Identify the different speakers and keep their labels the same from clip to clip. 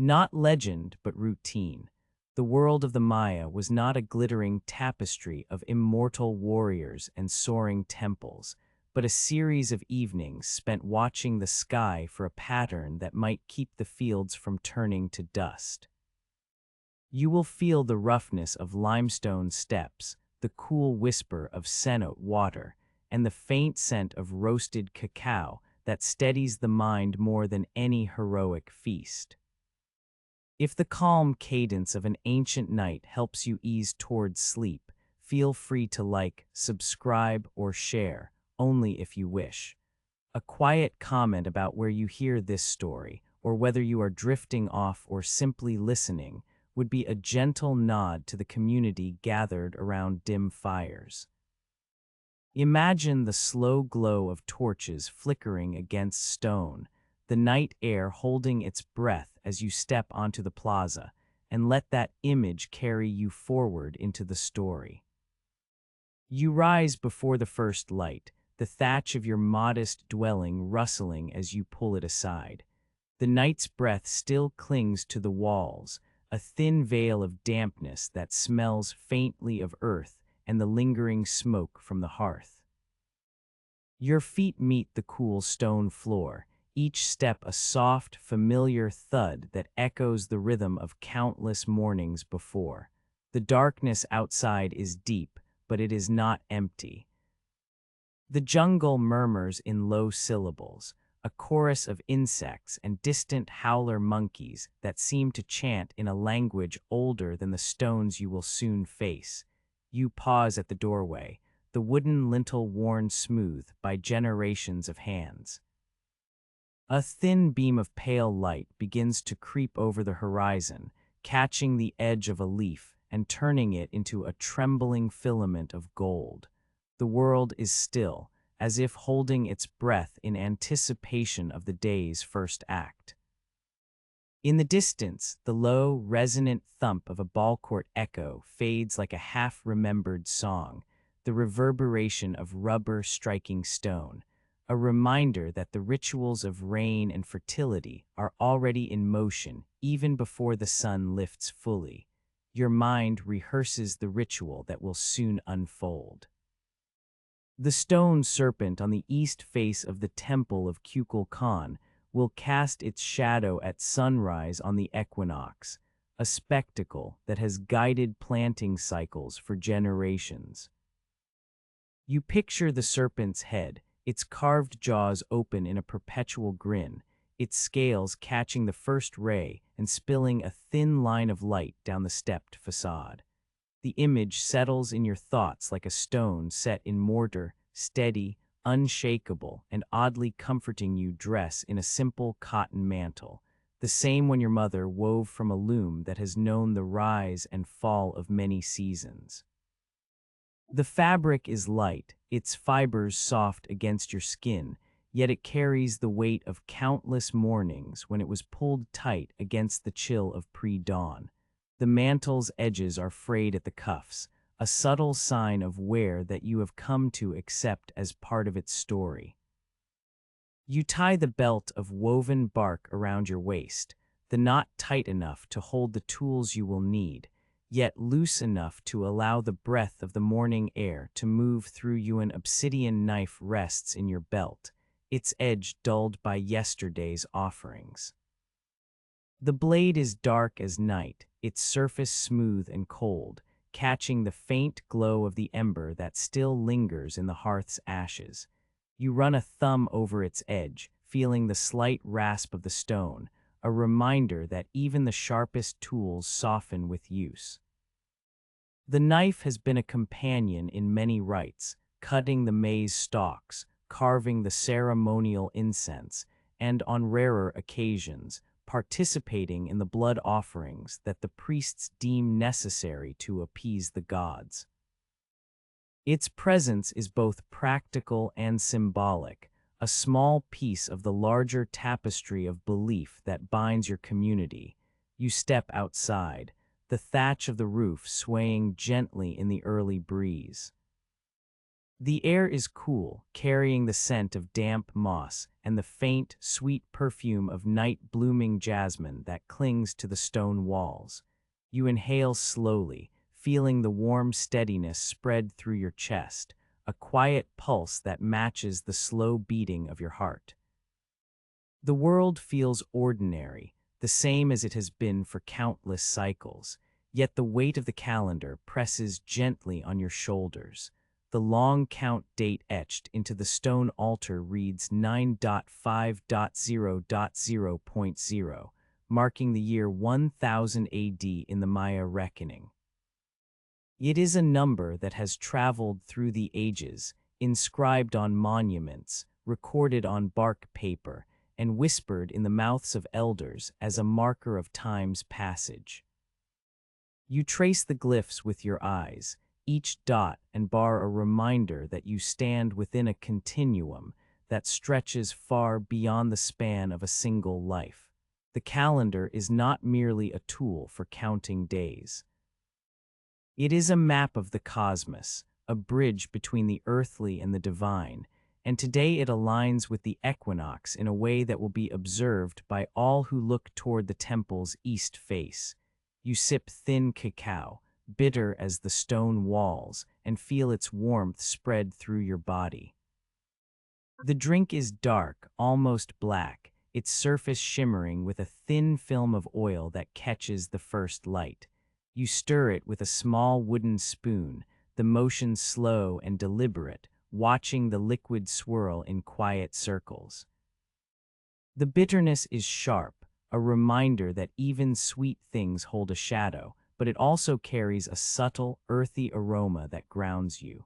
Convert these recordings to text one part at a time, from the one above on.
Speaker 1: Not legend, but routine. The world of the Maya was not a glittering tapestry of immortal warriors and soaring temples, but a series of evenings spent watching the sky for a pattern that might keep the fields from turning to dust. You will feel the roughness of limestone steps, the cool whisper of cenote water, and the faint scent of roasted cacao that steadies the mind more than any heroic feast. If the calm cadence of an ancient night helps you ease towards sleep, feel free to like, subscribe, or share, only if you wish. A quiet comment about where you hear this story, or whether you are drifting off or simply listening, would be a gentle nod to the community gathered around dim fires. Imagine the slow glow of torches flickering against stone, the night air holding its breath as you step onto the plaza, and let that image carry you forward into the story. You rise before the first light, the thatch of your modest dwelling rustling as you pull it aside. The night's breath still clings to the walls, a thin veil of dampness that smells faintly of earth and the lingering smoke from the hearth. Your feet meet the cool stone floor, each step a soft, familiar thud that echoes the rhythm of countless mornings before. The darkness outside is deep, but it is not empty. The jungle murmurs in low syllables, a chorus of insects and distant howler monkeys that seem to chant in a language older than the stones you will soon face. You pause at the doorway, the wooden lintel worn smooth by generations of hands. A thin beam of pale light begins to creep over the horizon, catching the edge of a leaf and turning it into a trembling filament of gold. The world is still, as if holding its breath in anticipation of the day's first act. In the distance, the low, resonant thump of a ball court echo fades like a half-remembered song, the reverberation of rubber striking stone, a reminder that the rituals of rain and fertility are already in motion even before the sun lifts fully. Your mind rehearses the ritual that will soon unfold. The stone serpent on the east face of the temple of Kukulkan will cast its shadow at sunrise on the equinox, a spectacle that has guided planting cycles for generations. You picture the serpent's head, its carved jaws open in a perpetual grin, its scales catching the first ray and spilling a thin line of light down the stepped facade. The image settles in your thoughts like a stone set in mortar, steady, unshakable, and oddly comforting you dress in a simple cotton mantle, the same one your mother wove from a loom that has known the rise and fall of many seasons. The fabric is light, its fibers soft against your skin, yet it carries the weight of countless mornings when it was pulled tight against the chill of pre-dawn. The mantle's edges are frayed at the cuffs, a subtle sign of wear that you have come to accept as part of its story. You tie the belt of woven bark around your waist, the knot tight enough to hold the tools you will need, yet loose enough to allow the breath of the morning air to move through you. An obsidian knife rests in your belt, its edge dulled by yesterday's offerings. The blade is dark as night, its surface smooth and cold, catching the faint glow of the ember that still lingers in the hearth's ashes. You run a thumb over its edge, feeling the slight rasp of the stone, a reminder that even the sharpest tools soften with use. The knife has been a companion in many rites, cutting the maize stalks, carving the ceremonial incense, and on rarer occasions, participating in the blood offerings that the priests deem necessary to appease the gods. Its presence is both practical and symbolic, a small piece of the larger tapestry of belief that binds your community. You step outside, the thatch of the roof swaying gently in the early breeze. The air is cool, carrying the scent of damp moss and the faint, sweet perfume of night-blooming jasmine that clings to the stone walls. You inhale slowly, feeling the warm steadiness spread through your chest, a quiet pulse that matches the slow beating of your heart. The world feels ordinary, the same as it has been for countless cycles, yet the weight of the calendar presses gently on your shoulders. The long count date etched into the stone altar reads 9.5.0.0.0, marking the year 1000 AD in the Maya reckoning. It is a number that has traveled through the ages, inscribed on monuments, recorded on bark paper, and whispered in the mouths of elders as a marker of time's passage. You trace the glyphs with your eyes, each dot and bar a reminder that you stand within a continuum that stretches far beyond the span of a single life. The calendar is not merely a tool for counting days. It is a map of the cosmos, a bridge between the earthly and the divine, and today it aligns with the equinox in a way that will be observed by all who look toward the temple's east face. You sip thin cacao, bitter as the stone walls, and feel its warmth spread through your body. The drink is dark, almost black, its surface shimmering with a thin film of oil that catches the first light. You stir it with a small wooden spoon, the motion slow and deliberate, watching the liquid swirl in quiet circles. The bitterness is sharp, a reminder that even sweet things hold a shadow, but it also carries a subtle, earthy aroma that grounds you.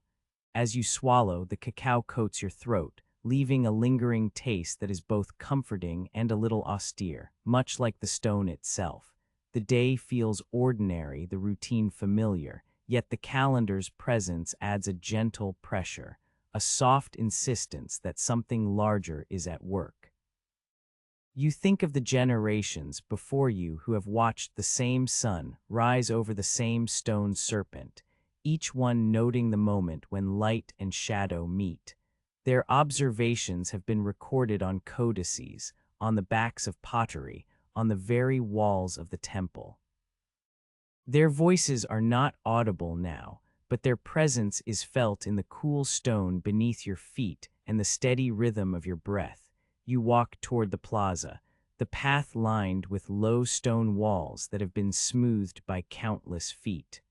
Speaker 1: As you swallow, the cacao coats your throat, leaving a lingering taste that is both comforting and a little austere, much like the stone itself. The day feels ordinary, the routine familiar, yet the calendar's presence adds a gentle pressure, a soft insistence that something larger is at work. You think of the generations before you who have watched the same sun rise over the same stone serpent, each one noting the moment when light and shadow meet. Their observations have been recorded on codices, on the backs of pottery, on the very walls of the temple. Their voices are not audible now, but their presence is felt in the cool stone beneath your feet and the steady rhythm of your breath. You walk toward the plaza, the path lined with low stone walls that have been smoothed by countless feet.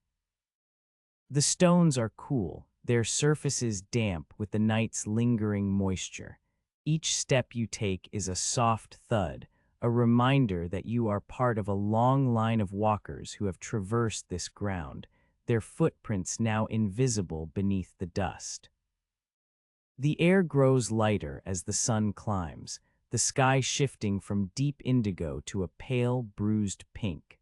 Speaker 1: The stones are cool, their surfaces damp with the night's lingering moisture. Each step you take is a soft thud, a reminder that you are part of a long line of walkers who have traversed this ground, their footprints now invisible beneath the dust. The air grows lighter as the sun climbs, the sky shifting from deep indigo to a pale, bruised pink.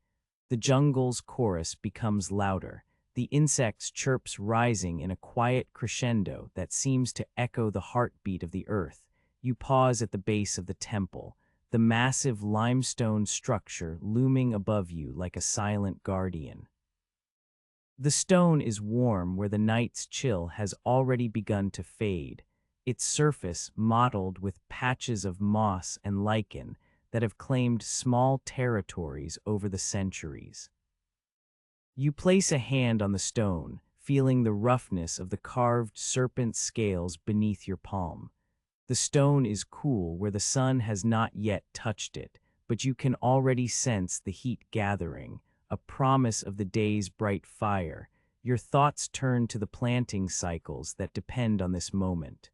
Speaker 1: The jungle's chorus becomes louder, the insects' chirps rising in a quiet crescendo that seems to echo the heartbeat of the earth. You pause at the base of the temple, the massive limestone structure looming above you like a silent guardian. The stone is warm where the night's chill has already begun to fade, its surface mottled with patches of moss and lichen that have claimed small territories over the centuries. You place a hand on the stone, feeling the roughness of the carved serpent scales beneath your palm. The stone is cool where the sun has not yet touched it, but you can already sense the heat gathering, a promise of the day's bright fire. Your thoughts turn to the planting cycles that depend on this moment.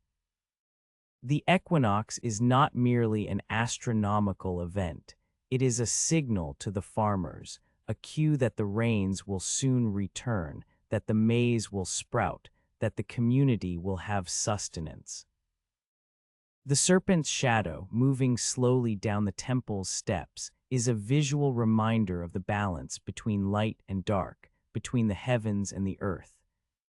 Speaker 1: The equinox is not merely an astronomical event. It is a signal to the farmers, a cue that the rains will soon return, that the maize will sprout, that the community will have sustenance. The serpent's shadow, moving slowly down the temple's steps, is a visual reminder of the balance between light and dark, between the heavens and the earth.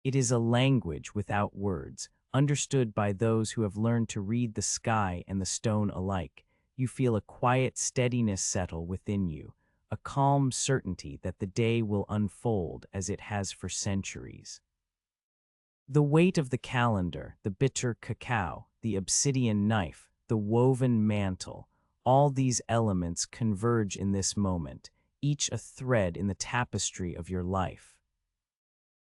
Speaker 1: It is a language without words, understood by those who have learned to read the sky and the stone alike. You feel a quiet steadiness settle within you, a calm certainty that the day will unfold as it has for centuries. The weight of the calendar, the bitter cacao, the obsidian knife, the woven mantle, all these elements converge in this moment, each a thread in the tapestry of your life.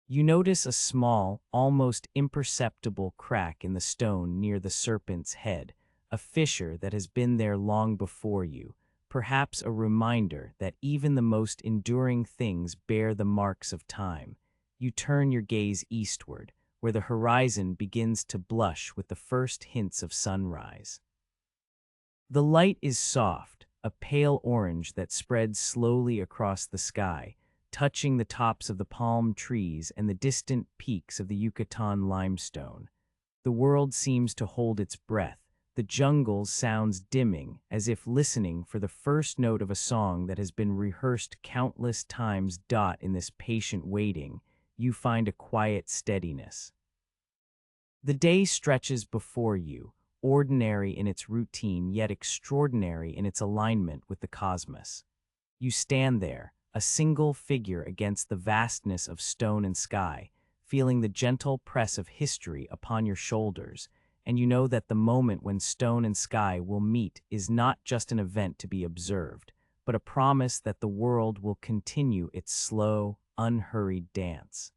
Speaker 1: You notice a small, almost imperceptible crack in the stone near the serpent's head, a fissure that has been there long before you, perhaps a reminder that even the most enduring things bear the marks of time. You turn your gaze eastward, where the horizon begins to blush with the first hints of sunrise. The light is soft, a pale orange that spreads slowly across the sky, touching the tops of the palm trees and the distant peaks of the Yucatán limestone. The world seems to hold its breath, the jungle sounds dimming, as if listening for the first note of a song that has been rehearsed countless times. In this patient waiting, you find a quiet steadiness. The day stretches before you, ordinary in its routine yet extraordinary in its alignment with the cosmos. You stand there, a single figure against the vastness of stone and sky, feeling the gentle press of history upon your shoulders, and you know that the moment when stone and sky will meet is not just an event to be observed, but a promise that the world will continue its slow, unhurried dance.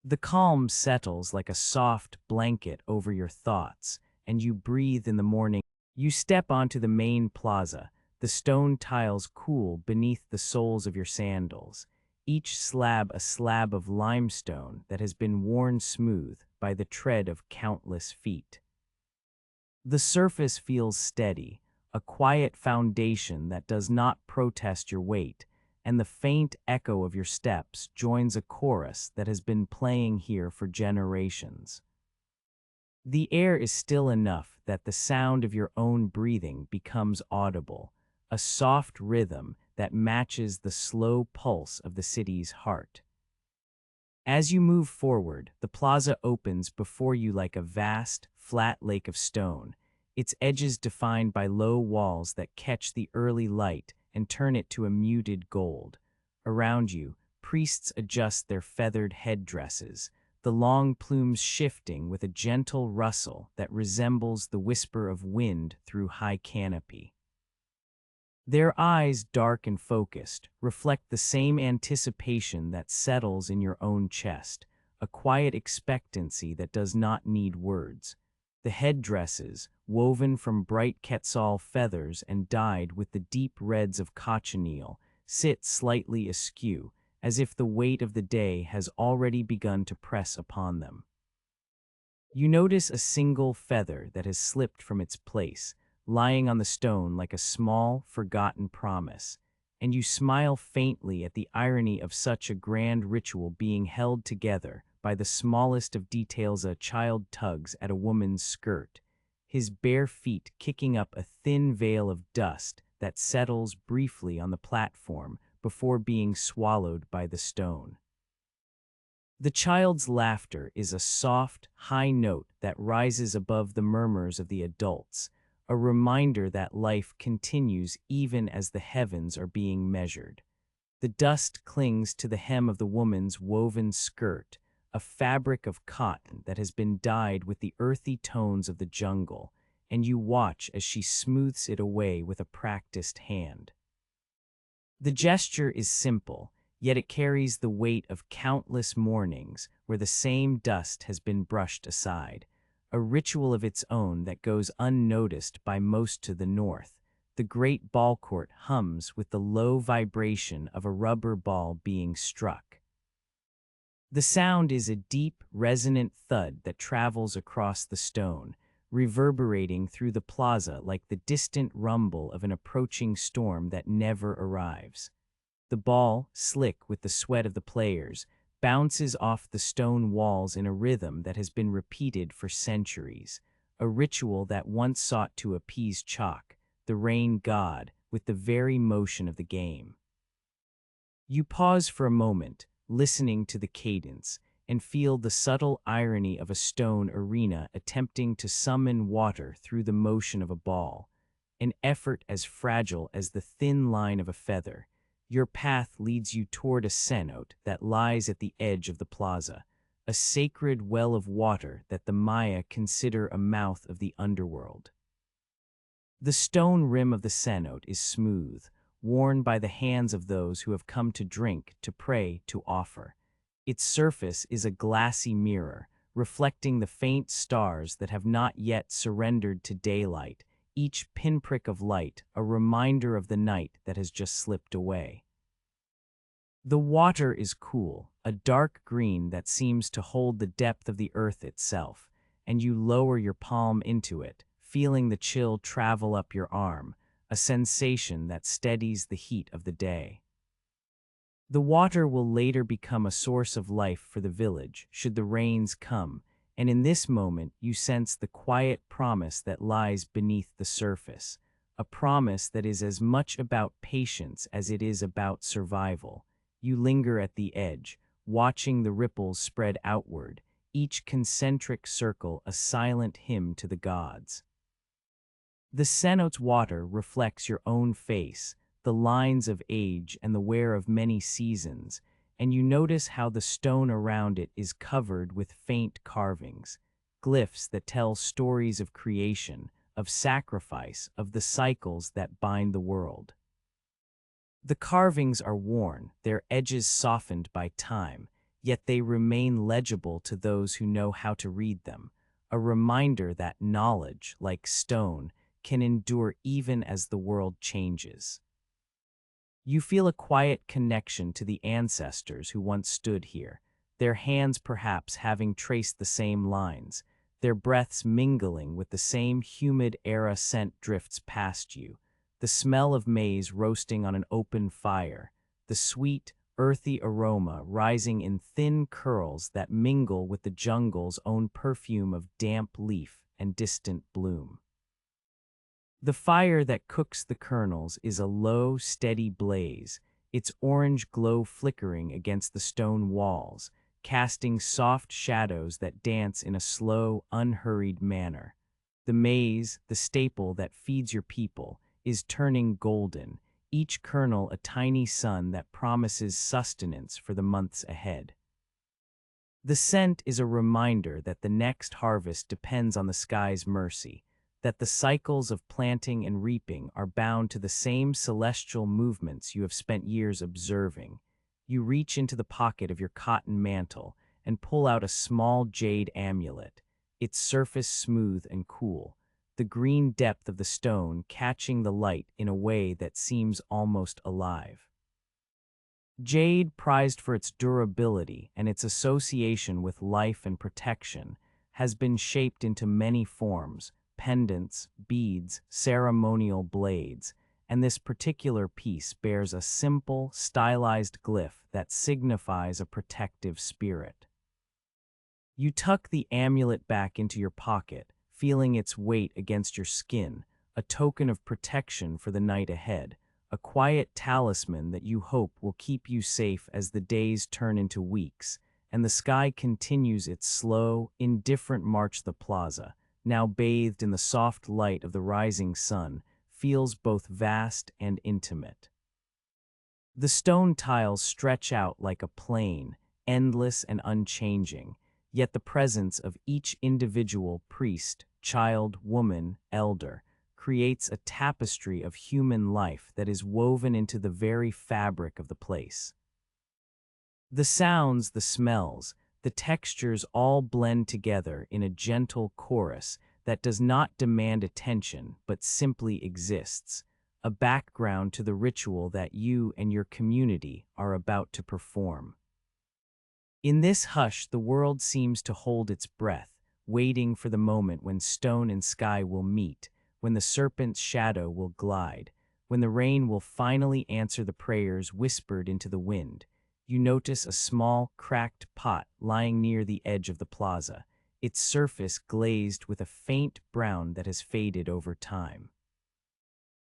Speaker 1: The calm settles like a soft blanket over your thoughts, and you breathe in the morning. You step onto the main plaza, the stone tiles cool beneath the soles of your sandals, each slab a slab of limestone that has been worn smooth by the tread of countless feet. The surface feels steady, a quiet foundation that does not protest your weight, and the faint echo of your steps joins a chorus that has been playing here for generations. The air is still enough that the sound of your own breathing becomes audible, a soft rhythm that matches the slow pulse of the city's heart. As you move forward, the plaza opens before you like a vast, flat lake of stone, its edges defined by low walls that catch the early light and turn it to a muted gold. Around you, priests adjust their feathered headdresses, the long plumes shifting with a gentle rustle that resembles the whisper of wind through high canopy. Their eyes, dark and focused, reflect the same anticipation that settles in your own chest, a quiet expectancy that does not need words. The headdresses, woven from bright quetzal feathers and dyed with the deep reds of cochineal, sit slightly askew, as if the weight of the day has already begun to press upon them. You notice a single feather that has slipped from its place, lying on the stone like a small, forgotten promise, and you smile faintly at the irony of such a grand ritual being held together by the smallest of details. A child tugs at a woman's skirt, his bare feet kicking up a thin veil of dust that settles briefly on the platform before being swallowed by the stone. The child's laughter is a soft, high note that rises above the murmurs of the adults, a reminder that life continues even as the heavens are being measured. The dust clings to the hem of the woman's woven skirt, a fabric of cotton that has been dyed with the earthy tones of the jungle, and you watch as she smooths it away with a practiced hand. The gesture is simple, yet it carries the weight of countless mornings where the same dust has been brushed aside, a ritual of its own that goes unnoticed by most to the north. The great ball court hums with the low vibration of a rubber ball being struck. The sound is a deep, resonant thud that travels across the stone, reverberating through the plaza like the distant rumble of an approaching storm that never arrives. The ball, slick with the sweat of the players, bounces off the stone walls in a rhythm that has been repeated for centuries, a ritual that once sought to appease Chalk, the rain god, with the very motion of the game. You pause for a moment, listening to the cadence, and feel the subtle irony of a stone arena attempting to summon water through the motion of a ball, an effort as fragile as the thin line of a feather. Your path leads you toward a cenote that lies at the edge of the plaza, a sacred well of water that the Maya consider a mouth of the underworld. The stone rim of the cenote is smooth, worn by the hands of those who have come to drink, to pray, to offer. Its surface is a glassy mirror, reflecting the faint stars that have not yet surrendered to daylight, each pinprick of light a reminder of the night that has just slipped away. The water is cool, a dark green that seems to hold the depth of the earth itself, and you lower your palm into it, feeling the chill travel up your arm, a sensation that steadies the heat of the day. The water will later become a source of life for the village, should the rains come, and in this moment you sense the quiet promise that lies beneath the surface, a promise that is as much about patience as it is about survival. You linger at the edge, watching the ripples spread outward, each concentric circle a silent hymn to the gods. The cenote's water reflects your own face, the lines of age and the wear of many seasons, and you notice how the stone around it is covered with faint carvings, glyphs that tell stories of creation, of sacrifice, of the cycles that bind the world. The carvings are worn, their edges softened by time, yet they remain legible to those who know how to read them, a reminder that knowledge, like stone, can endure even as the world changes. You feel a quiet connection to the ancestors who once stood here, their hands perhaps having traced the same lines, their breaths mingling with the same humid era scent drifts past you, the smell of maize roasting on an open fire, the sweet, earthy aroma rising in thin curls that mingle with the jungle's own perfume of damp leaf and distant bloom. The fire that cooks the kernels is a low, steady blaze, its orange glow flickering against the stone walls, casting soft shadows that dance in a slow, unhurried manner. The maize, the staple that feeds your people, is turning golden, each kernel a tiny sun that promises sustenance for the months ahead. The scent is a reminder that the next harvest depends on the sky's mercy, that the cycles of planting and reaping are bound to the same celestial movements you have spent years observing. You reach into the pocket of your cotton mantle and pull out a small jade amulet, its surface smooth and cool, the green depth of the stone catching the light in a way that seems almost alive. Jade, prized for its durability and its association with life and protection, has been shaped into many forms: pendants, beads, ceremonial blades, and this particular piece bears a simple, stylized glyph that signifies a protective spirit. You tuck the amulet back into your pocket, feeling its weight against your skin, a token of protection for the night ahead, a quiet talisman that you hope will keep you safe as the days turn into weeks, and the sky continues its slow, indifferent march. The plaza, now bathed in the soft light of the rising sun, feels both vast and intimate. The stone tiles stretch out like a plain, endless and unchanging, yet the presence of each individual priest, child, woman, elder, creates a tapestry of human life that is woven into the very fabric of the place. The sounds, the smells, the textures all blend together in a gentle chorus that does not demand attention but simply exists, a background to the ritual that you and your community are about to perform. In this hush, the world seems to hold its breath, waiting for the moment when stone and sky will meet, when the serpent's shadow will glide, when the rain will finally answer the prayers whispered into the wind. You notice a small, cracked pot lying near the edge of the plaza, its surface glazed with a faint brown that has faded over time.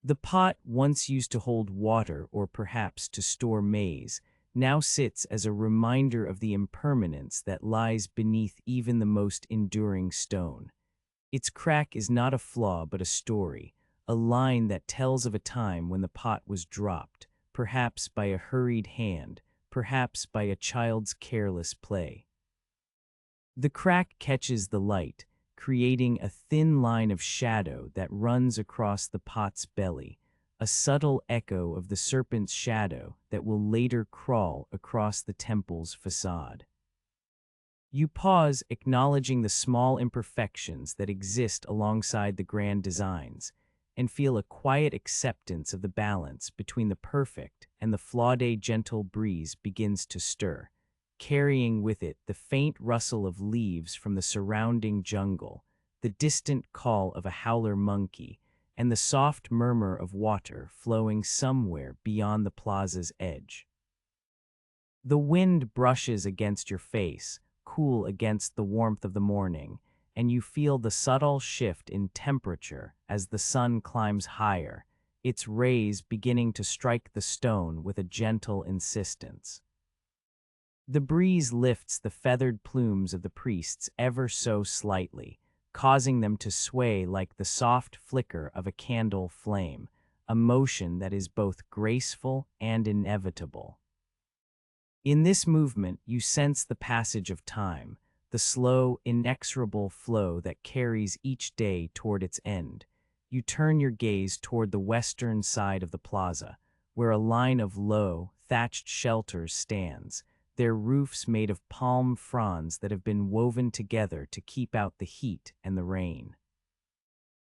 Speaker 1: The pot, once used to hold water or perhaps to store maize, now sits as a reminder of the impermanence that lies beneath even the most enduring stone. Its crack is not a flaw but a story, a line that tells of a time when the pot was dropped, perhaps by a hurried hand, perhaps by a child's careless play. The crack catches the light, creating a thin line of shadow that runs across the pot's belly, a subtle echo of the serpent's shadow that will later crawl across the temple's facade. You pause, acknowledging the small imperfections that exist alongside the grand designs, and feel a quiet acceptance of the balance between the perfect and the flawed. A gentle breeze begins to stir, carrying with it the faint rustle of leaves from the surrounding jungle, the distant call of a howler monkey, and the soft murmur of water flowing somewhere beyond the plaza's edge. The wind brushes against your face, cool against the warmth of the morning, and you feel the subtle shift in temperature as the sun climbs higher, its rays beginning to strike the stone with a gentle insistence. The breeze lifts the feathered plumes of the priests ever so slightly, causing them to sway like the soft flicker of a candle flame, a motion that is both graceful and inevitable. In this movement, you sense the passage of time, the slow, inexorable flow that carries each day toward its end. You turn your gaze toward the western side of the plaza, where a line of low, thatched shelters stands, their roofs made of palm fronds that have been woven together to keep out the heat and the rain.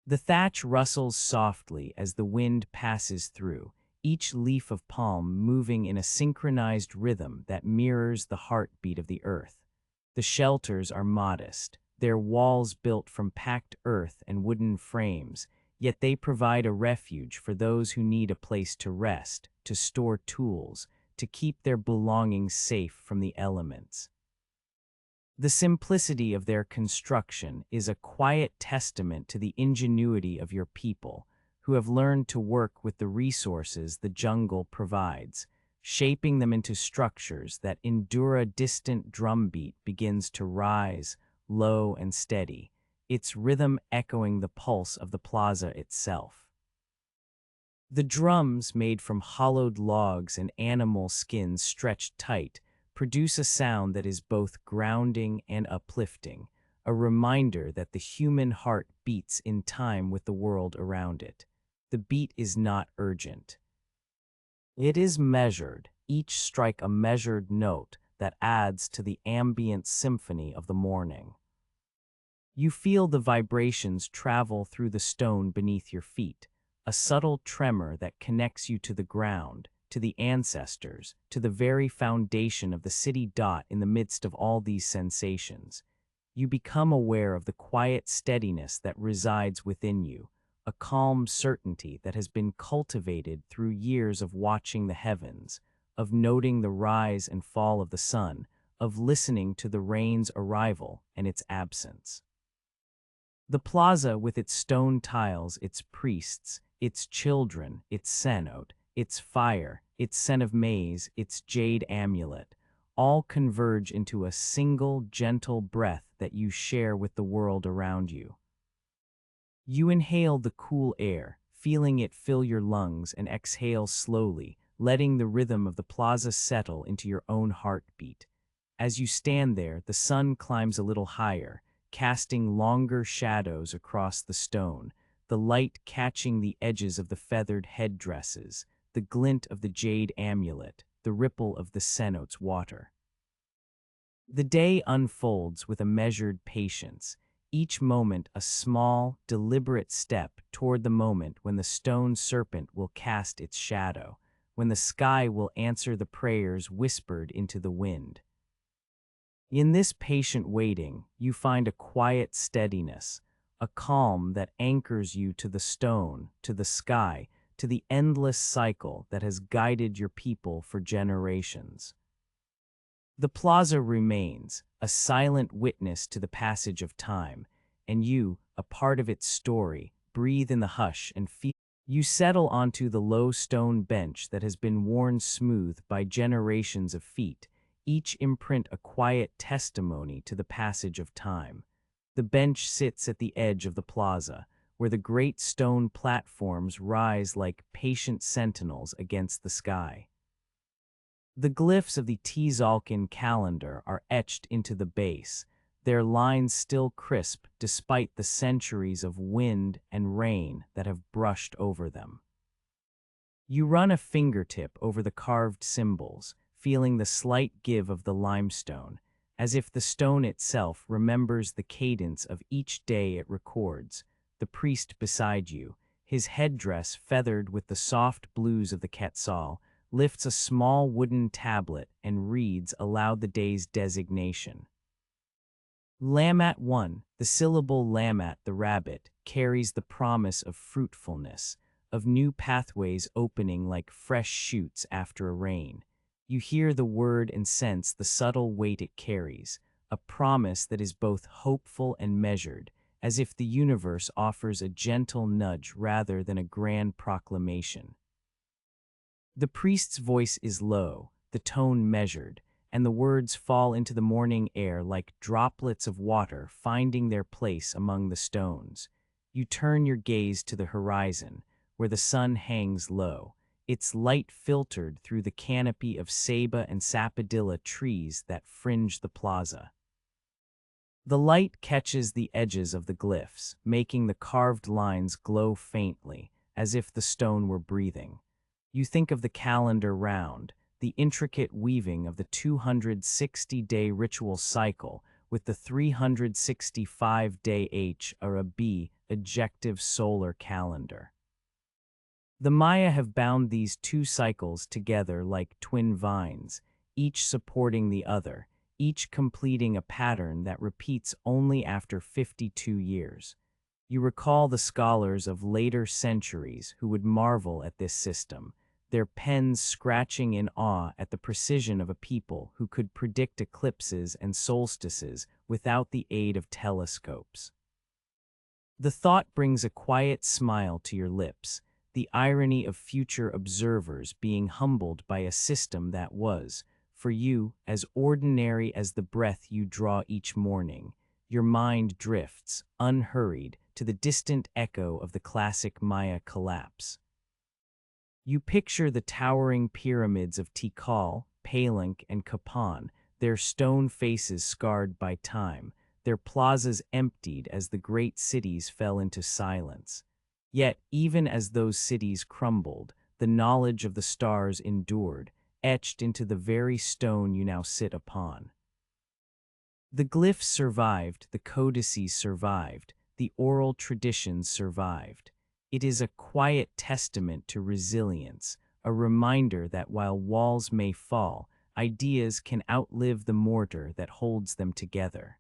Speaker 1: The thatch rustles softly as the wind passes through, each leaf of palm moving in a synchronized rhythm that mirrors the heartbeat of the earth. The shelters are modest, their walls built from packed earth and wooden frames, yet they provide a refuge for those who need a place to rest, to store tools, to keep their belongings safe from the elements. The simplicity of their construction is a quiet testament to the ingenuity of your people, who have learned to work with the resources the jungle provides, shaping them into structures that endure. A distant drumbeat begins to rise, low and steady, its rhythm echoing the pulse of the plaza itself. The drums, made from hollowed logs and animal skins stretched tight, produce a sound that is both grounding and uplifting, a reminder that the human heart beats in time with the world around it. The beat is not urgent. It is measured, each strike a measured note that adds to the ambient symphony of the morning. You feel the vibrations travel through the stone beneath your feet, a subtle tremor that connects you to the ground, to the ancestors, to the very foundation of the city. In the midst of all these sensations, you become aware of the quiet steadiness that resides within you, a calm certainty that has been cultivated through years of watching the heavens, of noting the rise and fall of the sun, of listening to the rain's arrival and its absence. The plaza, with its stone tiles, its priests, its children, its cenote, its fire, its scent of maize, its jade amulet, all converge into a single gentle breath that you share with the world around you. You inhale the cool air, feeling it fill your lungs, and exhale slowly, letting the rhythm of the plaza settle into your own heartbeat. As you stand there, the sun climbs a little higher, casting longer shadows across the stone, the light catching the edges of the feathered headdresses, the glint of the jade amulet, the ripple of the cenote's water. The day unfolds with a measured patience, each moment a small, deliberate step toward the moment when the stone serpent will cast its shadow, when the sky will answer the prayers whispered into the wind. In this patient waiting, you find a quiet steadiness, a calm that anchors you to the stone, to the sky, to the endless cycle that has guided your people for generations. The plaza remains, a silent witness to the passage of time, and you, a part of its story, breathe in the hush and feel. You settle onto the low stone bench that has been worn smooth by generations of feet, each imprint a quiet testimony to the passage of time. The bench sits at the edge of the plaza, where the great stone platforms rise like patient sentinels against the sky. The glyphs of the Tzolk'in calendar are etched into the base, their lines still crisp despite the centuries of wind and rain that have brushed over them. You run a fingertip over the carved symbols, feeling the slight give of the limestone, as if the stone itself remembers the cadence of each day it records. The priest beside you, his headdress feathered with the soft blues of the Quetzal, lifts a small wooden tablet and reads aloud the day's designation. Lamat 1, the syllable Lamat the rabbit, carries the promise of fruitfulness, of new pathways opening like fresh shoots after a rain. You hear the word and sense the subtle weight it carries, a promise that is both hopeful and measured, as if the universe offers a gentle nudge rather than a grand proclamation. The priest's voice is low, the tone measured, and the words fall into the morning air like droplets of water finding their place among the stones. You turn your gaze to the horizon, where the sun hangs low, its light filtered through the canopy of ceiba and sapodilla trees that fringe the plaza. The light catches the edges of the glyphs, making the carved lines glow faintly, as if the stone were breathing. You think of the calendar round, the intricate weaving of the 260-day ritual cycle with the 365-day H or a B ejective solar calendar. The Maya have bound these two cycles together like twin vines, each supporting the other, each completing a pattern that repeats only after 52 years. You recall the scholars of later centuries who would marvel at this system, their pens scratching in awe at the precision of a people who could predict eclipses and solstices without the aid of telescopes. The thought brings a quiet smile to your lips, the irony of future observers being humbled by a system that was, for you, as ordinary as the breath you draw each morning. Your mind drifts, unhurried, to the distant echo of the classic Maya collapse. You picture the towering pyramids of Tikal, Palenque, and Capan, their stone faces scarred by time, their plazas emptied as the great cities fell into silence. Yet, even as those cities crumbled, the knowledge of the stars endured, etched into the very stone you now sit upon. The glyphs survived, the codices survived, the oral traditions survived. It is a quiet testament to resilience, a reminder that while walls may fall, ideas can outlive the mortar that holds them together.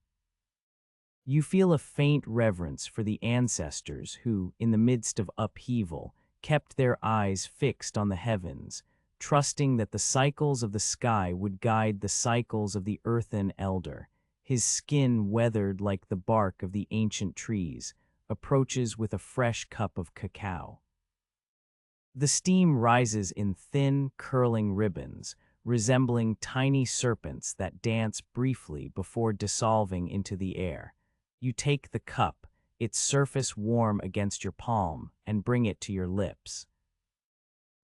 Speaker 1: You feel a faint reverence for the ancestors who, in the midst of upheaval, kept their eyes fixed on the heavens, trusting that the cycles of the sky would guide the cycles of the earthen elder. His skin weathered like the bark of the ancient trees, approaches with a fresh cup of cacao. The steam rises in thin, curling ribbons, resembling tiny serpents that dance briefly before dissolving into the air. You take the cup, its surface warm against your palm, and bring it to your lips.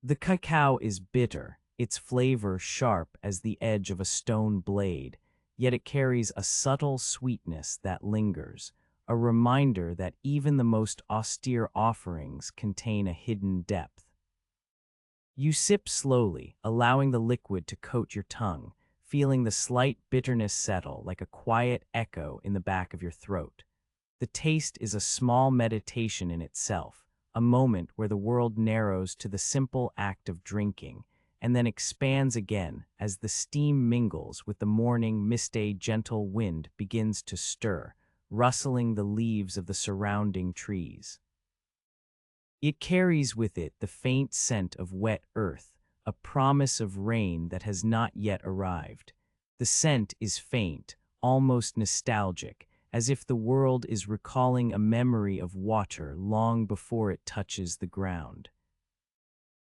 Speaker 1: The cacao is bitter, its flavor sharp as the edge of a stone blade, yet it carries a subtle sweetness that lingers, a reminder that even the most austere offerings contain a hidden depth. You sip slowly, allowing the liquid to coat your tongue, feeling the slight bitterness settle like a quiet echo in the back of your throat. The taste is a small meditation in itself, a moment where the world narrows to the simple act of drinking, and then expands again as the steam mingles with the morning mist. A gentle wind begins to stir, rustling the leaves of the surrounding trees. It carries with it the faint scent of wet earth, a promise of rain that has not yet arrived. The scent is faint, almost nostalgic, as if the world is recalling a memory of water long before it touches the ground.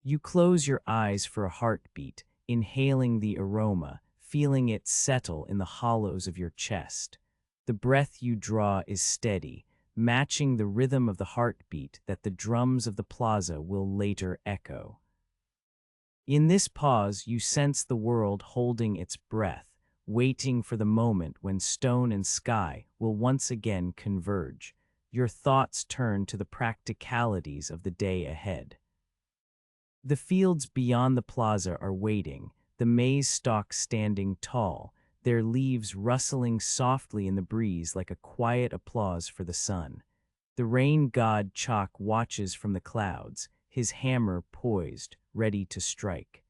Speaker 1: You close your eyes for a heartbeat, inhaling the aroma, feeling it settle in the hollows of your chest. The breath you draw is steady, matching the rhythm of the heartbeat that the drums of the plaza will later echo. In this pause, you sense the world holding its breath, waiting for the moment when stone and sky will once again converge. Your thoughts turn to the practicalities of the day ahead. The fields beyond the plaza are waiting, the maize stalks standing tall, their leaves rustling softly in the breeze like a quiet applause for the sun. The rain god Chalk watches from the clouds, his hammer poised, ready to strike.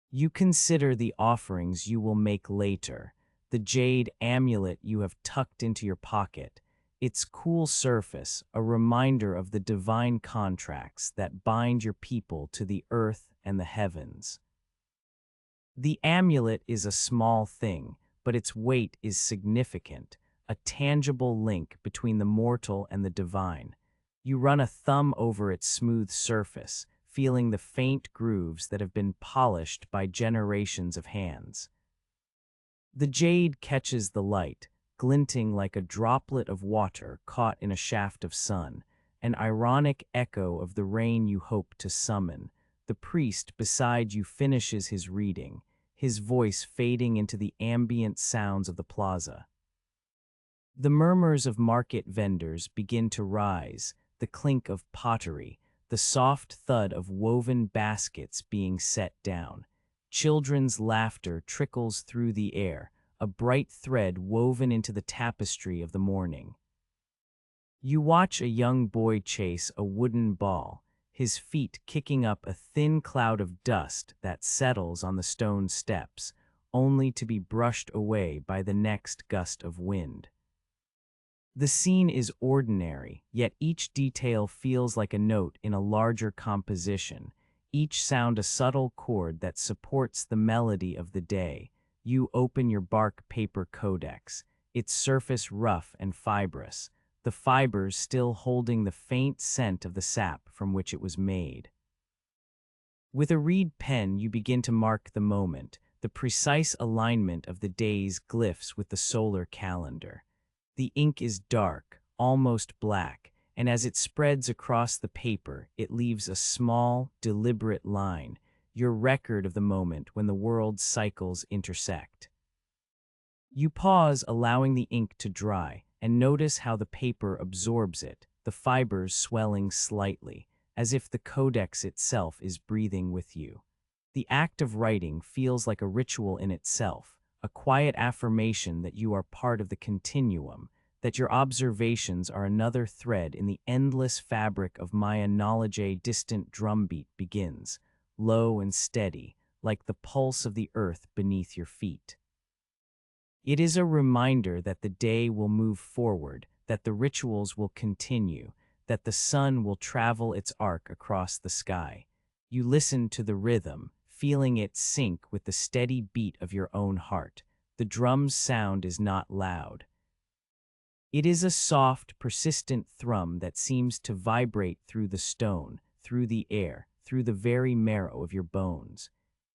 Speaker 1: You consider the offerings you will make later, the jade amulet you have tucked into your pocket, its cool surface a reminder of the divine contracts that bind your people to the earth and the heavens. The amulet is a small thing, but its weight is significant, a tangible link between the mortal and the divine. You run a thumb over its smooth surface, feeling the faint grooves that have been polished by generations of hands. The jade catches the light, glinting like a droplet of water caught in a shaft of sun, an ironic echo of the rain you hope to summon. The priest beside you finishes his reading, his voice fading into the ambient sounds of the plaza. The murmurs of market vendors begin to rise, the clink of pottery, the soft thud of woven baskets being set down. Children's laughter trickles through the air, a bright thread woven into the tapestry of the morning. You watch a young boy chase a wooden ball, his feet kicking up a thin cloud of dust that settles on the stone steps, only to be brushed away by the next gust of wind. The scene is ordinary, yet each detail feels like a note in a larger composition, each sound a subtle chord that supports the melody of the day. You open your bark paper codex, its surface rough and fibrous, the fibers still holding the faint scent of the sap from which it was made. With a reed pen you begin to mark the moment, the precise alignment of the day's glyphs with the solar calendar. The ink is dark, almost black, and as it spreads across the paper, it leaves a small, deliberate line, your record of the moment when the world's cycles intersect. You pause, allowing the ink to dry, and notice how the paper absorbs it, the fibers swelling slightly, as if the codex itself is breathing with you. The act of writing feels like a ritual in itself, a quiet affirmation that you are part of the continuum, that your observations are another thread in the endless fabric of Maya knowledge. A distant drumbeat begins, low and steady, like the pulse of the earth beneath your feet. It is a reminder that the day will move forward, that the rituals will continue, that the sun will travel its arc across the sky. You listen to the rhythm, feeling it sync with the steady beat of your own heart. The drum's sound is not loud. It is a soft, persistent thrum that seems to vibrate through the stone, through the air, through the very marrow of your bones.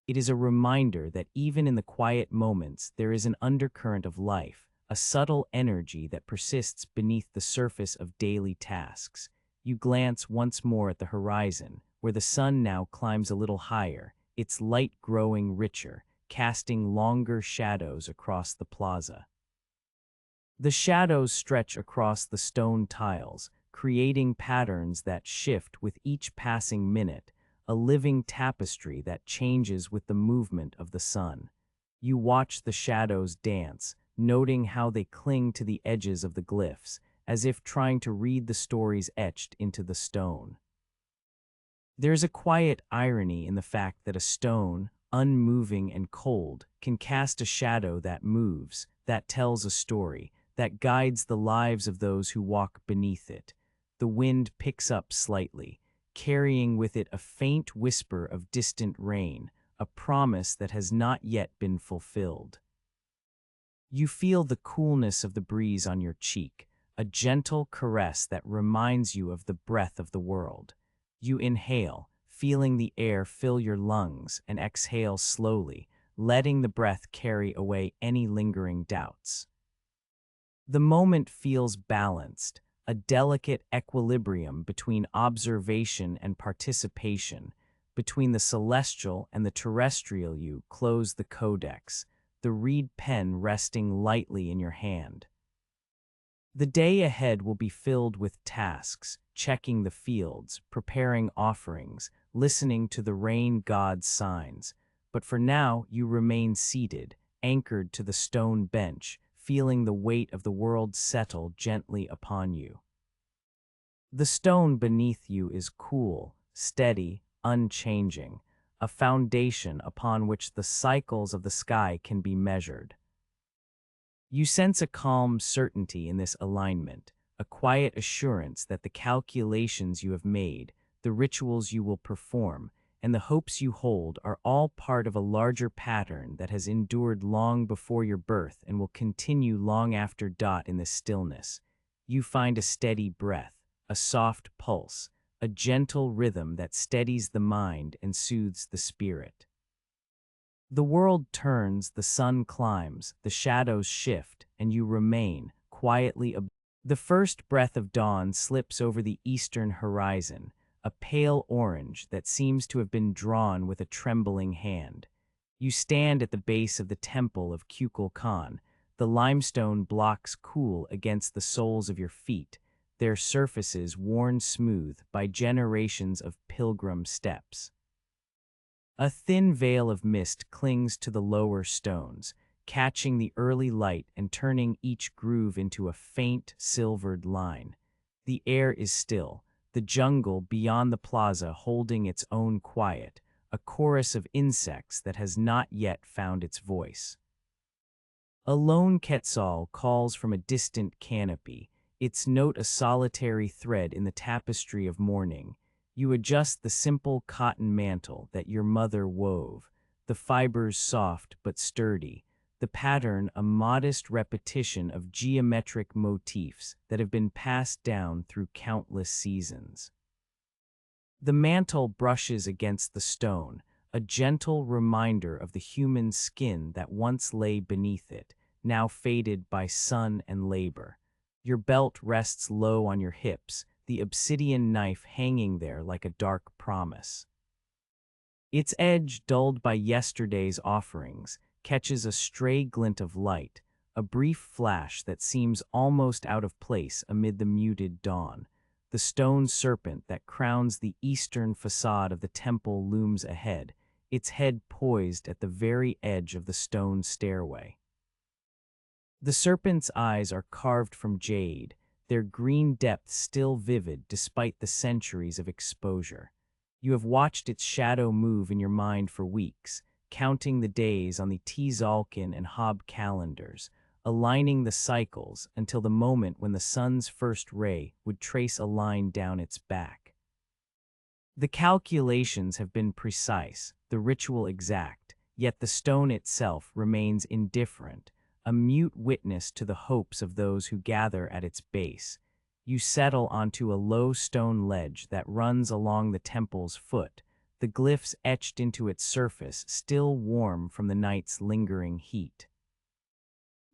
Speaker 1: It is a reminder that even in the quiet moments there is an undercurrent of life, a subtle energy that persists beneath the surface of daily tasks. You glance once more at the horizon, where the sun now climbs a little higher, its light growing richer, casting longer shadows across the plaza. The shadows stretch across the stone tiles, creating patterns that shift with each passing minute, a living tapestry that changes with the movement of the sun. You watch the shadows dance, noting how they cling to the edges of the glyphs, as if trying to read the stories etched into the stone. There's a quiet irony in the fact that a stone, unmoving and cold, can cast a shadow that moves, that tells a story, that guides the lives of those who walk beneath it. The wind picks up slightly, carrying with it a faint whisper of distant rain, a promise that has not yet been fulfilled. You feel the coolness of the breeze on your cheek, a gentle caress that reminds you of the breath of the world. You inhale, feeling the air fill your lungs, and exhale slowly, letting the breath carry away any lingering doubts. The moment feels balanced, a delicate equilibrium between observation and participation, between the celestial and the terrestrial. You close the codex, the reed pen resting lightly in your hand. The day ahead will be filled with tasks, checking the fields, preparing offerings, listening to the rain god's signs. But for now, you remain seated, anchored to the stone bench, feeling the weight of the world settle gently upon you. The stone beneath you is cool, steady, unchanging, a foundation upon which the cycles of the sky can be measured. You sense a calm certainty in this alignment, a quiet assurance that the calculations you have made, the rituals you will perform, and the hopes you hold are all part of a larger pattern that has endured long before your birth and will continue long after. In the stillness, you find a steady breath, a soft pulse, a gentle rhythm that steadies the mind and soothes the spirit. The world turns, the sun climbs, the shadows shift, and you remain, quietly. The first breath of dawn slips over the eastern horizon, a pale orange that seems to have been drawn with a trembling hand. You stand at the base of the temple of Kukulkan, the limestone blocks cool against the soles of your feet, their surfaces worn smooth by generations of pilgrim steps. A thin veil of mist clings to the lower stones, catching the early light and turning each groove into a faint, silvered line. The air is still, the jungle beyond the plaza holding its own quiet, a chorus of insects that has not yet found its voice. A lone quetzal calls from a distant canopy, its note a solitary thread in the tapestry of morning. You adjust the simple cotton mantle that your mother wove, the fibers soft but sturdy, the pattern a modest repetition of geometric motifs that have been passed down through countless seasons. The mantle brushes against the stone, a gentle reminder of the human skin that once lay beneath it, now faded by sun and labor. Your belt rests low on your hips, the obsidian knife hanging there like a dark promise. Its edge, dulled by yesterday's offerings, catches a stray glint of light, a brief flash that seems almost out of place amid the muted dawn. The stone serpent that crowns the eastern facade of the temple looms ahead, its head poised at the very edge of the stone stairway. The serpent's eyes are carved from jade, their green depths still vivid despite the centuries of exposure. You have watched its shadow move in your mind for weeks, counting the days on the Tzolk'in and Hob calendars, aligning the cycles until the moment when the sun's first ray would trace a line down its back. The calculations have been precise, the ritual exact, yet the stone itself remains indifferent, a mute witness to the hopes of those who gather at its base. You settle onto a low stone ledge that runs along the temple's foot, the glyphs etched into its surface still warm from the night's lingering heat.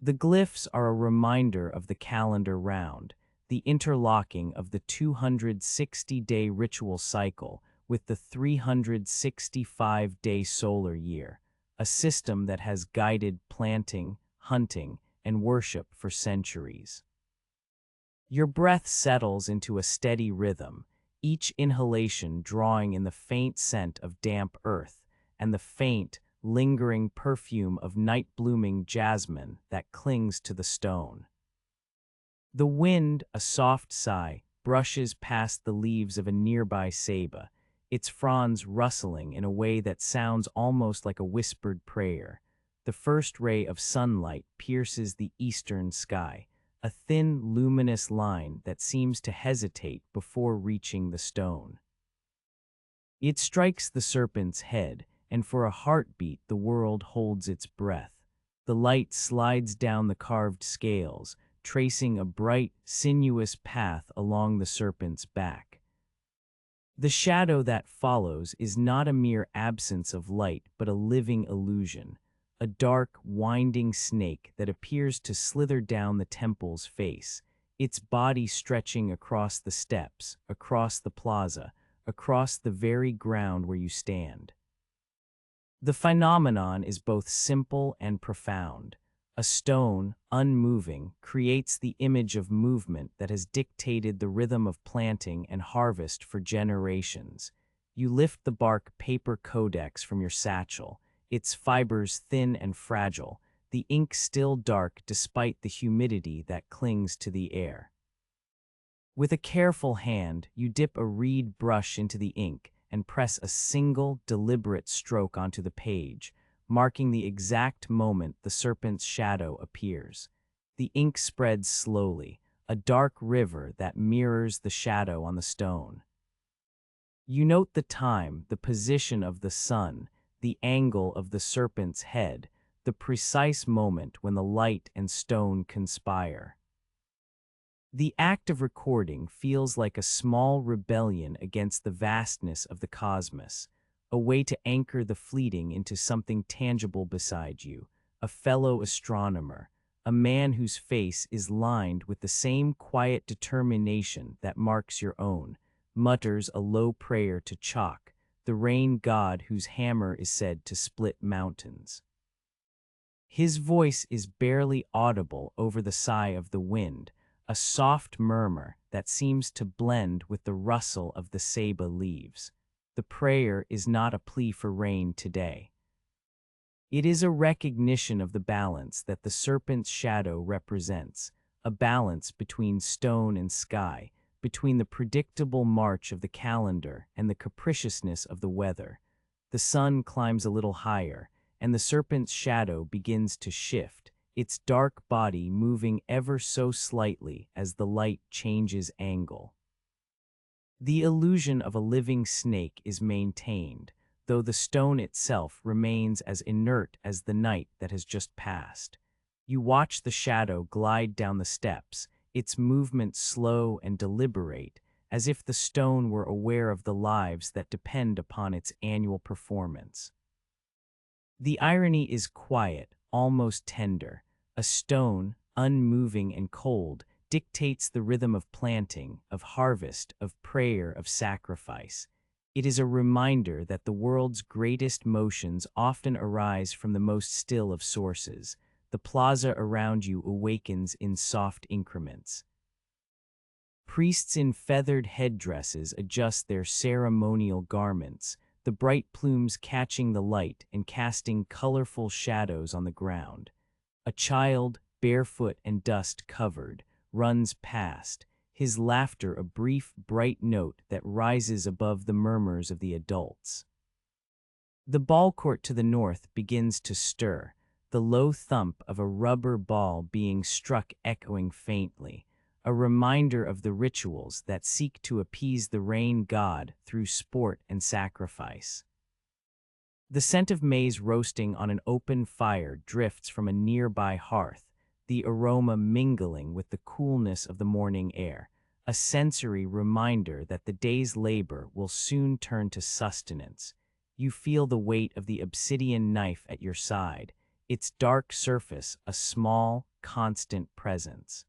Speaker 1: The glyphs are a reminder of the calendar round, the interlocking of the 260-day ritual cycle with the 365-day solar year, a system that has guided planting, hunting, and worship for centuries. Your breath settles into a steady rhythm, each inhalation drawing in the faint scent of damp earth and the faint, lingering perfume of night-blooming jasmine that clings to the stone. The wind, a soft sigh, brushes past the leaves of a nearby ceiba, its fronds rustling in a way that sounds almost like a whispered prayer. The first ray of sunlight pierces the eastern sky, a thin, luminous line that seems to hesitate before reaching the stone. It strikes the serpent's head, and for a heartbeat the world holds its breath. The light slides down the carved scales, tracing a bright, sinuous path along the serpent's back. The shadow that follows is not a mere absence of light but a living illusion, a dark, winding snake that appears to slither down the temple's face, its body stretching across the steps, across the plaza, across the very ground where you stand. The phenomenon is both simple and profound. A stone, unmoving, creates the image of movement that has dictated the rhythm of planting and harvest for generations. You lift the bark paper codex from your satchel, its fibers thin and fragile, the ink still dark despite the humidity that clings to the air. With a careful hand, you dip a reed brush into the ink and press a single, deliberate stroke onto the page, marking the exact moment the serpent's shadow appears. The ink spreads slowly, a dark river that mirrors the shadow on the stone. You note the time, the position of the sun, the angle of the serpent's head, the precise moment when the light and stone conspire. The act of recording feels like a small rebellion against the vastness of the cosmos, a way to anchor the fleeting into something tangible beside you, a fellow astronomer, a man whose face is lined with the same quiet determination that marks your own, mutters a low prayer to Chalk, the rain god whose hammer is said to split mountains. His voice is barely audible over the sigh of the wind, a soft murmur that seems to blend with the rustle of the ceiba leaves. The prayer is not a plea for rain today. It is a recognition of the balance that the serpent's shadow represents, a balance between stone and sky, between the predictable march of the calendar and the capriciousness of the weather. The sun climbs a little higher, and the serpent's shadow begins to shift, its dark body moving ever so slightly as the light changes angle. The illusion of a living snake is maintained, though the stone itself remains as inert as the night that has just passed. You watch the shadow glide down the steps, its movement slow and deliberate, as if the stone were aware of the lives that depend upon its annual performance. The irony is quiet, almost tender. A stone, unmoving and cold, dictates the rhythm of planting, of harvest, of prayer, of sacrifice. It is a reminder that the world's greatest motions often arise from the most still of sources. The plaza around you awakens in soft increments. Priests in feathered headdresses adjust their ceremonial garments, the bright plumes catching the light and casting colorful shadows on the ground. A child, barefoot and dust-covered, runs past, his laughter a brief, bright note that rises above the murmurs of the adults. The ball court to the north begins to stir, the low thump of a rubber ball being struck echoing faintly, a reminder of the rituals that seek to appease the rain god through sport and sacrifice. The scent of maize roasting on an open fire drifts from a nearby hearth, the aroma mingling with the coolness of the morning air, a sensory reminder that the day's labor will soon turn to sustenance. You feel the weight of the obsidian knife at your side, its dark surface a small, constant presence.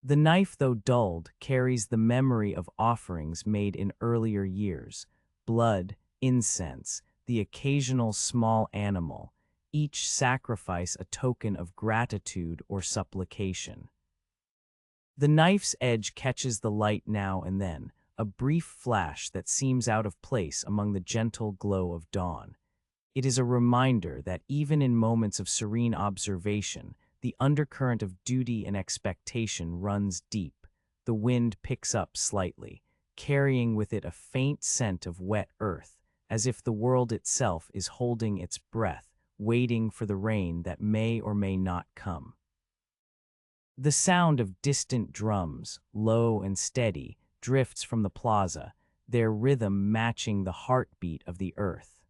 Speaker 1: The knife, though dulled, carries the memory of offerings made in earlier years, blood, incense, the occasional small animal, each sacrifice a token of gratitude or supplication. The knife's edge catches the light now and then, a brief flash that seems out of place among the gentle glow of dawn. It is a reminder that even in moments of serene observation, the undercurrent of duty and expectation runs deep. The wind picks up slightly, carrying with it a faint scent of wet earth, as if the world itself is holding its breath, waiting for the rain that may or may not come. The sound of distant drums, low and steady, drifts from the plaza, their rhythm matching the heartbeat of the earth.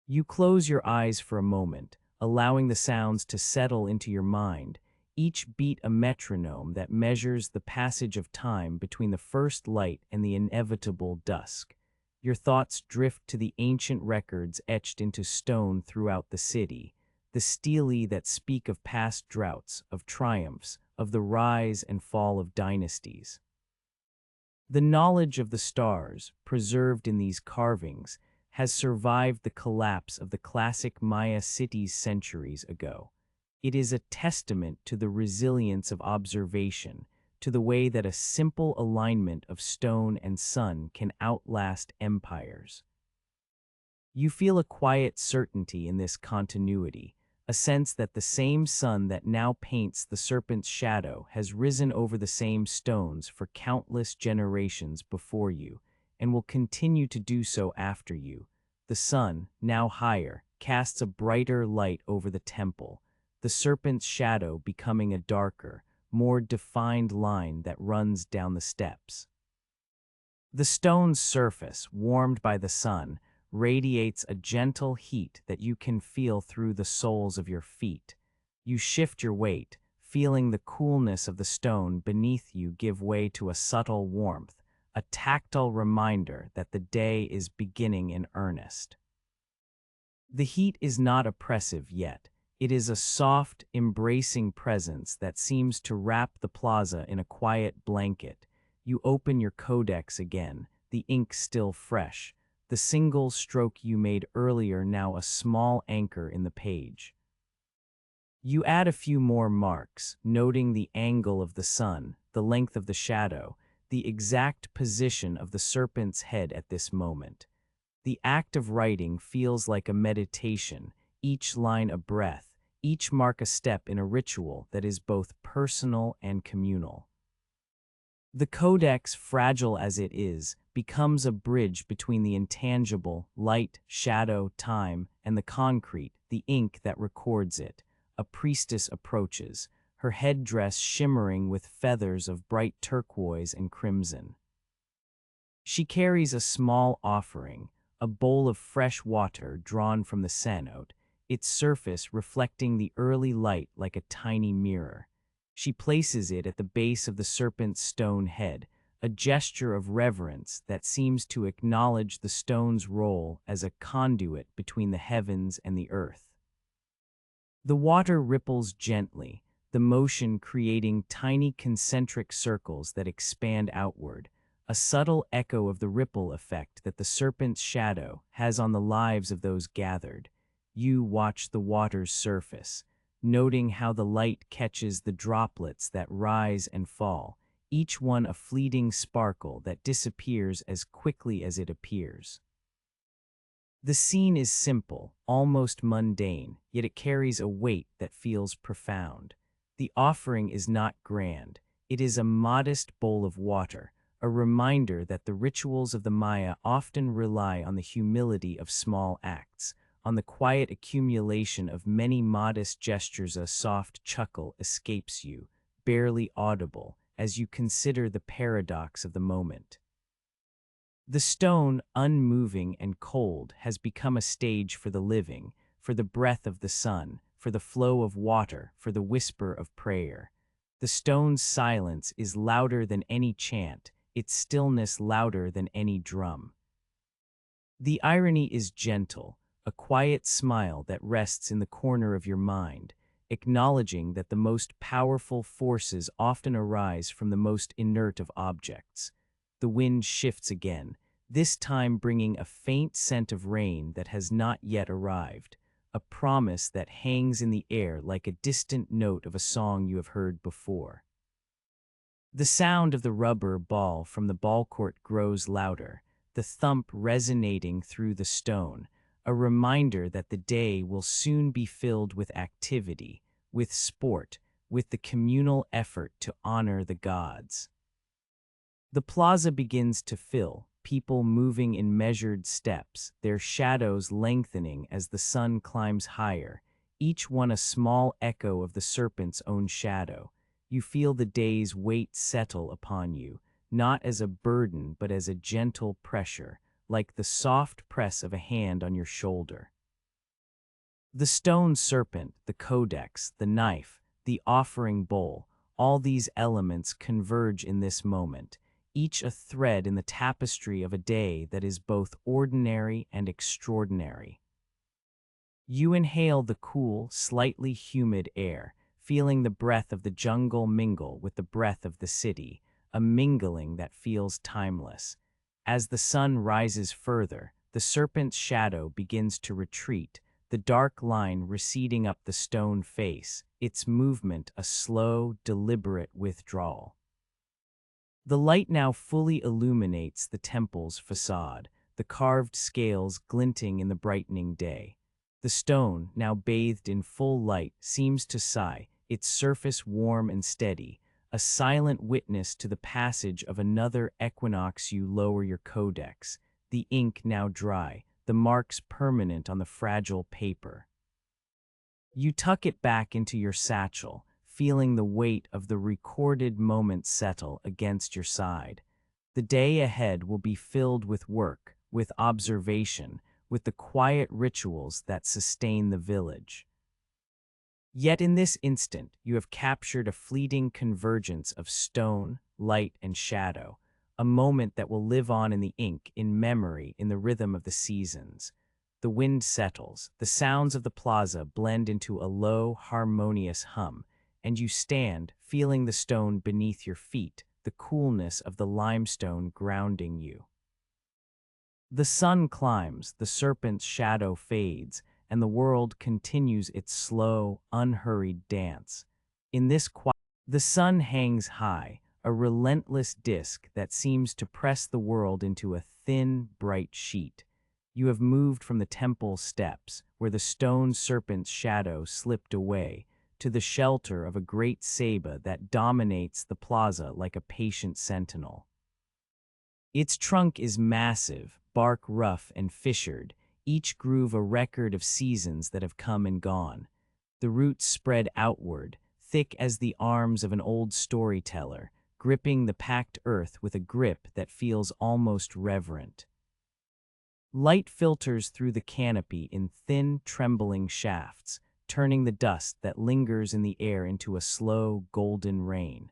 Speaker 1: You close your eyes for a moment, allowing the sounds to settle into your mind, each beat a metronome that measures the passage of time between the first light and the inevitable dusk. Your thoughts drift to the ancient records etched into stone throughout the city, the stelae that speak of past droughts, of triumphs, of the rise and fall of dynasties. The knowledge of the stars, preserved in these carvings, has survived the collapse of the classic Maya cities centuries ago. It is a testament to the resilience of observation, to the way that a simple alignment of stone and sun can outlast empires. You feel a quiet certainty in this continuity, a sense that the same sun that now paints the serpent's shadow has risen over the same stones for countless generations before you, and will continue to do so after you. The sun, now higher, casts a brighter light over the temple, the serpent's shadow becoming a darker, more defined line that runs down the steps. The stone's surface, warmed by the sun, radiates a gentle heat that you can feel through the soles of your feet. You shift your weight, feeling the coolness of the stone beneath you give way to a subtle warmth, a tactile reminder that the day is beginning in earnest. The heat is not oppressive yet. It is a soft, embracing presence that seems to wrap the plaza in a quiet blanket. You open your codex again, the ink still fresh, the single stroke you made earlier now a small anchor in the page. You add a few more marks, noting the angle of the sun, the length of the shadow, the exact position of the serpent's head at this moment. The act of writing feels like a meditation, each line a breath, each mark a step in a ritual that is both personal and communal. The codex, fragile as it is, becomes a bridge between the intangible, light, shadow, time, and the concrete, the ink that records it. A priestess approaches, her headdress shimmering with feathers of bright turquoise and crimson. She carries a small offering, a bowl of fresh water drawn from the cenote, its surface reflecting the early light like a tiny mirror. She places it at the base of the serpent's stone head, a gesture of reverence that seems to acknowledge the stone's role as a conduit between the heavens and the earth. The water ripples gently, the motion creating tiny concentric circles that expand outward, a subtle echo of the ripple effect that the serpent's shadow has on the lives of those gathered. You watch the water's surface, noting how the light catches the droplets that rise and fall, each one a fleeting sparkle that disappears as quickly as it appears. The scene is simple, almost mundane, yet it carries a weight that feels profound. The offering is not grand. It is a modest bowl of water, a reminder that the rituals of the Maya often rely on the humility of small acts, on the quiet accumulation of many modest gestures. A soft chuckle escapes you, barely audible, as you consider the paradox of the moment. The stone, unmoving and cold, has become a stage for the living, for the breath of the sun, for the flow of water, for the whisper of prayer. The stone's silence is louder than any chant, its stillness louder than any drum. The irony is gentle, a quiet smile that rests in the corner of your mind, acknowledging that the most powerful forces often arise from the most inert of objects. The wind shifts again, this time bringing a faint scent of rain that has not yet arrived, a promise that hangs in the air like a distant note of a song you have heard before. The sound of the rubber ball from the ball court grows louder, the thump resonating through the stone, a reminder that the day will soon be filled with activity, with sport, with the communal effort to honor the gods. The plaza begins to fill, people moving in measured steps, their shadows lengthening as the sun climbs higher, each one a small echo of the serpent's own shadow. You feel the day's weight settle upon you, not as a burden but as a gentle pressure, like the soft press of a hand on your shoulder. The stone serpent, the codex, the knife, the offering bowl, all these elements converge in this moment, each a thread in the tapestry of a day that is both ordinary and extraordinary. You inhale the cool, slightly humid air, feeling the breath of the jungle mingle with the breath of the city, a mingling that feels timeless. As the sun rises further, the serpent's shadow begins to retreat, the dark line receding up the stone face, its movement a slow, deliberate withdrawal. The light now fully illuminates the temple's facade, the carved scales glinting in the brightening day. The stone, now bathed in full light, seems to sigh, its surface warm and steady, a silent witness to the passage of another equinox. You lower your codex, the ink now dry, the marks permanent on the fragile paper. You tuck it back into your satchel, feeling the weight of the recorded moment settle against your side. The day ahead will be filled with work, with observation, with the quiet rituals that sustain the village. Yet in this instant, you have captured a fleeting convergence of stone, light, and shadow, a moment that will live on in the ink, in memory, in the rhythm of the seasons. The wind settles, the sounds of the plaza blend into a low, harmonious hum, and you stand, feeling the stone beneath your feet, the coolness of the limestone grounding you. The sun climbs, the serpent's shadow fades, and the world continues its slow, unhurried dance. In this quiet, the sun hangs high, a relentless disk that seems to press the world into a thin, bright sheet. You have moved from the temple steps, where the stone serpent's shadow slipped away, to the shelter of a great ceiba that dominates the plaza like a patient sentinel. Its trunk is massive, bark rough and fissured, each groove a record of seasons that have come and gone. The roots spread outward, thick as the arms of an old storyteller, gripping the packed earth with a grip that feels almost reverent. Light filters through the canopy in thin, trembling shafts, turning the dust that lingers in the air into a slow, golden rain.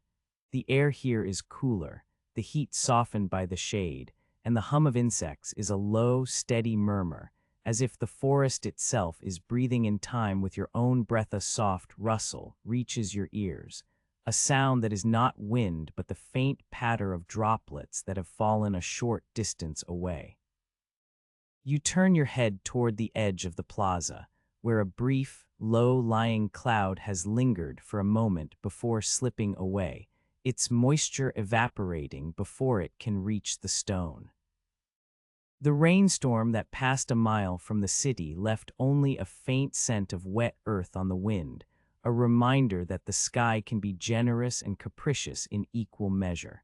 Speaker 1: The air here is cooler, the heat softened by the shade, and the hum of insects is a low, steady murmur, as if the forest itself is breathing in time with your own breath. A soft rustle reaches your ears, a sound that is not wind but the faint patter of droplets that have fallen a short distance away. You turn your head toward the edge of the plaza, where a brief, low-lying cloud has lingered for a moment before slipping away, its moisture evaporating before it can reach the stone. The rainstorm that passed a mile from the city left only a faint scent of wet earth on the wind, a reminder that the sky can be generous and capricious in equal measure.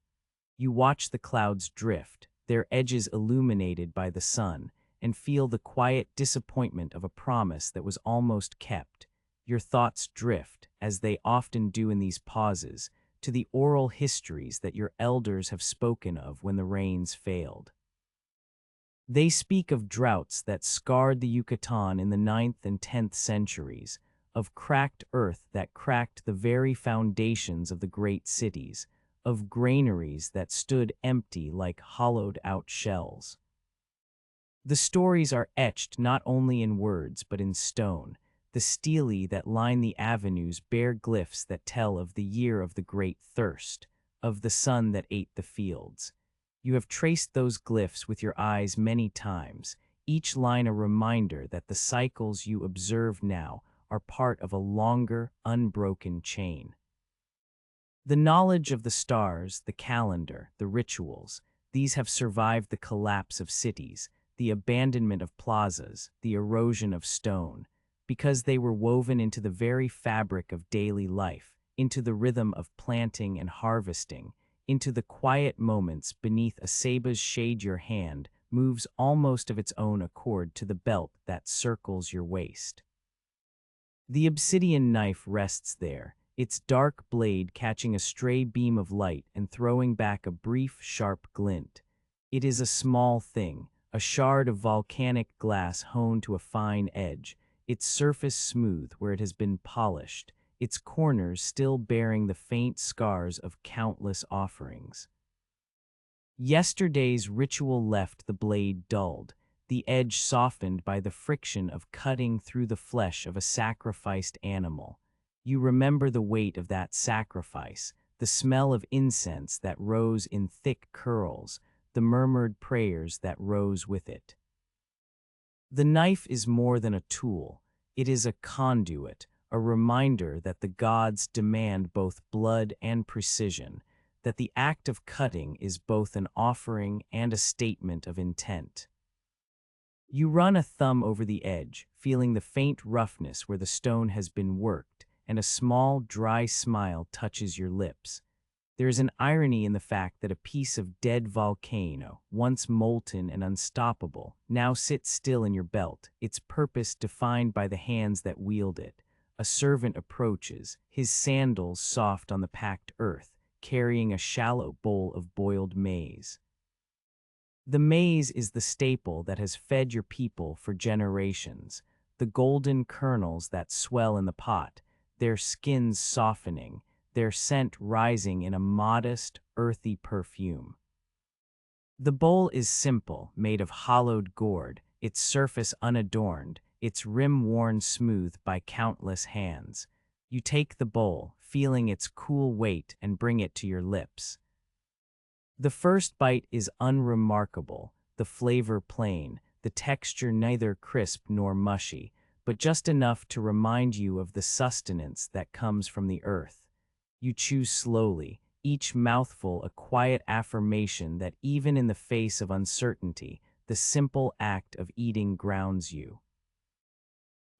Speaker 1: You watch the clouds drift, their edges illuminated by the sun, and feel the quiet disappointment of a promise that was almost kept. Your thoughts drift, as they often do in these pauses, to the oral histories that your elders have spoken of when the rains failed. They speak of droughts that scarred the Yucatán in the 9th and 10th centuries, of cracked earth that cracked the very foundations of the great cities, of granaries that stood empty like hollowed-out shells. The stories are etched not only in words but in stone. The stelae that line the avenues bear glyphs that tell of the year of the great thirst, of the sun that ate the fields. You have traced those glyphs with your eyes many times, each line a reminder that the cycles you observe now are part of a longer, unbroken chain. The knowledge of the stars, the calendar, the rituals, these have survived the collapse of cities, the abandonment of plazas, the erosion of stone, because they were woven into the very fabric of daily life, into the rhythm of planting and harvesting, into the quiet moments beneath a ceiba's shade. Your hand moves almost of its own accord to the belt that circles your waist. The obsidian knife rests there, its dark blade catching a stray beam of light and throwing back a brief, sharp glint. It is a small thing, a shard of volcanic glass honed to a fine edge, its surface smooth where it has been polished, its corners still bearing the faint scars of countless offerings. Yesterday's ritual left the blade dulled, the edge softened by the friction of cutting through the flesh of a sacrificed animal. You remember the weight of that sacrifice, the smell of incense that rose in thick curls, the murmured prayers that rose with it. The knife is more than a tool. It is a conduit, a reminder that the gods demand both blood and precision, that the act of cutting is both an offering and a statement of intent. You run a thumb over the edge, feeling the faint roughness where the stone has been worked, and a small, dry smile touches your lips. There is an irony in the fact that a piece of dead volcano, once molten and unstoppable, now sits still in your belt, its purpose defined by the hands that wield it. A servant approaches, his sandals soft on the packed earth, carrying a shallow bowl of boiled maize. The maize is the staple that has fed your people for generations, the golden kernels that swell in the pot, their skins softening, their scent rising in a modest, earthy perfume. The bowl is simple, made of hollowed gourd, its surface unadorned, its rim worn smooth by countless hands. You take the bowl, feeling its cool weight, and bring it to your lips. The first bite is unremarkable, the flavor plain, the texture neither crisp nor mushy, but just enough to remind you of the sustenance that comes from the earth. You chew slowly, each mouthful a quiet affirmation that even in the face of uncertainty, the simple act of eating grounds you.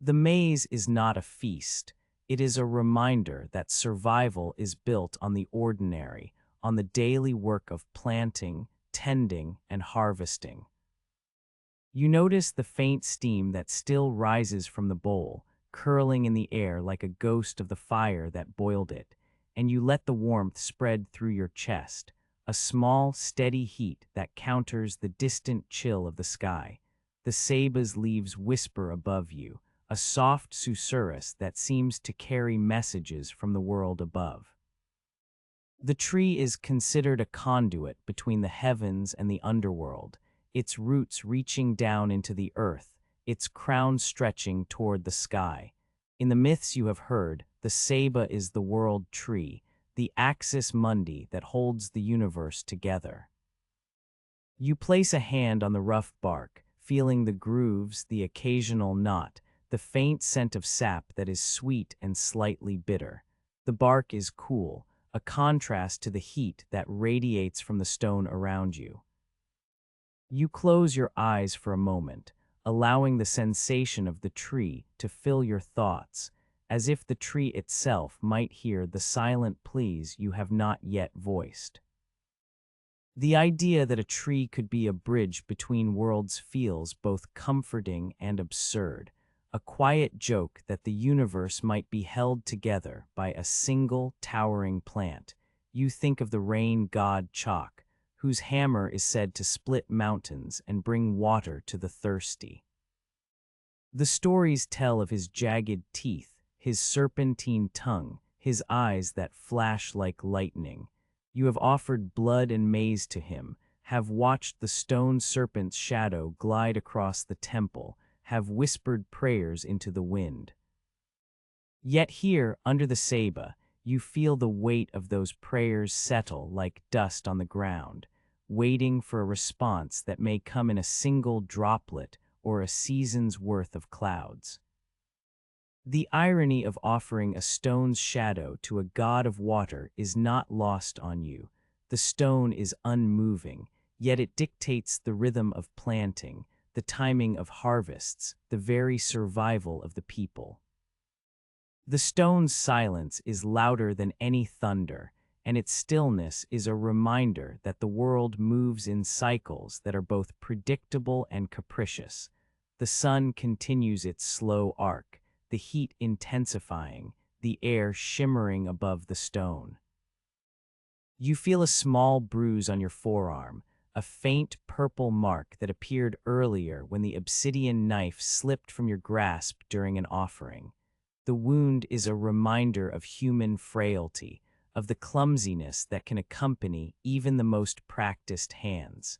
Speaker 1: The maize is not a feast. It is a reminder that survival is built on the ordinary, on the daily work of planting, tending, and harvesting. You notice the faint steam that still rises from the bowl, curling in the air like a ghost of the fire that boiled it, and you let the warmth spread through your chest, a small, steady heat that counters the distant chill of the sky. The ceba's leaves whisper above you, a soft susurrus that seems to carry messages from the world above. The tree is considered a conduit between the heavens and the underworld, its roots reaching down into the earth, its crown stretching toward the sky. In the myths you have heard, the ceiba is the world tree, the axis mundi that holds the universe together. You place a hand on the rough bark, feeling the grooves, the occasional knot, the faint scent of sap that is sweet and slightly bitter. The bark is cool, a contrast to the heat that radiates from the stone around you. You close your eyes for a moment, allowing the sensation of the tree to fill your thoughts, as if the tree itself might hear the silent pleas you have not yet voiced. The idea that a tree could be a bridge between worlds feels both comforting and absurd, a quiet joke that the universe might be held together by a single towering plant. You think of the rain god Chalk, whose hammer is said to split mountains and bring water to the thirsty. The stories tell of his jagged teeth, his serpentine tongue, his eyes that flash like lightning. You have offered blood and maize to him, have watched the stone serpent's shadow glide across the temple, have whispered prayers into the wind. Yet here, under the ceiba, you feel the weight of those prayers settle like dust on the ground, waiting for a response that may come in a single droplet or a season's worth of clouds. The irony of offering a stone's shadow to a god of water is not lost on you. The stone is unmoving, yet it dictates the rhythm of planting, the timing of harvests, the very survival of the people. The stone's silence is louder than any thunder, and its stillness is a reminder that the world moves in cycles that are both predictable and capricious. The sun continues its slow arc, the heat intensifying, the air shimmering above the stone. You feel a small bruise on your forearm, a faint purple mark that appeared earlier when the obsidian knife slipped from your grasp during an offering. The wound is a reminder of human frailty, of the clumsiness that can accompany even the most practiced hands.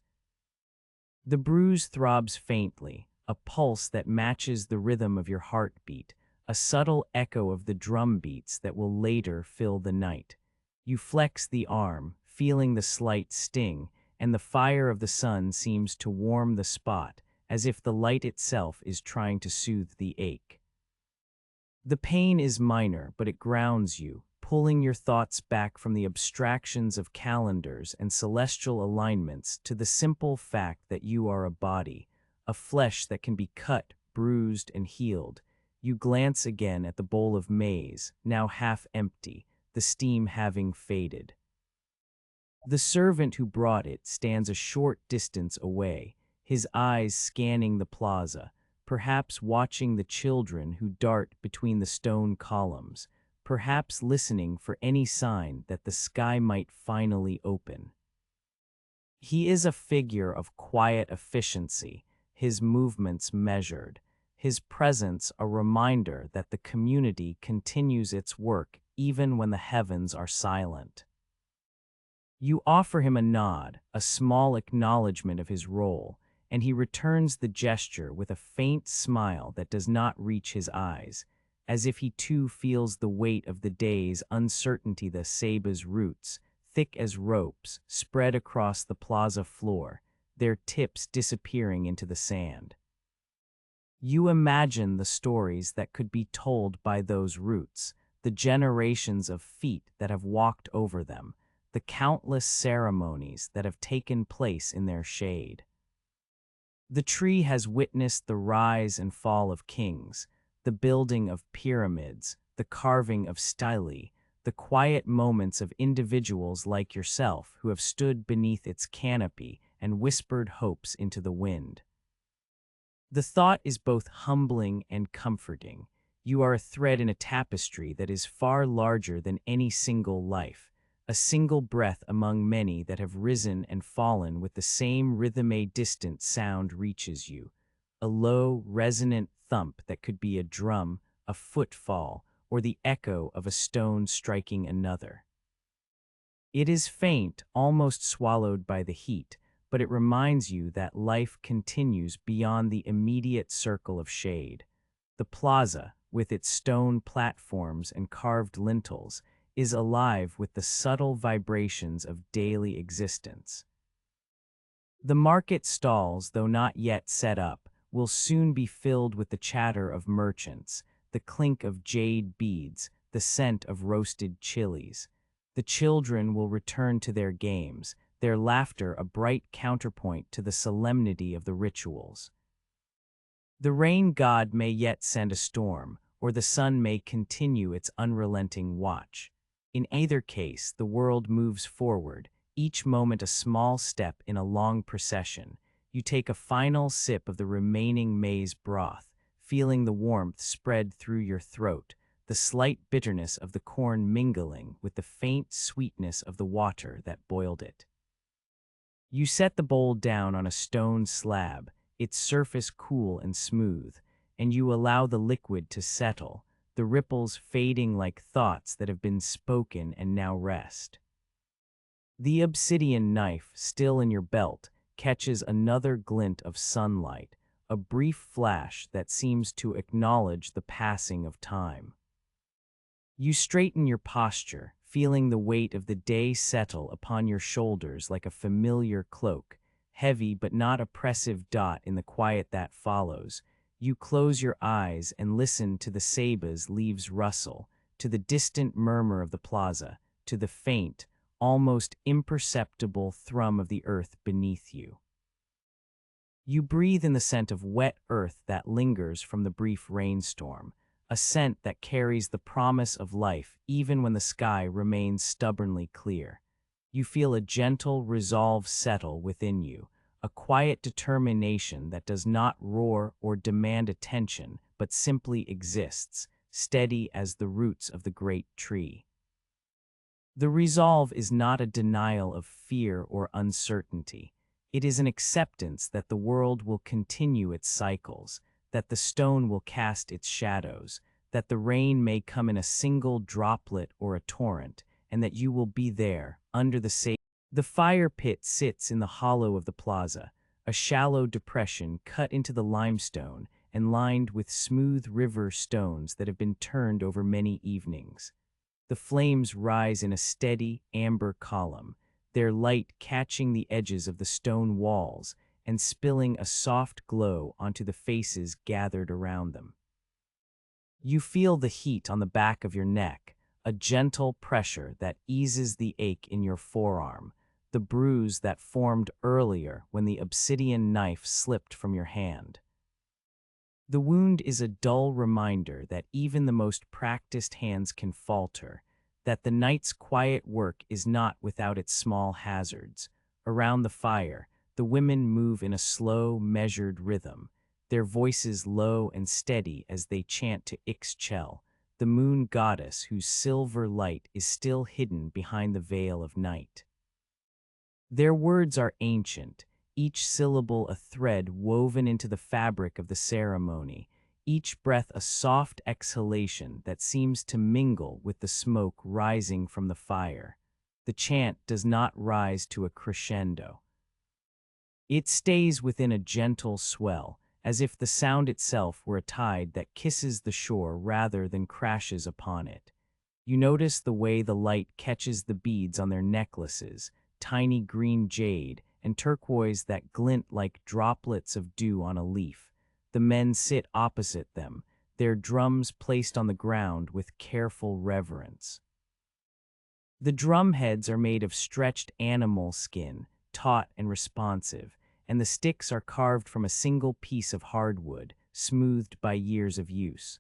Speaker 1: The bruise throbs faintly, a pulse that matches the rhythm of your heartbeat, a subtle echo of the drum beats that will later fill the night. You flex the arm, feeling the slight sting, and the fire of the sun seems to warm the spot, as if the light itself is trying to soothe the ache. The pain is minor, but it grounds you, pulling your thoughts back from the abstractions of calendars and celestial alignments to the simple fact that you are a body, a flesh that can be cut, bruised, and healed. You glance again at the bowl of maize, now half empty, the steam having faded. The servant who brought it stands a short distance away, his eyes scanning the plaza, perhaps watching the children who dart between the stone columns, perhaps listening for any sign that the sky might finally open. He is a figure of quiet efficiency, his movements measured, his presence a reminder that the community continues its work even when the heavens are silent. You offer him a nod, a small acknowledgement of his role, and he returns the gesture with a faint smile that does not reach his eyes, as if he too feels the weight of the day's uncertainty. The Saba's roots, thick as ropes, spread across the plaza floor, their tips disappearing into the sand. You imagine the stories that could be told by those roots, the generations of feet that have walked over them, the countless ceremonies that have taken place in their shade. The tree has witnessed the rise and fall of kings, the building of pyramids, the carving of stelae, the quiet moments of individuals like yourself who have stood beneath its canopy and whispered hopes into the wind. The thought is both humbling and comforting. You are a thread in a tapestry that is far larger than any single life, a single breath among many that have risen and fallen with the same rhythm. A distant sound reaches you, a low, resonant thump that could be a drum, a footfall, or the echo of a stone striking another. It is faint, almost swallowed by the heat, but it reminds you that life continues beyond the immediate circle of shade. The plaza, with its stone platforms and carved lintels, is alive with the subtle vibrations of daily existence. The market stalls, though not yet set up, will soon be filled with the chatter of merchants, the clink of jade beads, the scent of roasted chilies. The children will return to their games, their laughter a bright counterpoint to the solemnity of the rituals. The rain god may yet send a storm, or the sun may continue its unrelenting watch. In either case, the world moves forward, each moment a small step in a long procession. You take a final sip of the remaining maize broth, feeling the warmth spread through your throat, the slight bitterness of the corn mingling with the faint sweetness of the water that boiled it. You set the bowl down on a stone slab, its surface cool and smooth, and you allow the liquid to settle, the ripples fading like thoughts that have been spoken and now rest. The obsidian knife, still in your belt, catches another glint of sunlight, a brief flash that seems to acknowledge the passing of time. You straighten your posture, feeling the weight of the day settle upon your shoulders like a familiar cloak, heavy but not oppressive. In the quiet that follows, you close your eyes and listen to the Saba's leaves rustle, to the distant murmur of the plaza, to the faint, almost imperceptible thrum of the earth beneath you. You breathe in the scent of wet earth that lingers from the brief rainstorm, a scent that carries the promise of life even when the sky remains stubbornly clear. You feel a gentle resolve settle within you, a quiet determination that does not roar or demand attention, but simply exists, steady as the roots of the great tree. The resolve is not a denial of fear or uncertainty. It is an acceptance that the world will continue its cycles, that the stone will cast its shadows, that the rain may come in a single droplet or a torrent, and that you will be there, under the sage. The fire pit sits in the hollow of the plaza, a shallow depression cut into the limestone and lined with smooth river stones that have been turned over many evenings. The flames rise in a steady, amber column, their light catching the edges of the stone walls and spilling a soft glow onto the faces gathered around them. You feel the heat on the back of your neck, a gentle pressure that eases the ache in your forearm, the bruise that formed earlier when the obsidian knife slipped from your hand. The wound is a dull reminder that even the most practiced hands can falter, that the night's quiet work is not without its small hazards. Around the fire, the women move in a slow, measured rhythm, their voices low and steady as they chant to Ixchel, the moon goddess whose silver light is still hidden behind the veil of night. Their words are ancient, each syllable a thread woven into the fabric of the ceremony, each breath a soft exhalation that seems to mingle with the smoke rising from the fire. The chant does not rise to a crescendo. It stays within a gentle swell, as if the sound itself were a tide that kisses the shore rather than crashes upon it. You notice the way the light catches the beads on their necklaces, tiny green jade and turquoise that glint like droplets of dew on a leaf. The men sit opposite them, their drums placed on the ground with careful reverence. The drum heads are made of stretched animal skin, taut and responsive, and the sticks are carved from a single piece of hardwood, smoothed by years of use.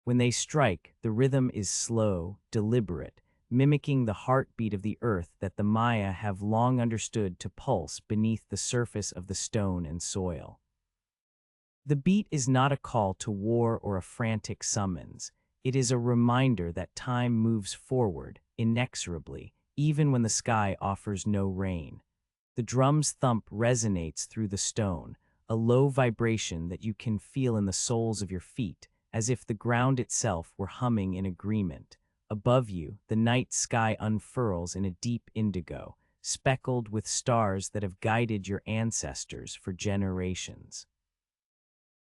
Speaker 1: When they strike, the rhythm is slow, deliberate, mimicking the heartbeat of the earth that the Maya have long understood to pulse beneath the surface of the stone and soil. The beat is not a call to war or a frantic summons. It is a reminder that time moves forward, inexorably, even when the sky offers no rain. The drum's thump resonates through the stone, a low vibration that you can feel in the soles of your feet, as if the ground itself were humming in agreement. Above you, the night sky unfurls in a deep indigo, speckled with stars that have guided your ancestors for generations.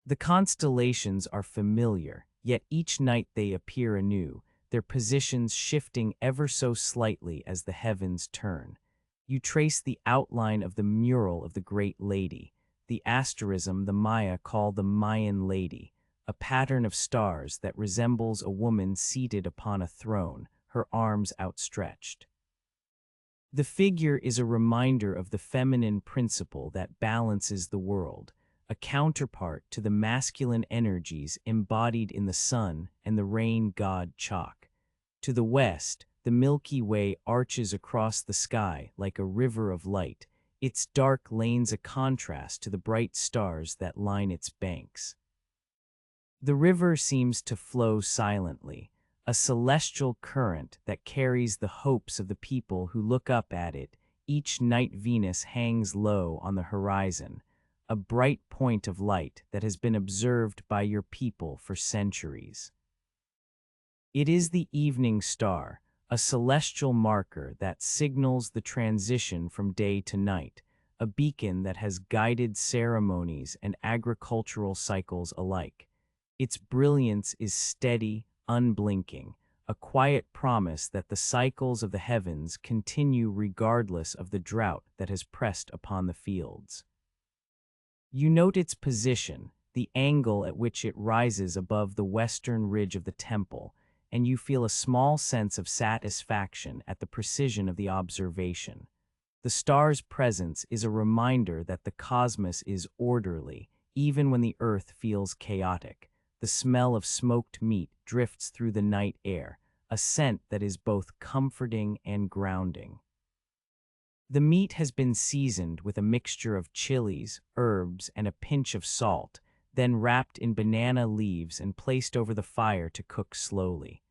Speaker 1: The constellations are familiar, yet each night they appear anew, their positions shifting ever so slightly as the heavens turn. You trace the outline of the mural of the Great Lady, the asterism the Maya call the Mayan Lady, a pattern of stars that resembles a woman seated upon a throne, her arms outstretched. The figure is a reminder of the feminine principle that balances the world, a counterpart to the masculine energies embodied in the sun and the rain god Chak. To the west, the Milky Way arches across the sky like a river of light, its dark lanes a contrast to the bright stars that line its banks. The river seems to flow silently, a celestial current that carries the hopes of the people who look up at it. Each night Venus hangs low on the horizon, a bright point of light that has been observed by your people for centuries. It is the evening star, a celestial marker that signals the transition from day to night, a beacon that has guided ceremonies and agricultural cycles alike. Its brilliance is steady, unblinking, a quiet promise that the cycles of the heavens continue regardless of the drought that has pressed upon the fields. You note its position, the angle at which it rises above the western ridge of the temple, and you feel a small sense of satisfaction at the precision of the observation. The star's presence is a reminder that the cosmos is orderly, even when the earth feels chaotic. The smell of smoked meat drifts through the night air, a scent that is both comforting and grounding. The meat has been seasoned with a mixture of chilies, herbs, and a pinch of salt, then wrapped in banana leaves and placed over the fire to cook slowly.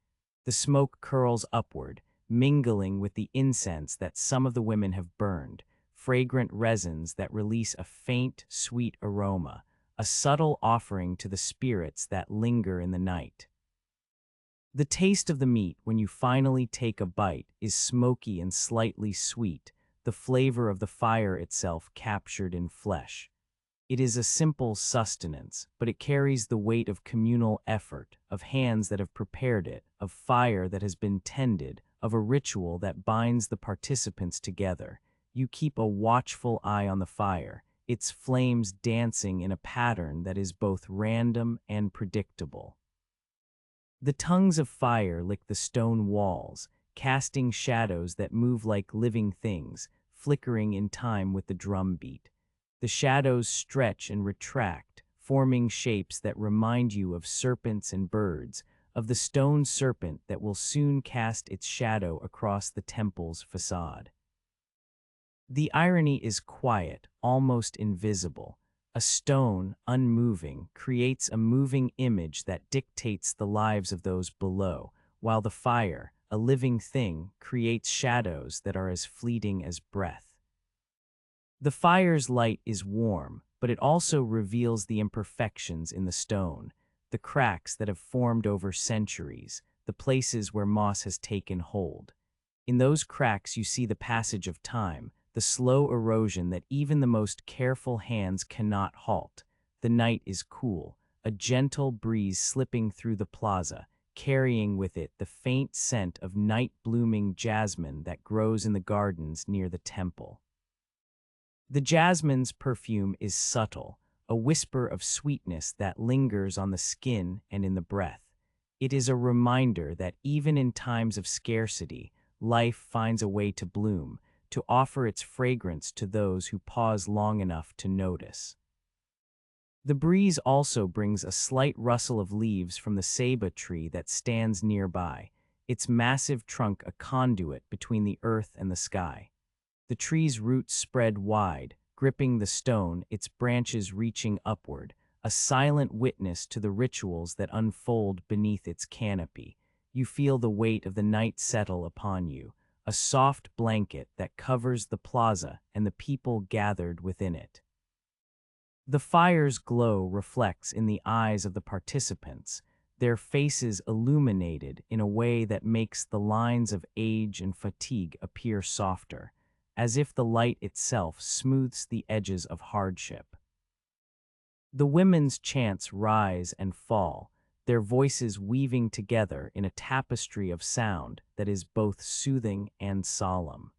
Speaker 1: The smoke curls upward, mingling with the incense that some of the women have burned, fragrant resins that release a faint, sweet aroma, a subtle offering to the spirits that linger in the night. The taste of the meat when you finally take a bite is smoky and slightly sweet, the flavor of the fire itself captured in flesh. It is a simple sustenance, but it carries the weight of communal effort, of hands that have prepared it, of fire that has been tended, of a ritual that binds the participants together. You keep a watchful eye on the fire, its flames dancing in a pattern that is both random and predictable. The tongues of fire lick the stone walls, casting shadows that move like living things, flickering in time with the drum beat. The shadows stretch and retract, forming shapes that remind you of serpents and birds, of the stone serpent that will soon cast its shadow across the temple's facade. The irony is quiet, almost invisible. A stone, unmoving, creates a moving image that dictates the lives of those below, while the fire, a living thing, creates shadows that are as fleeting as breath. The fire's light is warm, but it also reveals the imperfections in the stone, the cracks that have formed over centuries, the places where moss has taken hold. In those cracks you see the passage of time, the slow erosion that even the most careful hands cannot halt. The night is cool, a gentle breeze slipping through the plaza, carrying with it the faint scent of night-blooming jasmine that grows in the gardens near the temple. The jasmine's perfume is subtle, a whisper of sweetness that lingers on the skin and in the breath. It is a reminder that even in times of scarcity, life finds a way to bloom, to offer its fragrance to those who pause long enough to notice. The breeze also brings a slight rustle of leaves from the ceiba tree that stands nearby, its massive trunk a conduit between the earth and the sky. The tree's roots spread wide, gripping the stone, its branches reaching upward, a silent witness to the rituals that unfold beneath its canopy. You feel the weight of the night settle upon you, a soft blanket that covers the plaza and the people gathered within it. The fire's glow reflects in the eyes of the participants, their faces illuminated in a way that makes the lines of age and fatigue appear softer, as if the light itself smooths the edges of hardship. The women's chants rise and fall, their voices weaving together in a tapestry of sound that is both soothing and solemn.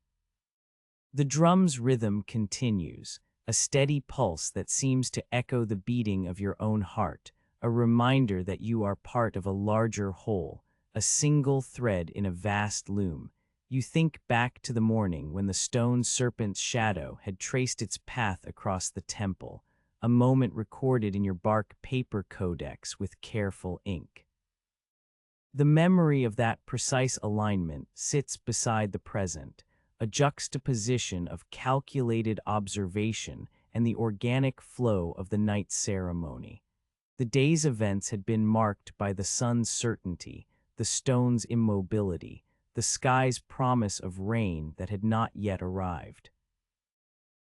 Speaker 1: The drum's rhythm continues, a steady pulse that seems to echo the beating of your own heart, a reminder that you are part of a larger whole, a single thread in a vast loom. You think back to the morning when the stone serpent's shadow had traced its path across the temple, a moment recorded in your bark paper codex with careful ink. The memory of that precise alignment sits beside the present, a juxtaposition of calculated observation and the organic flow of the night ceremony. The day's events had been marked by the sun's certainty, the stone's immobility, the sky's promise of rain that had not yet arrived.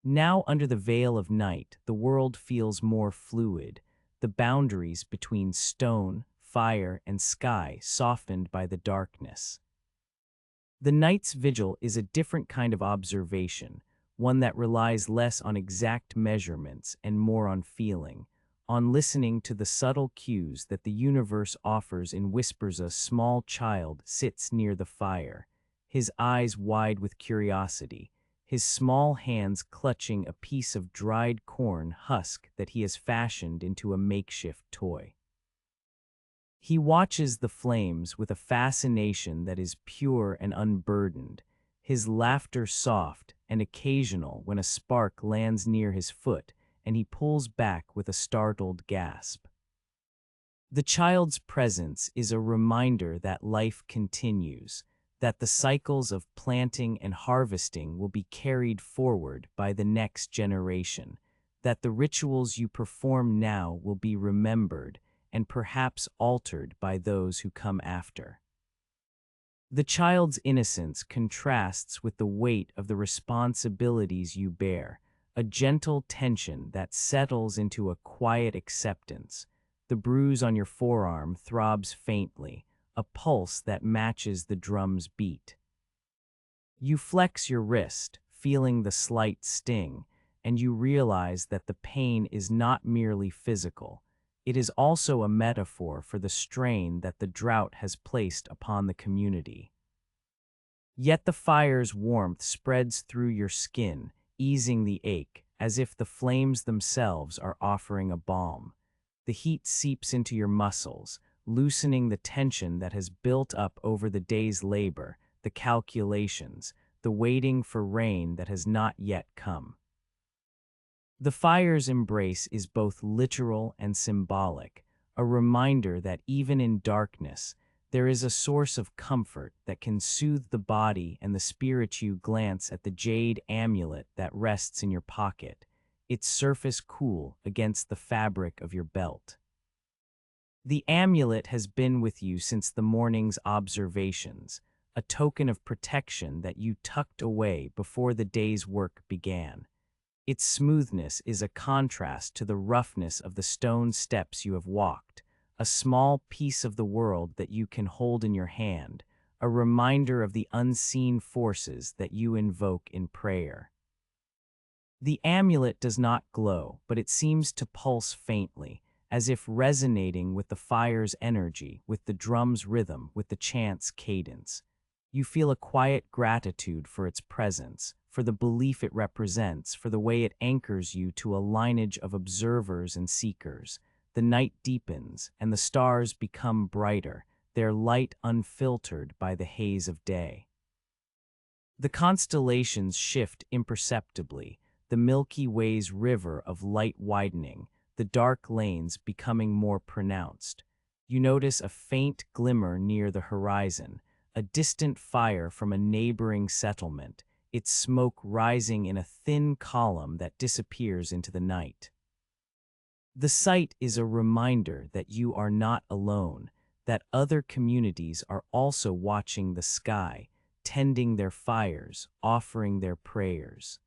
Speaker 1: Now, under the veil of night, the world feels more fluid, the boundaries between stone, fire, and sky softened by the darkness. The night's vigil is a different kind of observation, one that relies less on exact measurements and more on feeling, on listening to the subtle cues that the universe offers in whispers. A small child sits near the fire, his eyes wide with curiosity, his small hands clutching a piece of dried corn husk that he has fashioned into a makeshift toy. He watches the flames with a fascination that is pure and unburdened, his laughter soft and occasional when a spark lands near his foot and he pulls back with a startled gasp. The child's presence is a reminder that life continues, that the cycles of planting and harvesting will be carried forward by the next generation, that the rituals you perform now will be remembered and perhaps altered by those who come after. The child's innocence contrasts with the weight of the responsibilities you bear, a gentle tension that settles into a quiet acceptance. The bruise on your forearm throbs faintly, a pulse that matches the drum's beat. You flex your wrist, feeling the slight sting, and you realize that the pain is not merely physical. It is also a metaphor for the strain that the drought has placed upon the community. Yet the fire's warmth spreads through your skin, easing the ache, as if the flames themselves are offering a balm. The heat seeps into your muscles, loosening the tension that has built up over the day's labor, the calculations, the waiting for rain that has not yet come. The fire's embrace is both literal and symbolic, a reminder that even in darkness, there is a source of comfort that can soothe the body and the spirit. You glance at the jade amulet that rests in your pocket, its surface cool against the fabric of your belt. The amulet has been with you since the morning's observations, a token of protection that you tucked away before the day's work began. Its smoothness is a contrast to the roughness of the stone steps you have walked, a small piece of the world that you can hold in your hand, a reminder of the unseen forces that you invoke in prayer. The amulet does not glow, but it seems to pulse faintly, as if resonating with the fire's energy, with the drum's rhythm, with the chant's cadence. You feel a quiet gratitude for its presence, for the belief it represents, for the way it anchors you to a lineage of observers and seekers. The night deepens, and the stars become brighter, their light unfiltered by the haze of day. The constellations shift imperceptibly, the Milky Way's river of light widening, the dark lanes becoming more pronounced. You notice a faint glimmer near the horizon, a distant fire from a neighboring settlement, its smoke rising in a thin column that disappears into the night. The sight is a reminder that you are not alone, that other communities are also watching the sky, tending their fires, offering their prayers.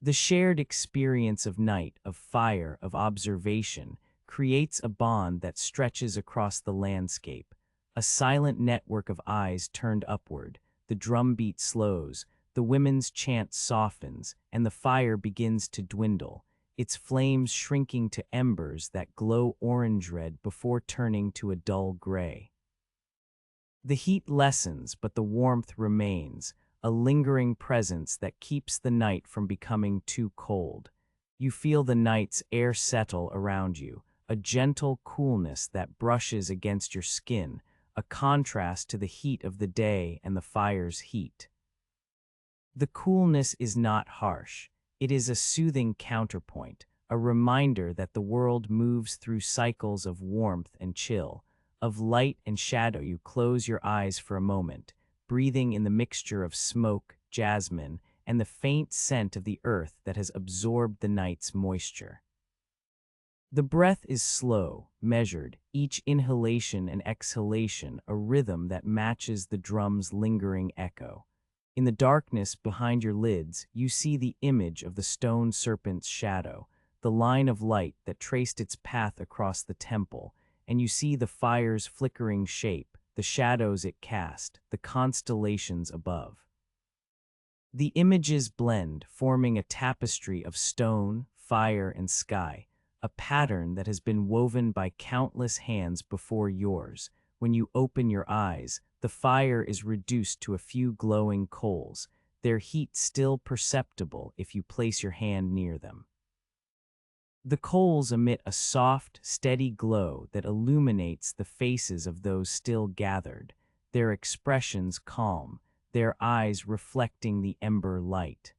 Speaker 1: The shared experience of night, of fire, of observation, creates a bond that stretches across the landscape, a silent network of eyes turned upward. The drumbeat slows, the women's chant softens, and the fire begins to dwindle, its flames shrinking to embers that glow orange-red before turning to a dull gray. The heat lessens, but the warmth remains, a lingering presence that keeps the night from becoming too cold. You feel the night's air settle around you, a gentle coolness that brushes against your skin, a contrast to the heat of the day and the fire's heat. The coolness is not harsh. It is a soothing counterpoint, a reminder that the world moves through cycles of warmth and chill, of light and shadow. You close your eyes for a moment, breathing in the mixture of smoke, jasmine, and the faint scent of the earth that has absorbed the night's moisture. The breath is slow, measured, each inhalation and exhalation a rhythm that matches the drum's lingering echo. In the darkness behind your lids, you see the image of the stone serpent's shadow, the line of light that traced its path across the temple, and you see the fire's flickering shape, the shadows it cast, the constellations above. The images blend, forming a tapestry of stone, fire, and sky, a pattern that has been woven by countless hands before yours. When you open your eyes, the fire is reduced to a few glowing coals, their heat still perceptible if you place your hand near them. The coals emit a soft, steady glow that illuminates the faces of those still gathered, their expressions calm, their eyes reflecting the ember light.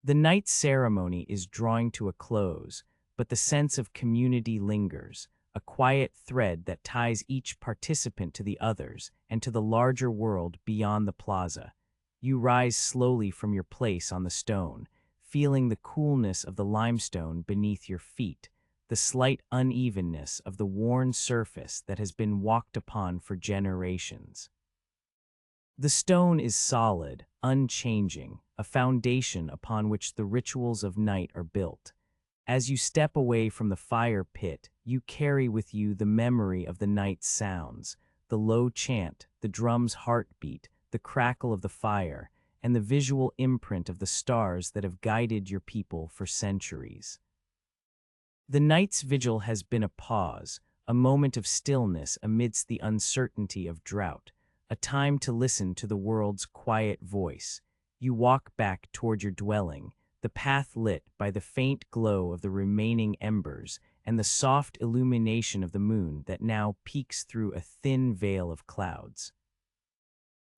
Speaker 1: The night ceremony is drawing to a close, but the sense of community lingers, a quiet thread that ties each participant to the others and to the larger world beyond the plaza. You rise slowly from your place on the stone, feeling the coolness of the limestone beneath your feet, the slight unevenness of the worn surface that has been walked upon for generations. The stone is solid, unchanging, a foundation upon which the rituals of night are built. As you step away from the fire pit, you carry with you the memory of the night's sounds, the low chant, the drum's heartbeat, the crackle of the fire, and the visual imprint of the stars that have guided your people for centuries. The night's vigil has been a pause, a moment of stillness amidst the uncertainty of drought, a time to listen to the world's quiet voice. You walk back toward your dwelling, the path lit by the faint glow of the remaining embers and the soft illumination of the moon that now peeks through a thin veil of clouds.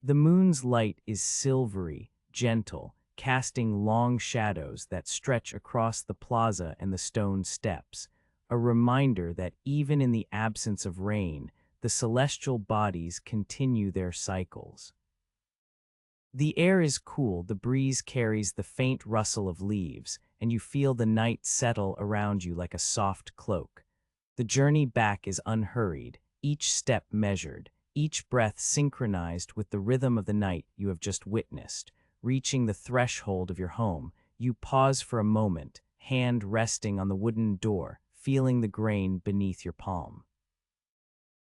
Speaker 1: The moon's light is silvery, gentle, casting long shadows that stretch across the plaza and the stone steps, a reminder that even in the absence of rain, the celestial bodies continue their cycles. The air is cool, the breeze carries the faint rustle of leaves, and you feel the night settle around you like a soft cloak. The journey back is unhurried, each step measured, each breath synchronized with the rhythm of the night you have just witnessed. Reaching the threshold of your home, you pause for a moment, hand resting on the wooden door, feeling the grain beneath your palm.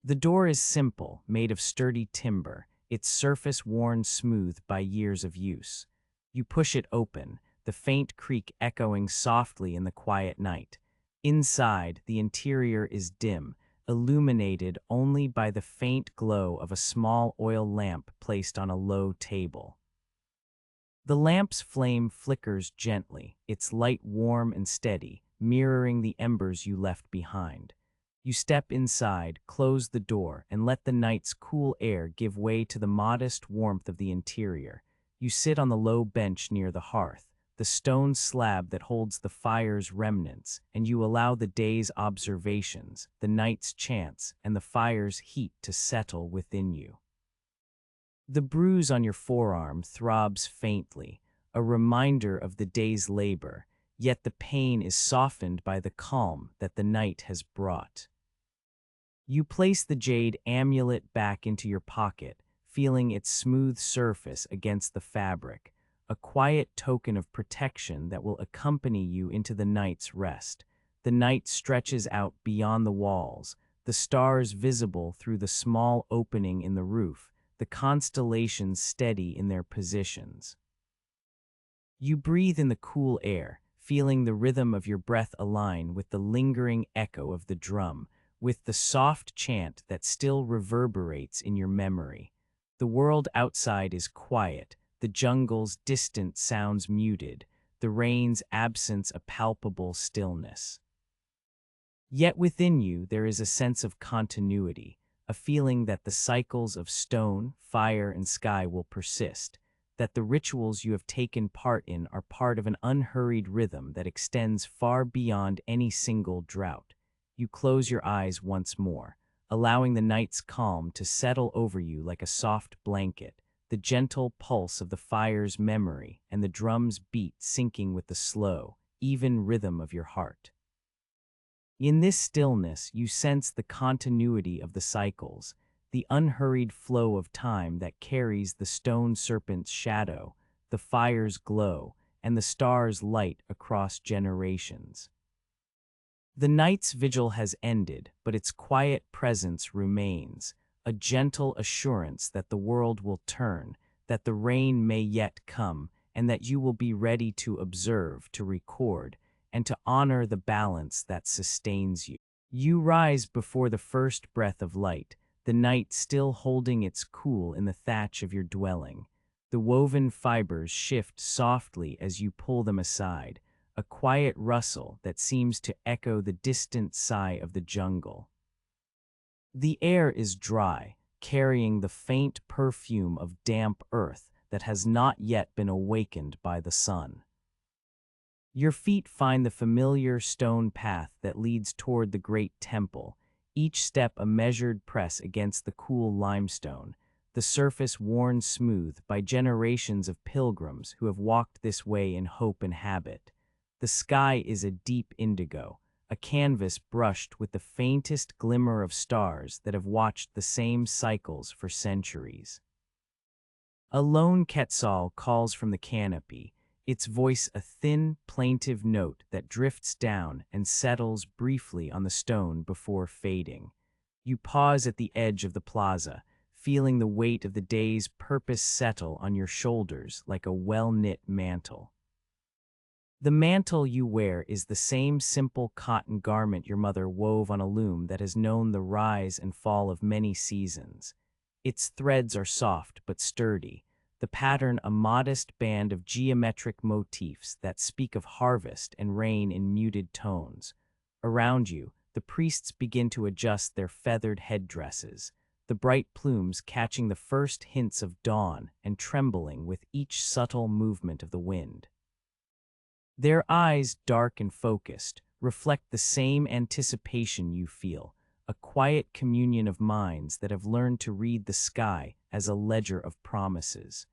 Speaker 1: The door is simple, made of sturdy timber, its surface worn smooth by years of use. You push it open, the faint creak echoing softly in the quiet night. Inside, the interior is dim, illuminated only by the faint glow of a small oil lamp placed on a low table. The lamp's flame flickers gently, its light warm and steady, mirroring the embers you left behind. You step inside, close the door, and let the night's cool air give way to the modest warmth of the interior. You sit on the low bench near the hearth, the stone slab that holds the fire's remnants, and you allow the day's observations, the night's chants, and the fire's heat to settle within you. The bruise on your forearm throbs faintly, a reminder of the day's labor, yet the pain is softened by the calm that the night has brought. You place the jade amulet back into your pocket, feeling its smooth surface against the fabric, a quiet token of protection that will accompany you into the night's rest. The night stretches out beyond the walls, the stars visible through the small opening in the roof, the constellations steady in their positions. You breathe in the cool air, feeling the rhythm of your breath align with the lingering echo of the drum, with the soft chant that still reverberates in your memory. The world outside is quiet, the jungle's distant sounds muted, the rain's absence a palpable stillness. Yet within you there is a sense of continuity, a feeling that the cycles of stone, fire, and sky will persist, that the rituals you have taken part in are part of an unhurried rhythm that extends far beyond any single drought. You close your eyes once more, allowing the night's calm to settle over you like a soft blanket, the gentle pulse of the fire's memory and the drum's beat syncing with the slow, even rhythm of your heart. In this stillness, you sense the continuity of the cycles, the unhurried flow of time that carries the stone serpent's shadow, the fire's glow, and the star's light across generations. The night's vigil has ended, but its quiet presence remains, a gentle assurance that the world will turn, that the rain may yet come, and that you will be ready to observe, to record, and to honor the balance that sustains you. You rise before the first breath of light, the night still holding its cool in the thatch of your dwelling. The woven fibers shift softly as you pull them aside, a quiet rustle that seems to echo the distant sigh of the jungle. The air is dry, carrying the faint perfume of damp earth that has not yet been awakened by the sun. Your feet find the familiar stone path that leads toward the great temple, each step a measured press against the cool limestone, the surface worn smooth by generations of pilgrims who have walked this way in hope and habit. The sky is a deep indigo, a canvas brushed with the faintest glimmer of stars that have watched the same cycles for centuries. A lone quetzal calls from the canopy, its voice a thin, plaintive note that drifts down and settles briefly on the stone before fading. You pause at the edge of the plaza, feeling the weight of the day's purpose settle on your shoulders like a well-knit mantle. The mantle you wear is the same simple cotton garment your mother wove on a loom that has known the rise and fall of many seasons. Its threads are soft but sturdy, the pattern a modest band of geometric motifs that speak of harvest and rain in muted tones. Around you, the priests begin to adjust their feathered headdresses, the bright plumes catching the first hints of dawn and trembling with each subtle movement of the wind. Their eyes, dark and focused, reflect the same anticipation you feel, a quiet communion of minds that have learned to read the sky as a ledger of promises.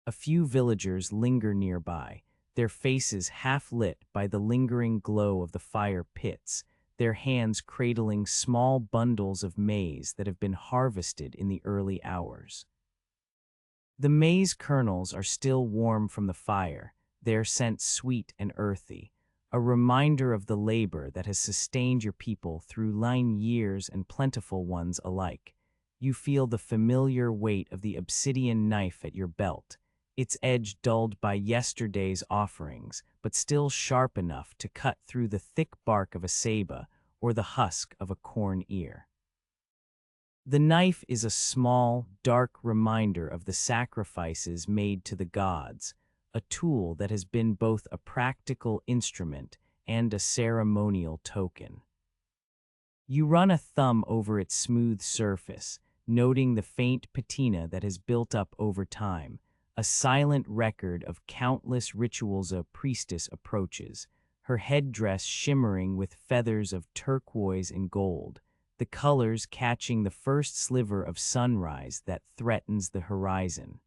Speaker 1: A few villagers linger nearby, their faces half lit by the lingering glow of the fire pits, their hands cradling small bundles of maize that have been harvested in the early hours. The maize kernels are still warm from the fire, their scent sweet and earthy, a reminder of the labor that has sustained your people through lean years and plentiful ones alike. You feel the familiar weight of the obsidian knife at your belt, its edge dulled by yesterday's offerings, but still sharp enough to cut through the thick bark of a ceiba or the husk of a corn ear. The knife is a small, dark reminder of the sacrifices made to the gods, a tool that has been both a practical instrument and a ceremonial token. You run a thumb over its smooth surface, noting the faint patina that has built up over time, a silent record of countless rituals a priestess approaches, her headdress shimmering with feathers of turquoise and gold, the colors catching the first sliver of sunrise that threatens the horizon.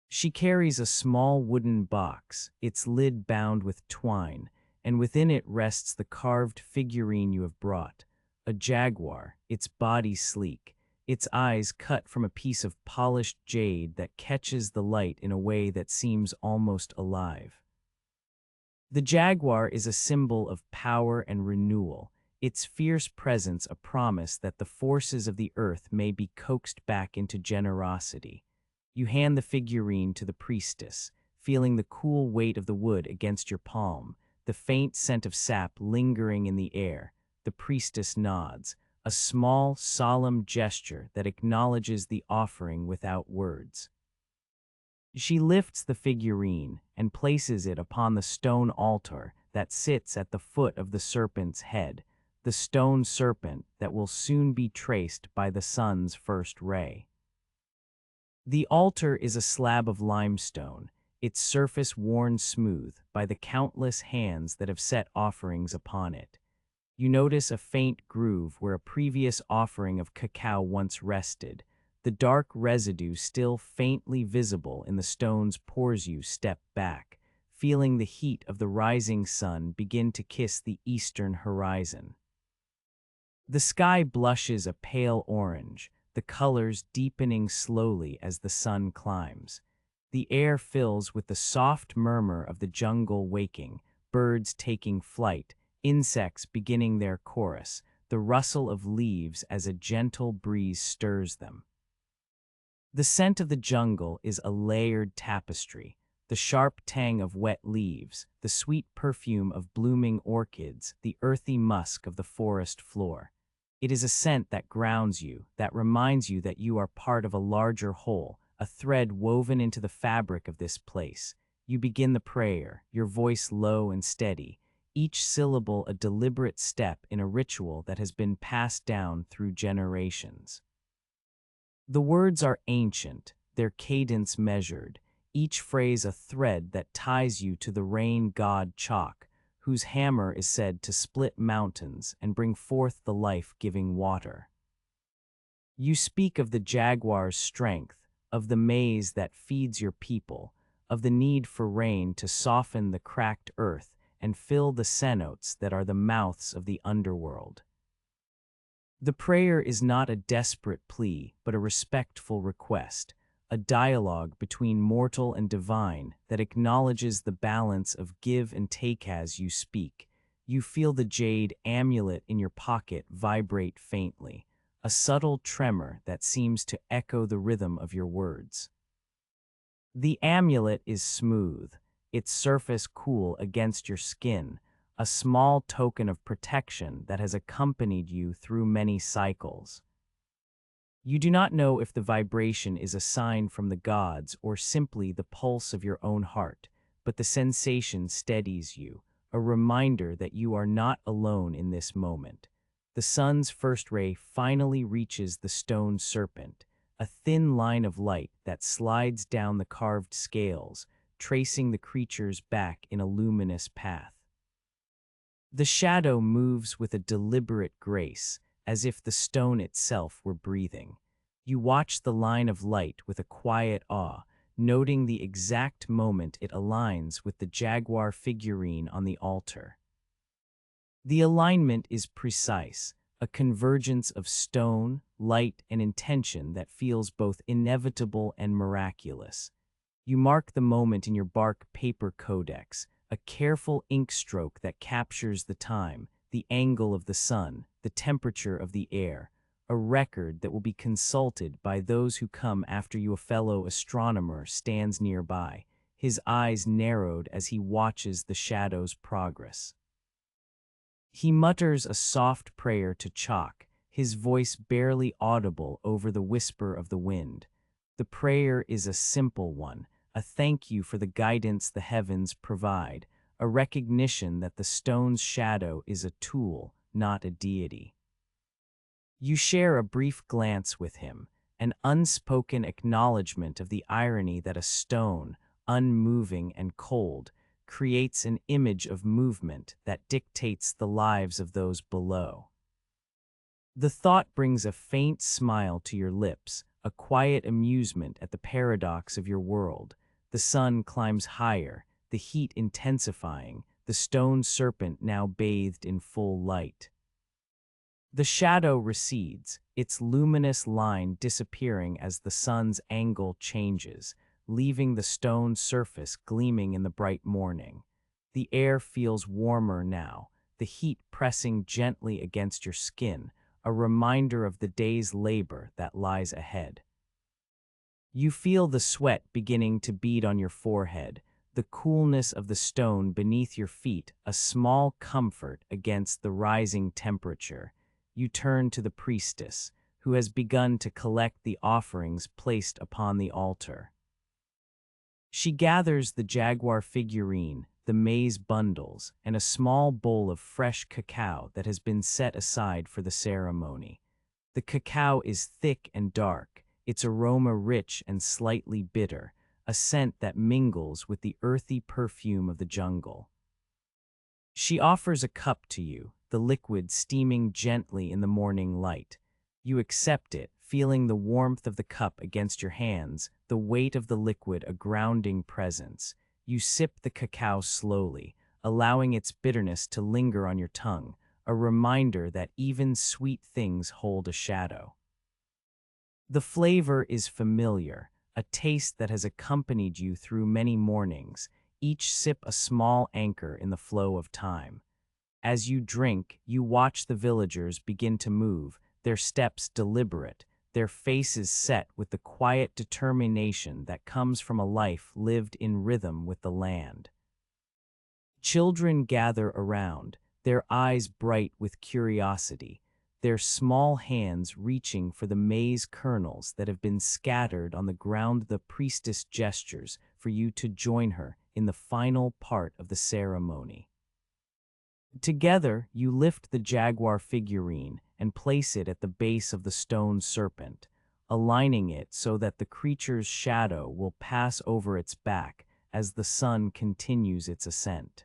Speaker 1: She carries a small wooden box, its lid bound with twine, and within it rests the carved figurine you have brought, a jaguar, its body sleek, its eyes cut from a piece of polished jade that catches the light in a way that seems almost alive. The jaguar is a symbol of power and renewal, its fierce presence a promise that the forces of the earth may be coaxed back into generosity. You hand the figurine to the priestess, feeling the cool weight of the wood against your palm, the faint scent of sap lingering in the air. The priestess nods, a small, solemn gesture that acknowledges the offering without words. She lifts the figurine and places it upon the stone altar that sits at the foot of the serpent's head, the stone serpent that will soon be traced by the sun's first ray. The altar is a slab of limestone, its surface worn smooth by the countless hands that have set offerings upon it. You notice a faint groove where a previous offering of cacao once rested, the dark residue still faintly visible in the stone's pores. You step back, feeling the heat of the rising sun begin to kiss the eastern horizon. The sky blushes a pale orange, the colors deepening slowly as the sun climbs. The air fills with the soft murmur of the jungle waking, birds taking flight, insects beginning their chorus, the rustle of leaves as a gentle breeze stirs them. The scent of the jungle is a layered tapestry, the sharp tang of wet leaves, the sweet perfume of blooming orchids, the earthy musk of the forest floor. It is a scent that grounds you, that reminds you that you are part of a larger whole, a thread woven into the fabric of this place. You begin the prayer, your voice low and steady, each syllable a deliberate step in a ritual that has been passed down through generations. The words are ancient, their cadence measured, each phrase a thread that ties you to the rain god Chalk, whose hammer is said to split mountains and bring forth the life-giving water. You speak of the jaguar's strength, of the maize that feeds your people, of the need for rain to soften the cracked earth and fill the cenotes that are the mouths of the underworld. The prayer is not a desperate plea, but a respectful request, a dialogue between mortal and divine that acknowledges the balance of give and take. As you speak, you feel the jade amulet in your pocket vibrate faintly, a subtle tremor that seems to echo the rhythm of your words. The amulet is smooth, its surface cool against your skin, a small token of protection that has accompanied you through many cycles. You do not know if the vibration is a sign from the gods or simply the pulse of your own heart, but the sensation steadies you, a reminder that you are not alone in this moment. The sun's first ray finally reaches the stone serpent, a thin line of light that slides down the carved scales, tracing the creature's back in a luminous path. The shadow moves with a deliberate grace, as if the stone itself were breathing. You watch the line of light with a quiet awe, noting the exact moment it aligns with the jaguar figurine on the altar. The alignment is precise, a convergence of stone, light, and intention that feels both inevitable and miraculous. You mark the moment in your bark paper codex, a careful ink stroke that captures the time, the angle of the sun, the temperature of the air, a record that will be consulted by those who come after you. A fellow astronomer stands nearby, his eyes narrowed as he watches the shadow's progress. He mutters a soft prayer to Chalk, his voice barely audible over the whisper of the wind. The prayer is a simple one, a thank you for the guidance the heavens provide, a recognition that the stone's shadow is a tool, not a deity. You share a brief glance with him, an unspoken acknowledgement of the irony that a stone, unmoving and cold, creates an image of movement that dictates the lives of those below. The thought brings a faint smile to your lips, a quiet amusement at the paradox of your world. The sun climbs higher, the heat intensifying, the stone serpent now bathed in full light. The shadow recedes, its luminous line disappearing as the sun's angle changes, leaving the stone surface gleaming in the bright morning. The air feels warmer now, the heat pressing gently against your skin, a reminder of the day's labor that lies ahead. You feel the sweat beginning to bead on your forehead, the coolness of the stone beneath your feet, a small comfort against the rising temperature. You turn to the priestess, who has begun to collect the offerings placed upon the altar. She gathers the jaguar figurine, the maize bundles, and a small bowl of fresh cacao that has been set aside for the ceremony. The cacao is thick and dark, its aroma rich and slightly bitter, a scent that mingles with the earthy perfume of the jungle. She offers a cup to you, the liquid steaming gently in the morning light. You accept it, feeling the warmth of the cup against your hands, the weight of the liquid a grounding presence. You sip the cacao slowly, allowing its bitterness to linger on your tongue, a reminder that even sweet things hold a shadow. The flavor is familiar, a taste that has accompanied you through many mornings, each sip a small anchor in the flow of time. As you drink, you watch the villagers begin to move, their steps deliberate, their faces set with the quiet determination that comes from a life lived in rhythm with the land. Children gather around, their eyes bright with curiosity, their small hands reaching for the maize kernels that have been scattered on the ground. The priestess gestures for you to join her in the final part of the ceremony. Together, you lift the jaguar figurine and place it at the base of the stone serpent, aligning it so that the creature's shadow will pass over its back as the sun continues its ascent.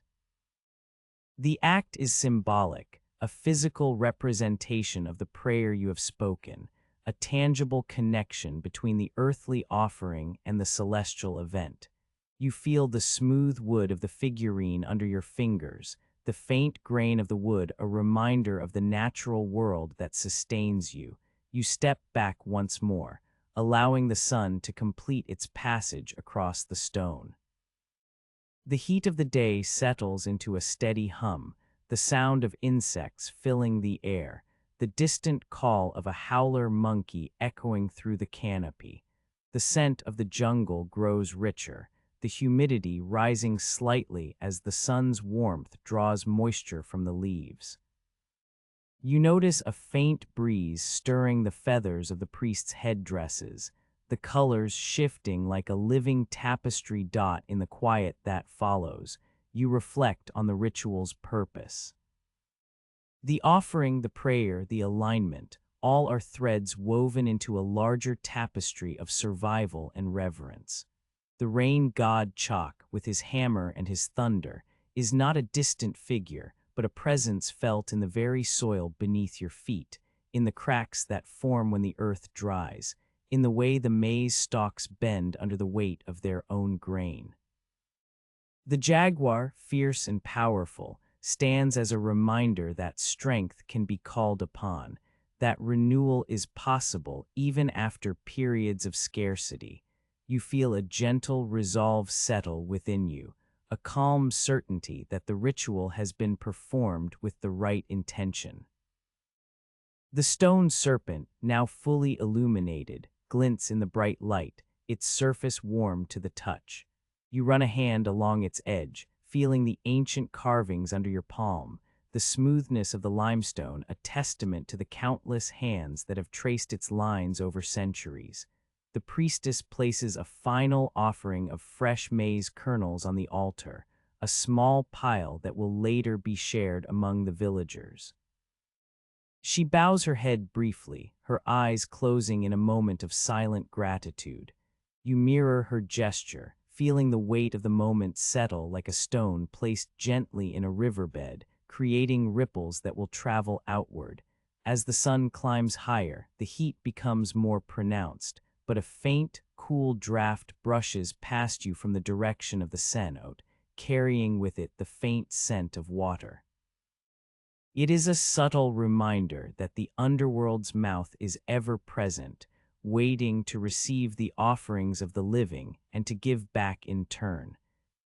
Speaker 1: The act is symbolic, a physical representation of the prayer you have spoken, a tangible connection between the earthly offering and the celestial event. You feel the smooth wood of the figurine under your fingers, the faint grain of the wood a reminder of the natural world that sustains you. You step back once more, allowing the sun to complete its passage across the stone. The heat of the day settles into a steady hum, the sound of insects filling the air, the distant call of a howler monkey echoing through the canopy. The scent of the jungle grows richer, the humidity rising slightly as the sun's warmth draws moisture from the leaves. You notice a faint breeze stirring the feathers of the priest's headdresses, the colors shifting like a living tapestry dot in the quiet that follows. You reflect on the ritual's purpose. The offering, the prayer, the alignment, all are threads woven into a larger tapestry of survival and reverence. The rain god Chak, with his hammer and his thunder, is not a distant figure, but a presence felt in the very soil beneath your feet, in the cracks that form when the earth dries, in the way the maize stalks bend under the weight of their own grain. The jaguar, fierce and powerful, stands as a reminder that strength can be called upon, that renewal is possible even after periods of scarcity. You feel a gentle resolve settle within you, a calm certainty that the ritual has been performed with the right intention. The stone serpent, now fully illuminated, glints in the bright light, its surface warm to the touch. You run a hand along its edge, feeling the ancient carvings under your palm, the smoothness of the limestone a testament to the countless hands that have traced its lines over centuries. The priestess places a final offering of fresh maize kernels on the altar, a small pile that will later be shared among the villagers. She bows her head briefly, her eyes closing in a moment of silent gratitude. You mirror her gesture, feeling the weight of the moment settle like a stone placed gently in a riverbed, creating ripples that will travel outward. As the sun climbs higher, the heat becomes more pronounced, but a faint, cool draft brushes past you from the direction of the cenote, carrying with it the faint scent of water. It is a subtle reminder that the underworld's mouth is ever present, waiting to receive the offerings of the living and to give back in turn.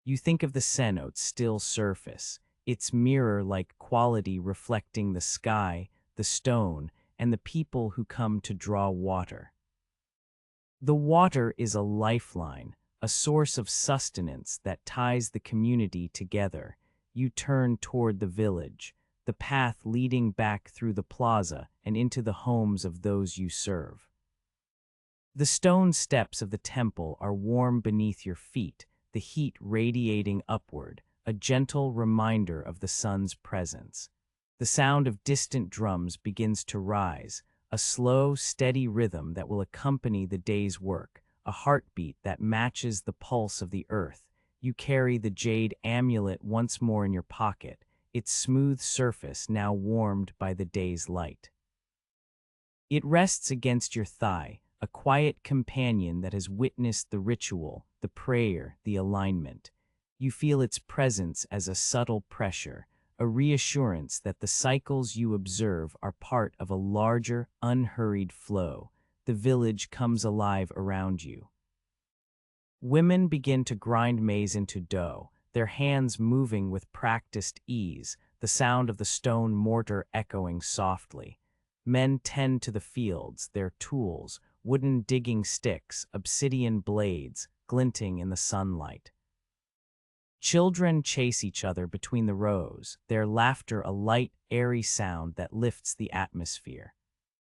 Speaker 1: You think of the cenote's still surface, its mirror-like quality reflecting the sky, the stone, and the people who come to draw water. The water is a lifeline, a source of sustenance that ties the community together. You turn toward the village, the path leading back through the plaza and into the homes of those you serve. The stone steps of the temple are warm beneath your feet, the heat radiating upward, a gentle reminder of the sun's presence. The sound of distant drums begins to rise, a slow, steady rhythm that will accompany the day's work, a heartbeat that matches the pulse of the earth. You carry the jade amulet once more in your pocket, its smooth surface now warmed by the day's light. It rests against your thigh, a quiet companion that has witnessed the ritual, the prayer, the alignment. You feel its presence as a subtle pressure, a reassurance that the cycles you observe are part of a larger, unhurried flow. The village comes alive around you. Women begin to grind maize into dough, their hands moving with practiced ease, the sound of the stone mortar echoing softly. Men tend to the fields, their tools, wooden digging sticks, obsidian blades, glinting in the sunlight. Children chase each other between the rows, their laughter a light, airy sound that lifts the atmosphere.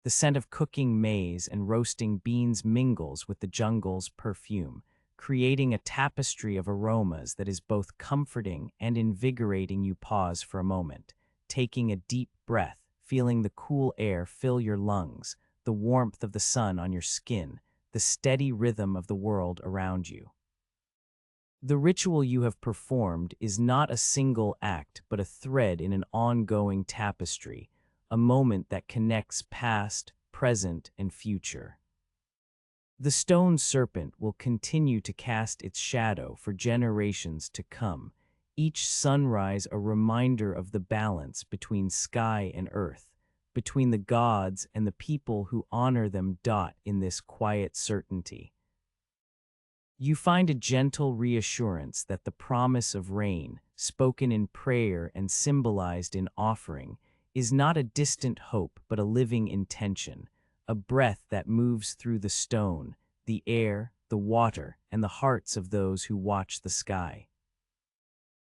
Speaker 1: The scent of cooking maize and roasting beans mingles with the jungle's perfume, creating a tapestry of aromas that is both comforting and invigorating. You pause for a moment, taking a deep breath, feeling the cool air fill your lungs, the warmth of the sun on your skin, the steady rhythm of the world around you. The ritual you have performed is not a single act, but a thread in an ongoing tapestry, a moment that connects past, present, and future. The stone serpent will continue to cast its shadow for generations to come, each sunrise a reminder of the balance between sky and earth, between the gods and the people who honor them. In this quiet certainty, you find a gentle reassurance that the promise of rain, spoken in prayer and symbolized in offering, is not a distant hope but a living intention, a breath that moves through the stone, the air, the water, and the hearts of those who watch the sky.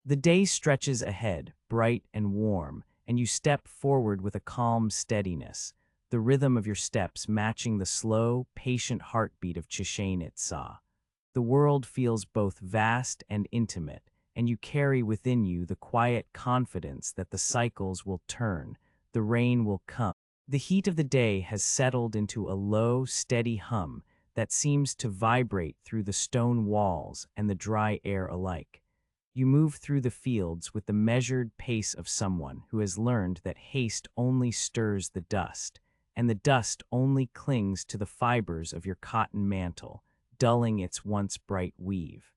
Speaker 1: The day stretches ahead, bright and warm, and you step forward with a calm steadiness, the rhythm of your steps matching the slow, patient heartbeat of Chichén Itzá. The world feels both vast and intimate, and you carry within you the quiet confidence that the cycles will turn, the rain will come. The heat of the day has settled into a low, steady hum that seems to vibrate through the stone walls and the dry air alike. You move through the fields with the measured pace of someone who has learned that haste only stirs the dust, and the dust only clings to the fibers of your cotton mantle, dulling its once bright weave.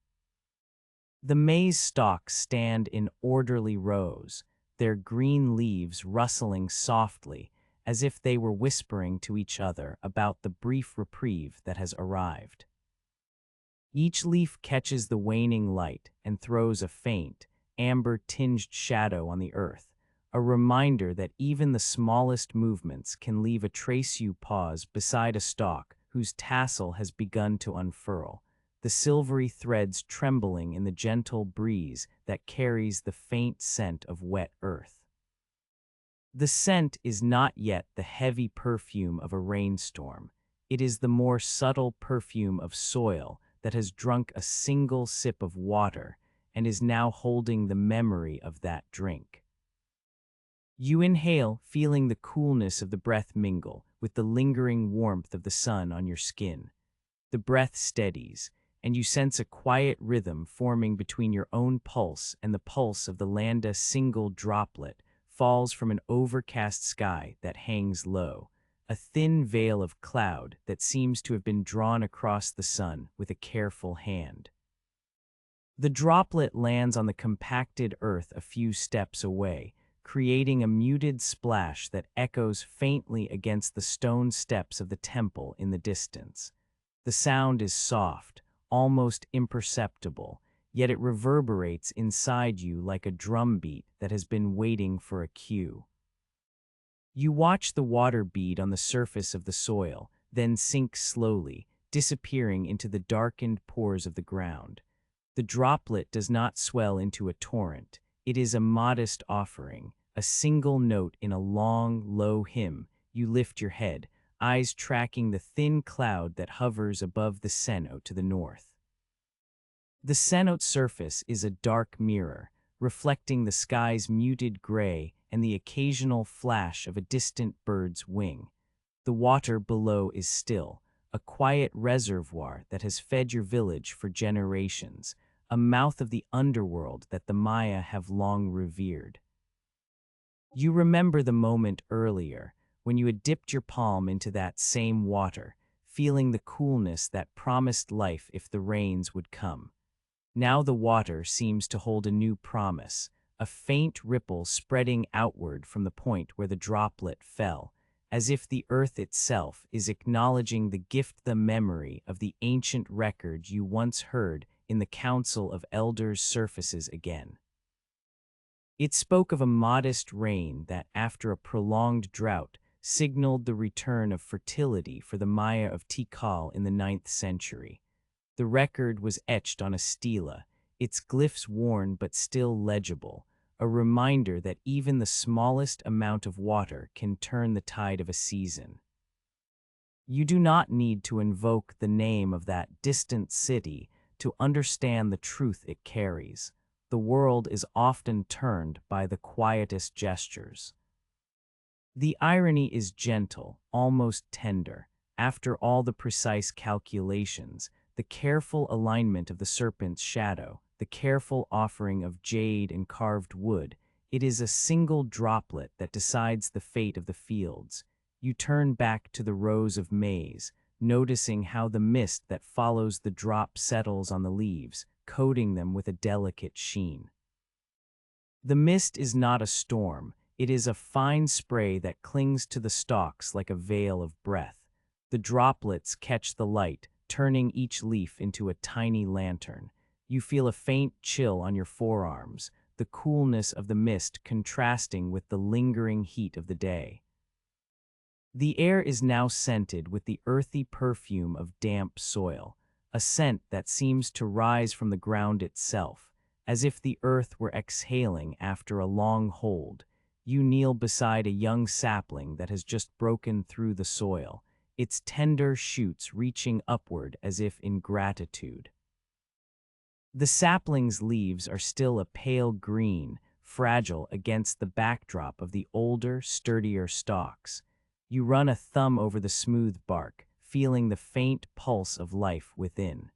Speaker 1: The maize stalks stand in orderly rows, their green leaves rustling softly, as if they were whispering to each other about the brief reprieve that has arrived. Each leaf catches the waning light and throws a faint, amber-tinged shadow on the earth, a reminder that even the smallest movements can leave a trace. You pause beside a stalk whose tassel has begun to unfurl, the silvery threads trembling in the gentle breeze that carries the faint scent of wet earth. The scent is not yet the heavy perfume of a rainstorm. It is the more subtle perfume of soil that has drunk a single sip of water and is now holding the memory of that drink. You inhale, feeling the coolness of the breath mingle with the lingering warmth of the sun on your skin. The breath steadies, and you sense a quiet rhythm forming between your own pulse and the pulse of the land. A single droplet falls from an overcast sky that hangs low, a thin veil of cloud that seems to have been drawn across the sun with a careful hand. The droplet lands on the compacted earth a few steps away, creating a muted splash that echoes faintly against the stone steps of the temple in the distance. The sound is soft, almost imperceptible, yet it reverberates inside you like a drumbeat that has been waiting for a cue. You watch the water bead on the surface of the soil, then sink slowly, disappearing into the darkened pores of the ground. The droplet does not swell into a torrent. It is a modest offering, a single note in a long, low hymn. You lift your head, eyes tracking the thin cloud that hovers above the cenote to the north. The cenote's surface is a dark mirror, reflecting the sky's muted gray and the occasional flash of a distant bird's wing. The water below is still, a quiet reservoir that has fed your village for generations, a mouth of the underworld that the Maya have long revered. You remember the moment earlier, when you had dipped your palm into that same water, feeling the coolness that promised life if the rains would come. Now the water seems to hold a new promise, a faint ripple spreading outward from the point where the droplet fell, as if the earth itself is acknowledging the gift, the memory of the ancient record you once heard in the Council of Elders surfaces again. It spoke of a modest rain that, after a prolonged drought, signaled the return of fertility for the Maya of Tikal in the 9th century. The record was etched on a stela, its glyphs worn but still legible, a reminder that even the smallest amount of water can turn the tide of a season. You do not need to invoke the name of that distant city to understand the truth it carries. The world is often turned by the quietest gestures. The irony is gentle, almost tender. After all the precise calculations, the careful alignment of the serpent's shadow, the careful offering of jade and carved wood, it is a single droplet that decides the fate of the fields. You turn back to the rows of maize, noticing how the mist that follows the drop settles on the leaves, coating them with a delicate sheen. The mist is not a storm, it is a fine spray that clings to the stalks like a veil of breath. The droplets catch the light, turning each leaf into a tiny lantern. You feel a faint chill on your forearms, the coolness of the mist contrasting with the lingering heat of the day. The air is now scented with the earthy perfume of damp soil, a scent that seems to rise from the ground itself, as if the earth were exhaling after a long hold. You kneel beside a young sapling that has just broken through the soil, its tender shoots reaching upward as if in gratitude. The sapling's leaves are still a pale green, fragile against the backdrop of the older, sturdier stalks. You run a thumb over the smooth bark, feeling the faint pulse of life within.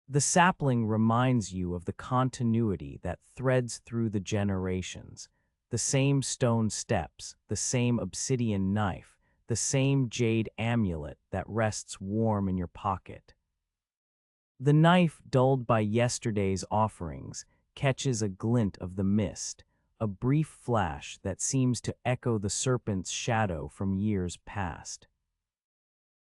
Speaker 1: The sapling reminds you of the continuity that threads through the generations. The same stone steps, the same obsidian knife, the same jade amulet that rests warm in your pocket. The knife, dulled by yesterday's offerings, catches a glint of the mist, a brief flash that seems to echo the serpent's shadow from years past.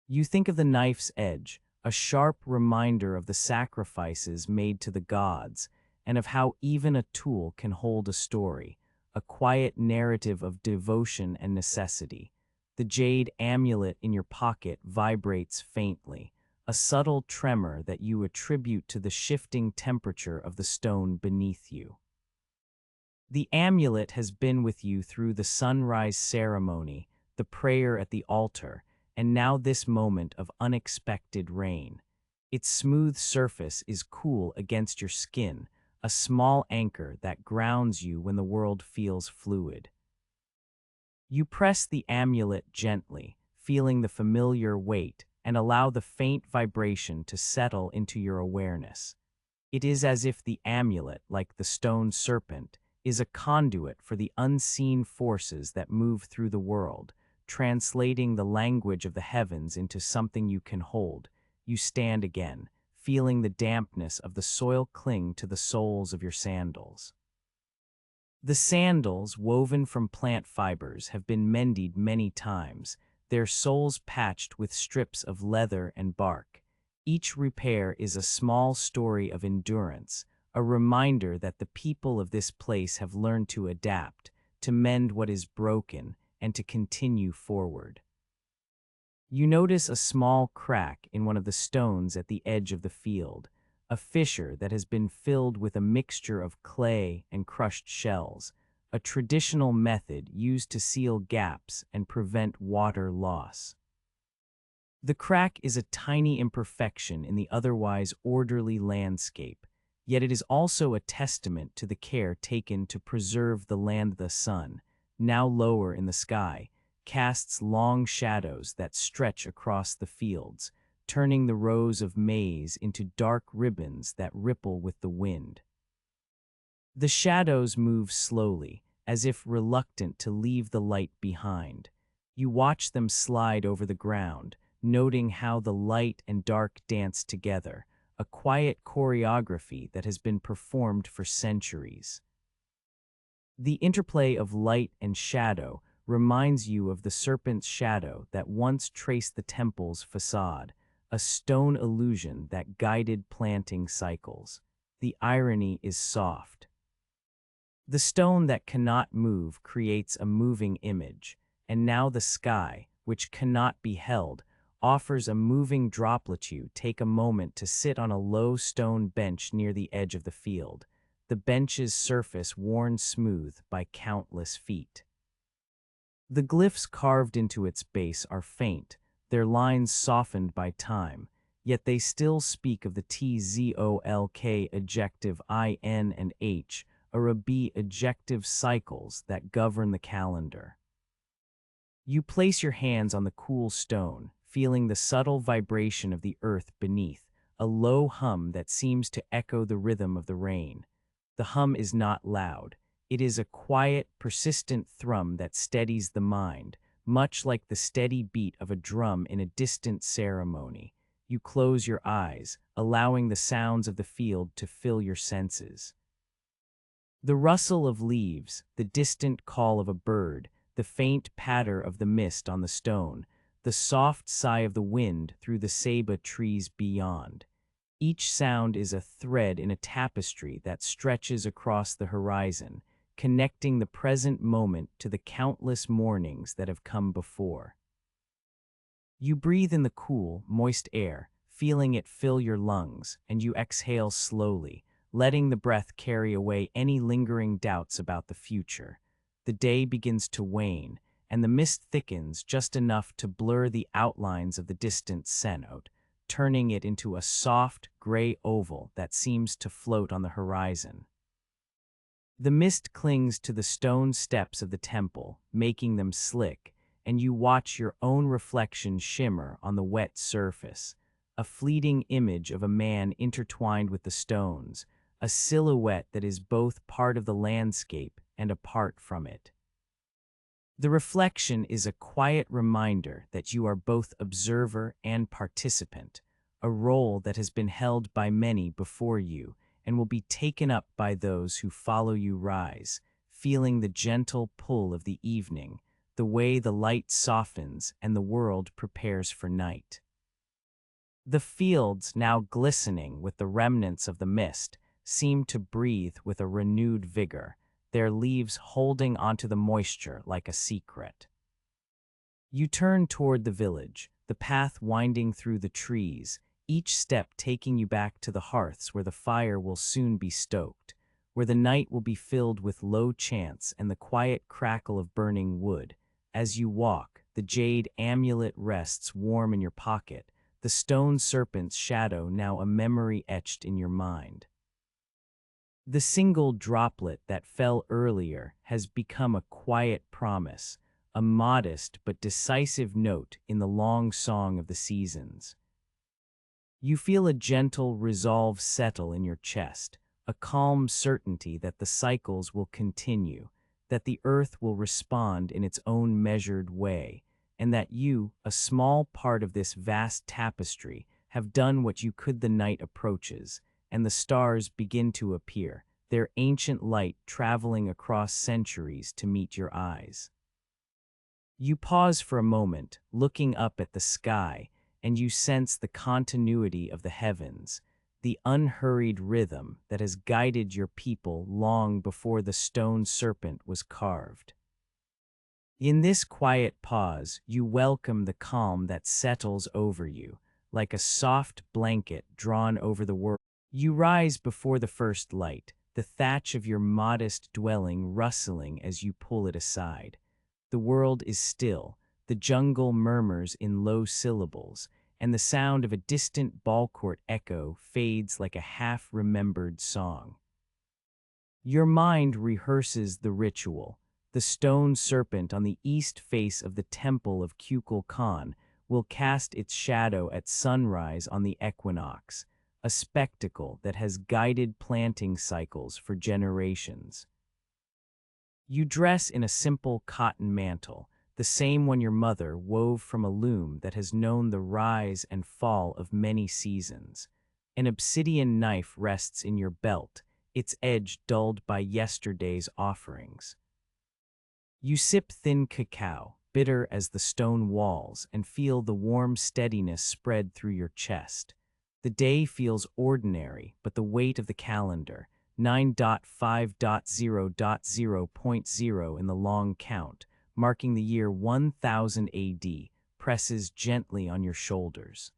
Speaker 1: You think of the knife's edge, a sharp reminder of the sacrifices made to the gods, and of how even a tool can hold a story, a quiet narrative of devotion and necessity. The jade amulet in your pocket vibrates faintly, a subtle tremor that you attribute to the shifting temperature of the stone beneath you. The amulet has been with you through the sunrise ceremony, the prayer at the altar, and now this moment of unexpected rain. Its smooth surface is cool against your skin, a small anchor that grounds you when the world feels fluid. You press the amulet gently, feeling the familiar weight, and allow the faint vibration to settle into your awareness. It is as if the amulet, like the stone serpent, is a conduit for the unseen forces that move through the world, translating the language of the heavens into something you can hold. You stand again, feeling the dampness of the soil cling to the soles of your sandals. The sandals, woven from plant fibers, have been mended many times, their soles patched with strips of leather and bark. Each repair is a small story of endurance, a reminder that the people of this place have learned to adapt, to mend what is broken, and to continue forward. You notice a small crack in one of the stones at the edge of the field, a fissure that has been filled with a mixture of clay and crushed shells, a traditional method used to seal gaps and prevent water loss. The crack is a tiny imperfection in the otherwise orderly landscape, yet it is also a testament to the care taken to preserve the land. The sun, now lower in the sky, casts long shadows that stretch across the fields, turning the rows of maize into dark ribbons that ripple with the wind. The shadows move slowly, as if reluctant to leave the light behind. You watch them slide over the ground, noting how the light and dark dance together, a quiet choreography that has been performed for centuries. The interplay of light and shadow reminds you of the serpent's shadow that once traced the temple's facade, a stone illusion that guided planting cycles. The irony is soft. The stone that cannot move creates a moving image, and now the sky, which cannot be held, offers a moving droplet. You take a moment to sit on a low stone bench near the edge of the field, the bench's surface worn smooth by countless feet. The glyphs carved into its base are faint, their lines softened by time, yet they still speak of the tzolk ejective in and h, or b ejective cycles that govern the calendar. You place your hands on the cool stone, feeling the subtle vibration of the earth beneath, a low hum that seems to echo the rhythm of the rain. The hum is not loud. It is a quiet, persistent thrum that steadies the mind, much like the steady beat of a drum in a distant ceremony. You close your eyes, allowing the sounds of the field to fill your senses. The rustle of leaves, the distant call of a bird, the faint patter of the mist on the stone, the soft sigh of the wind through the ceiba trees beyond. Each sound is a thread in a tapestry that stretches across the horizon, connecting the present moment to the countless mornings that have come before. You breathe in the cool, moist air, feeling it fill your lungs, and you exhale slowly, letting the breath carry away any lingering doubts about the future. the day begins to wane, and the mist thickens just enough to blur the outlines of the distant cenote, turning it into a soft, gray oval that seems to float on the horizon. The mist clings to the stone steps of the temple, making them slick, and you watch your own reflection shimmer on the wet surface, a fleeting image of a man intertwined with the stones, a silhouette that is both part of the landscape and apart from it. The reflection is a quiet reminder that you are both observer and participant, a role that has been held by many before you and will be taken up by those who follow you rise, feeling the gentle pull of the evening, the way the light softens and the world prepares for night. The fields, now glistening with the remnants of the mist, seem to breathe with a renewed vigor, their leaves holding onto the moisture like a secret. You turn toward the village, the path winding through the trees, each step taking you back to the hearths where the fire will soon be stoked, where the night will be filled with low chants and the quiet crackle of burning wood. As you walk, the jade amulet rests warm in your pocket, the stone serpent's shadow now a memory etched in your mind. The single droplet that fell earlier has become a quiet promise, a modest but decisive note in the long song of the seasons. You feel a gentle resolve settle in your chest, a calm certainty that the cycles will continue, that the earth will respond in its own measured way, and that you, a small part of this vast tapestry, have done what you could. The night approaches, and the stars begin to appear, their ancient light traveling across centuries to meet your eyes. You pause for a moment, looking up at the sky, and you sense the continuity of the heavens, the unhurried rhythm that has guided your people long before the stone serpent was carved. In this quiet pause, you welcome the calm that settles over you, like a soft blanket drawn over the world. You rise before the first light, the thatch of your modest dwelling rustling as you pull it aside. The world is still, the jungle murmurs in low syllables, and the sound of a distant ballcourt echo fades like a half-remembered song. Your mind rehearses the ritual. The stone serpent on the east face of the temple of Kukulkan will cast its shadow at sunrise on the equinox, a spectacle that has guided planting cycles for generations. You dress in a simple cotton mantle, the same one your mother wove from a loom that has known the rise and fall of many seasons. An obsidian knife rests in your belt, its edge dulled by yesterday's offerings. You sip thin cacao, bitter as the stone walls, and feel the warm steadiness spread through your chest. The day feels ordinary, but the weight of the calendar, 9.5.0.0.0 in the long count, marking the year 1000 AD, presses gently on your shoulders.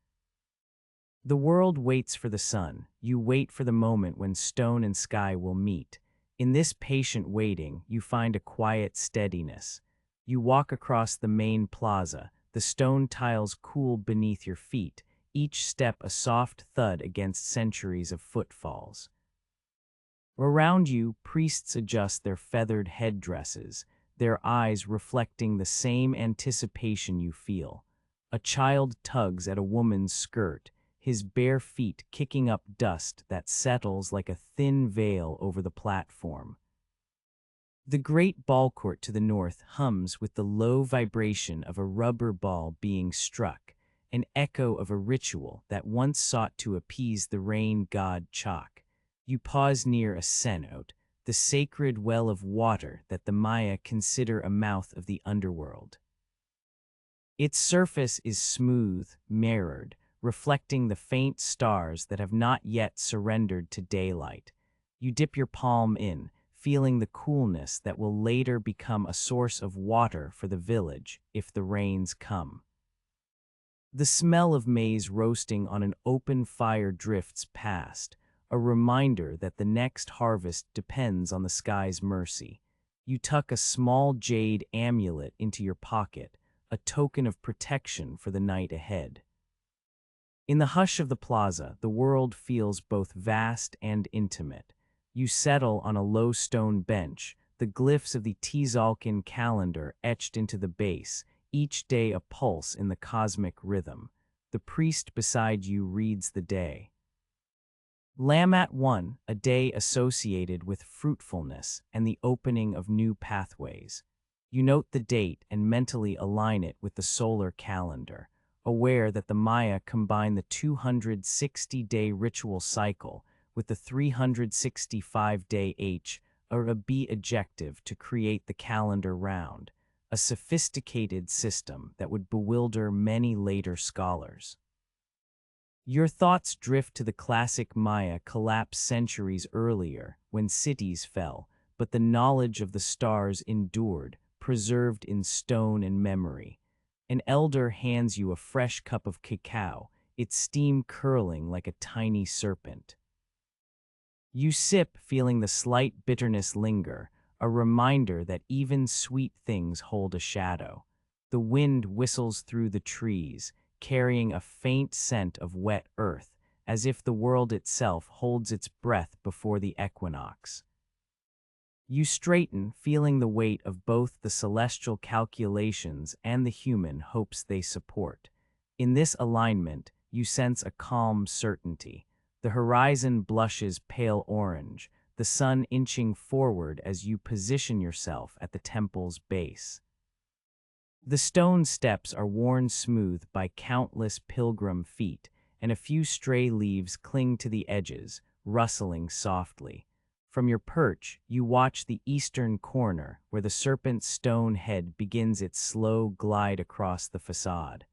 Speaker 1: The world waits for the sun. You wait for the moment when stone and sky will meet. In this patient waiting, you find a quiet steadiness. You walk across the main plaza, the stone tiles cool beneath your feet, each step a soft thud against centuries of footfalls. Around you, priests adjust their feathered headdresses, their eyes reflecting the same anticipation you feel. A child tugs at a woman's skirt, his bare feet kicking up dust that settles like a thin veil over the platform. The great ballcourt to the north hums with the low vibration of a rubber ball being struck, an echo of a ritual that once sought to appease the rain god Chak. You pause near a cenote, the sacred well of water that the Maya consider a mouth of the underworld. Its surface is smooth, mirrored, reflecting the faint stars that have not yet surrendered to daylight. You dip your palm in, feeling the coolness that will later become a source of water for the village if the rains come. The smell of maize roasting on an open fire drifts past, a reminder that the next harvest depends on the sky's mercy. You tuck a small jade amulet into your pocket, a token of protection for the night ahead. In the hush of the plaza, the world feels both vast and intimate. You settle on a low stone bench, the glyphs of the Tzolk'in calendar etched into the base, each day a pulse in the cosmic rhythm. The priest beside you reads the day. Lamat 1, a day associated with fruitfulness and the opening of new pathways. You note the date and mentally align it with the solar calendar, aware that the Maya combine the 260-day ritual cycle with the 365-day H or a B adjective to create the calendar round, a sophisticated system that would bewilder many later scholars. Your thoughts drift to the classic Maya collapse centuries earlier when cities fell, but the knowledge of the stars endured, preserved in stone and memory. An elder hands you a fresh cup of cacao, its steam curling like a tiny serpent. You sip, feeling the slight bitterness linger, a reminder that even sweet things hold a shadow. The wind whistles through the trees, carrying a faint scent of wet earth, as if the world itself holds its breath before the equinox. You straighten, feeling the weight of both the celestial calculations and the human hopes they support. In this alignment, you sense a calm certainty. The horizon blushes pale orange, the sun inching forward as you position yourself at the temple's base. The stone steps are worn smooth by countless pilgrim feet, and a few stray leaves cling to the edges, rustling softly. From your perch, you watch the eastern corner where the serpent's stone head begins its slow glide across the facade.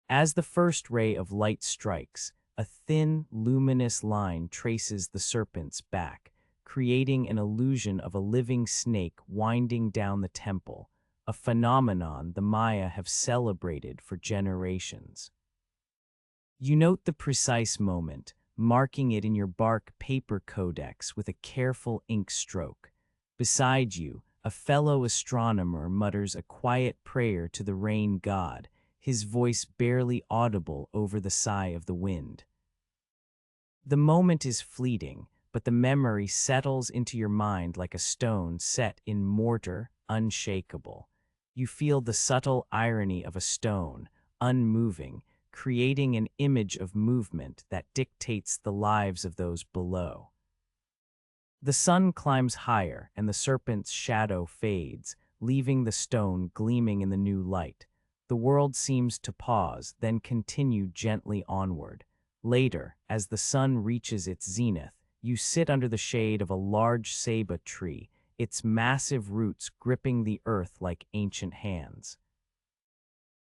Speaker 1: As the first ray of light strikes, a thin, luminous line traces the serpent's back, creating an illusion of a living snake winding down the temple, a phenomenon the Maya have celebrated for generations. You note the precise moment, marking it in your bark paper codex with a careful ink stroke. Beside you, a fellow astronomer mutters a quiet prayer to the rain god, his voice barely audible over the sigh of the wind. The moment is fleeting, but the memory settles into your mind like a stone set in mortar, unshakable. You feel the subtle irony of a stone, unmoving, creating an image of movement that dictates the lives of those below. The sun climbs higher and the serpent's shadow fades, leaving the stone gleaming in the new light. The world seems to pause, then continue gently onward. Later, as the sun reaches its zenith, you sit under the shade of a large ceiba tree, its massive roots gripping the earth like ancient hands.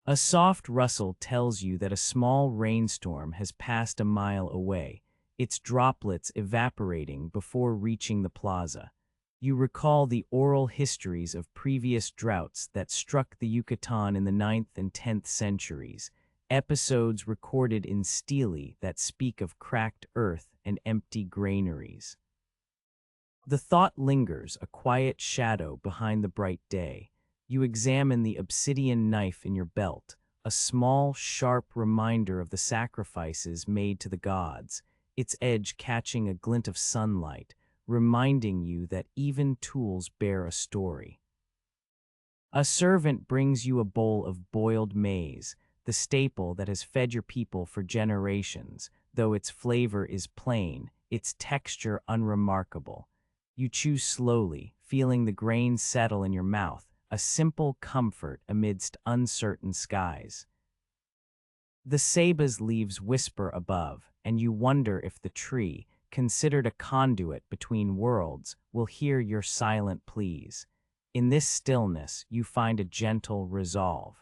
Speaker 1: A soft rustle tells you that a small rainstorm has passed a mile away, its droplets evaporating before reaching the plaza. You recall the oral histories of previous droughts that struck the Yucatán in the 9th and 10th centuries, episodes recorded in stele that speak of cracked earth and empty granaries. The thought lingers, a quiet shadow behind the bright day. You examine the obsidian knife in your belt, a small, sharp reminder of the sacrifices made to the gods, its edge catching a glint of sunlight, reminding you that even tools bear a story. A servant brings you a bowl of boiled maize, the staple that has fed your people for generations, though its flavor is plain, its texture unremarkable. You chew slowly, feeling the grain settle in your mouth, a simple comfort amidst uncertain skies. The ceiba's leaves whisper above, and you wonder if the tree, considered a conduit between worlds, will hear your silent pleas. In this stillness, you find a gentle resolve.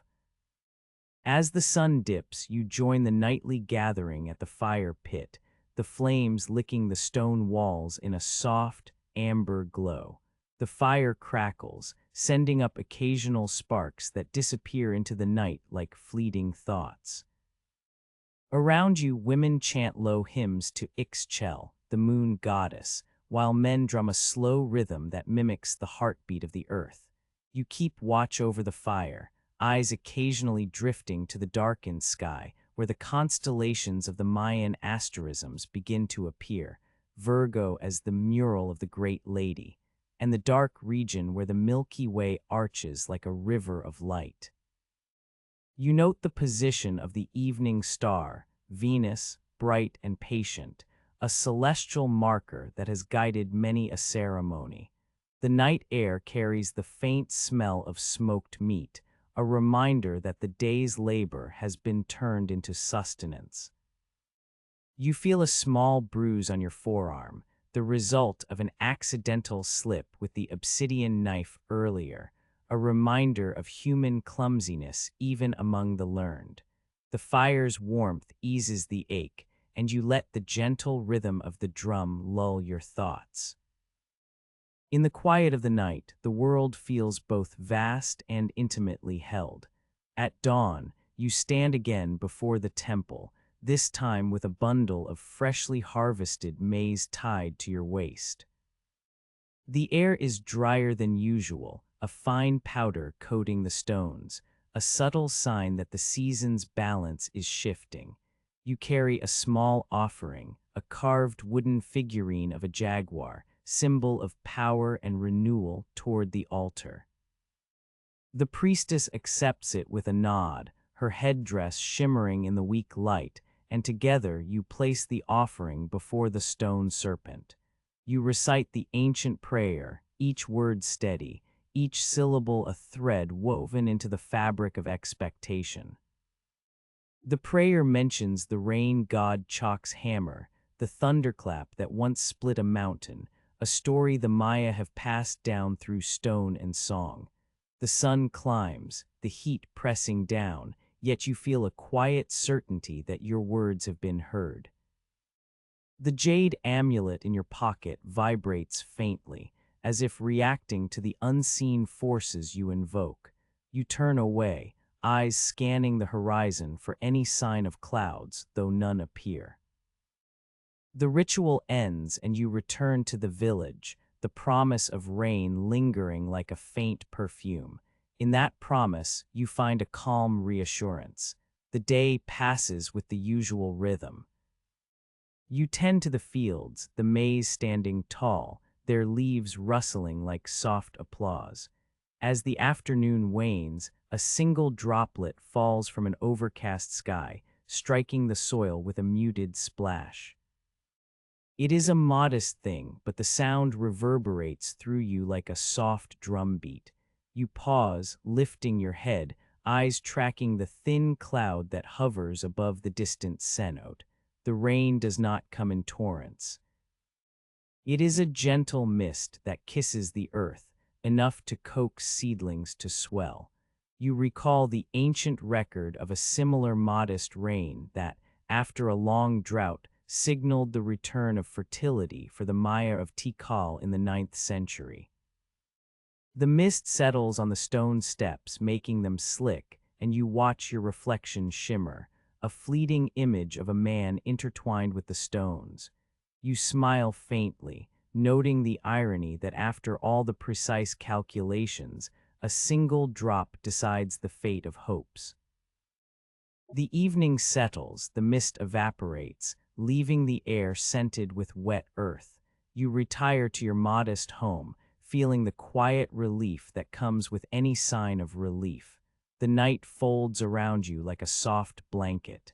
Speaker 1: As the sun dips, you join the nightly gathering at the fire pit, the flames licking the stone walls in a soft, amber glow. The fire crackles, sending up occasional sparks that disappear into the night like fleeting thoughts. Around you, women chant low hymns to Ixchel, the moon goddess, while men drum a slow rhythm that mimics the heartbeat of the earth. You keep watch over the fire, eyes occasionally drifting to the darkened sky, where the constellations of the Mayan asterisms begin to appear, Virgo as the mural of the Great Lady, and the dark region where the Milky Way arches like a river of light. You note the position of the evening star, Venus, bright and patient, a celestial marker that has guided many a ceremony. The night air carries the faint smell of smoked meat, a reminder that the day's labor has been turned into sustenance. You feel a small bruise on your forearm, the result of an accidental slip with the obsidian knife earlier, a reminder of human clumsiness even among the learned. The fire's warmth eases the ache, and you let the gentle rhythm of the drum lull your thoughts. In the quiet of the night, the world feels both vast and intimately held. At dawn, you stand again before the temple, this time with a bundle of freshly harvested maize tied to your waist. The air is drier than usual, a fine powder coating the stones, a subtle sign that the season's balance is shifting. You carry a small offering, a carved wooden figurine of a jaguar, symbol of power and renewal, toward the altar. The priestess accepts it with a nod, her headdress shimmering in the weak light, and together you place the offering before the stone serpent. You recite the ancient prayer, each word steady, each syllable a thread woven into the fabric of expectation. The prayer mentions the rain god Choc's hammer, the thunderclap that once split a mountain, a story the Maya have passed down through stone and song. The sun climbs, the heat pressing down, yet you feel a quiet certainty that your words have been heard. The jade amulet in your pocket vibrates faintly, as if reacting to the unseen forces you invoke. You turn away, eyes scanning the horizon for any sign of clouds, though none appear. The ritual ends and you return to the village, the promise of rain lingering like a faint perfume. In that promise, you find a calm reassurance. The day passes with the usual rhythm. You tend to the fields, the maize standing tall, their leaves rustling like soft applause. As the afternoon wanes, a single droplet falls from an overcast sky, striking the soil with a muted splash. It is a modest thing, but the sound reverberates through you like a soft drum beat. You pause, lifting your head, eyes tracking the thin cloud that hovers above the distant cenote. The rain does not come in torrents. It is a gentle mist that kisses the earth, enough to coax seedlings to swell. You recall the ancient record of a similar modest rain that, after a long drought, signaled the return of fertility for the Maya of Tikal in the 9th century. The mist settles on the stone steps, making them slick, and you watch your reflection shimmer, a fleeting image of a man intertwined with the stones. You smile faintly, noting the irony that after all the precise calculations, a single drop decides the fate of hopes. The evening settles, the mist evaporates, leaving the air scented with wet earth. You retire to your modest home, feeling the quiet relief that comes with any sign of relief. The night folds around you like a soft blanket.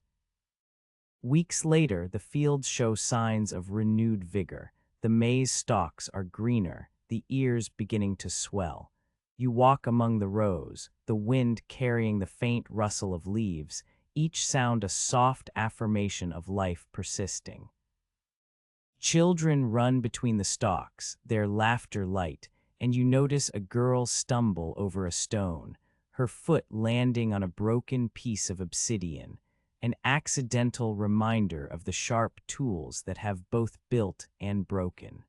Speaker 1: Weeks later, the fields show signs of renewed vigor. The maize stalks are greener, the ears beginning to swell. You walk among the rows, the wind carrying the faint rustle of leaves, each sound a soft affirmation of life persisting. Children run between the stalks, their laughter light, and you notice a girl stumble over a stone, her foot landing on a broken piece of obsidian, an accidental reminder of the sharp tools that have both built and broken.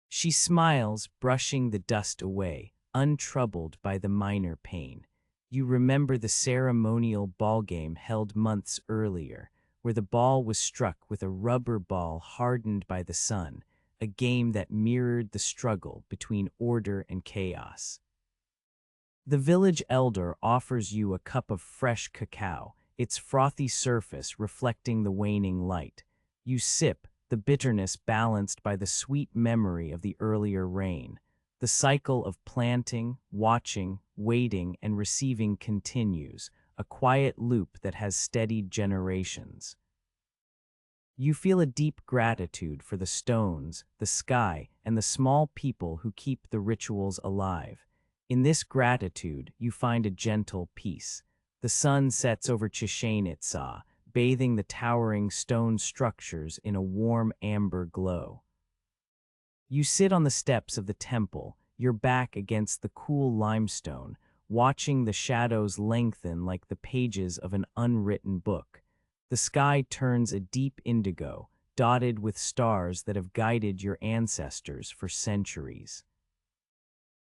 Speaker 1: She smiles, brushing the dust away, untroubled by the minor pain. You remember the ceremonial ballgame held months earlier, where the ball was struck with a rubber ball hardened by the sun, a game that mirrored the struggle between order and chaos. The village elder offers you a cup of fresh cacao, its frothy surface reflecting the waning light. You sip, the bitterness balanced by the sweet memory of the earlier rain. The cycle of planting, watching, waiting, and receiving continues, a quiet loop that has steadied generations. You feel a deep gratitude for the stones, the sky, and the small people who keep the rituals alive. In this gratitude, you find a gentle peace. The sun sets over Chichén Itzá, bathing the towering stone structures in a warm amber glow. You sit on the steps of the temple, your back against the cool limestone, watching the shadows lengthen like the pages of an unwritten book. The sky turns a deep indigo, dotted with stars that have guided your ancestors for centuries.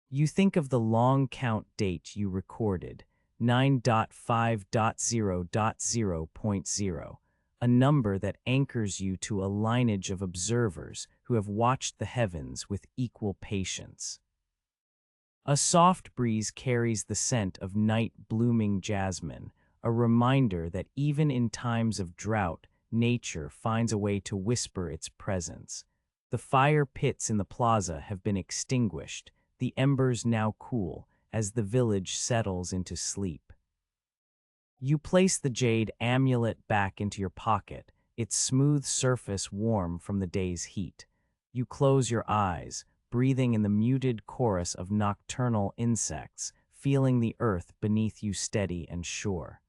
Speaker 1: You think of the long count date you recorded, 9.5.0.0.0, a number that anchors you to a lineage of observers who have watched the heavens with equal patience. A soft breeze carries the scent of night-blooming jasmine, a reminder that even in times of drought, nature finds a way to whisper its presence. The fire pits in the plaza have been extinguished, the embers now cool as the village settles into sleep. You place the jade amulet back into your pocket, its smooth surface warm from the day's heat. You close your eyes, breathing in the muted chorus of nocturnal insects, feeling the earth beneath you steady and sure.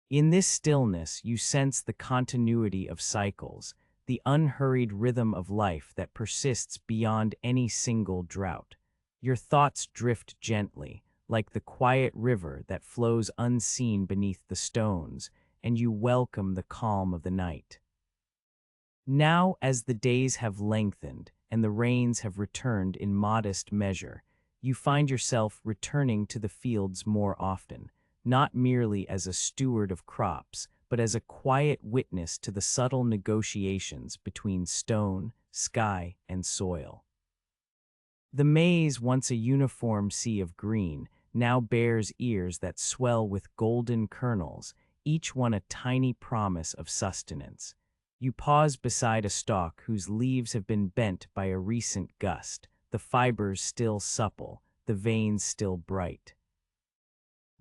Speaker 1: In this stillness, you sense the continuity of cycles, the unhurried rhythm of life that persists beyond any single drought. Your thoughts drift gently, like the quiet river that flows unseen beneath the stones, and you welcome the calm of the night. Now, as the days have lengthened and the rains have returned in modest measure, you find yourself returning to the fields more often, not merely as a steward of crops, but as a quiet witness to the subtle negotiations between stone, sky, and soil. The maize, once a uniform sea of green, now bears ears that swell with golden kernels, each one a tiny promise of sustenance. You pause beside a stalk whose leaves have been bent by a recent gust, the fibers still supple, the veins still bright.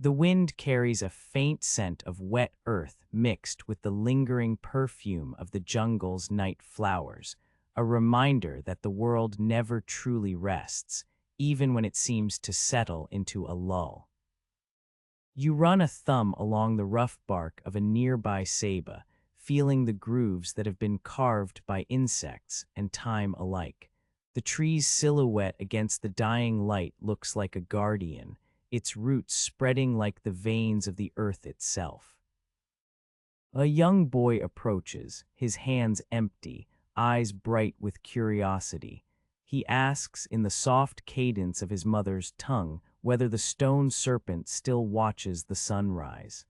Speaker 1: The wind carries a faint scent of wet earth mixed with the lingering perfume of the jungle's night flowers, a reminder that the world never truly rests, even when it seems to settle into a lull. You run a thumb along the rough bark of a nearby ceiba, feeling the grooves that have been carved by insects and time alike. The tree's silhouette against the dying light looks like a guardian, its roots spreading like the veins of the earth itself. A young boy approaches, his hands empty, eyes bright with curiosity. He asks in the soft cadence of his mother's tongue whether the stone serpent still watches the sunrise.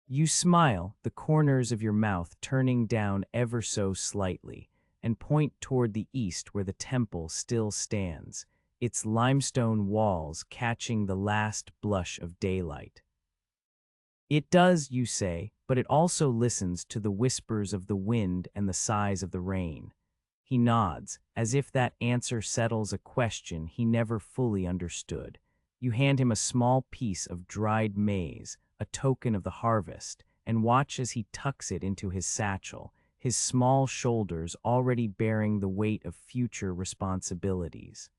Speaker 1: You smile, the corners of your mouth turning down ever so slightly, and point toward the east where the temple still stands, its limestone walls catching the last blush of daylight. It does, you say, but it also listens to the whispers of the wind and the sighs of the rain. He nods, as if that answer settles a question he never fully understood. You hand him a small piece of dried maize, a token of the harvest, and watch as he tucks it into his satchel, his small shoulders already bearing the weight of future responsibilities.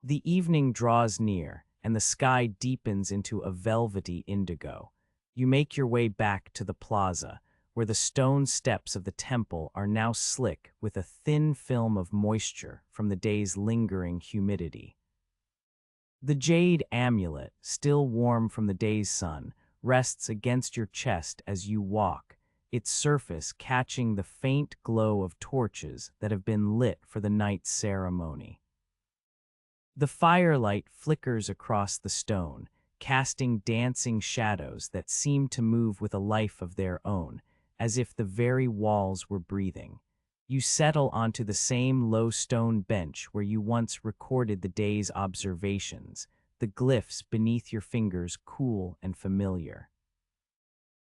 Speaker 1: The evening draws near, and the sky deepens into a velvety indigo. You make your way back to the plaza, where the stone steps of the temple are now slick with a thin film of moisture from the day's lingering humidity. The jade amulet, still warm from the day's sun, rests against your chest as you walk, its surface catching the faint glow of torches that have been lit for the night's ceremony. The firelight flickers across the stone, casting dancing shadows that seem to move with a life of their own, as if the very walls were breathing. You settle onto the same low stone bench where you once recorded the day's observations, the glyphs beneath your fingers cool and familiar.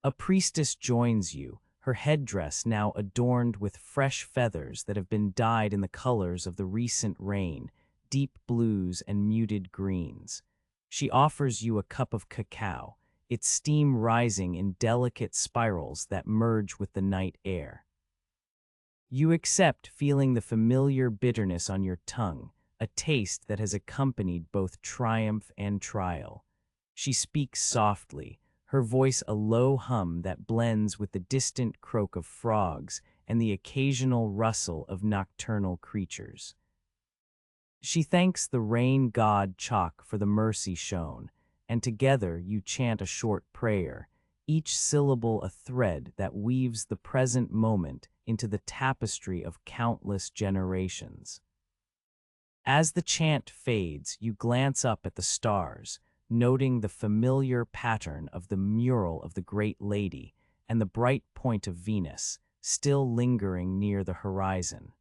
Speaker 1: A priestess joins you, her headdress now adorned with fresh feathers that have been dyed in the colors of the recent rain, deep blues and muted greens. She offers you a cup of cacao, its steam rising in delicate spirals that merge with the night air. You accept, feeling the familiar bitterness on your tongue, a taste that has accompanied both triumph and trial. She speaks softly, her voice a low hum that blends with the distant croak of frogs and the occasional rustle of nocturnal creatures. She thanks the rain god Chalk for the mercy shown, and together you chant a short prayer, each syllable a thread that weaves the present moment into the tapestry of countless generations. As the chant fades, you glance up at the stars, noting the familiar pattern of the mural of the Great Lady and the bright point of Venus, still lingering near the horizon.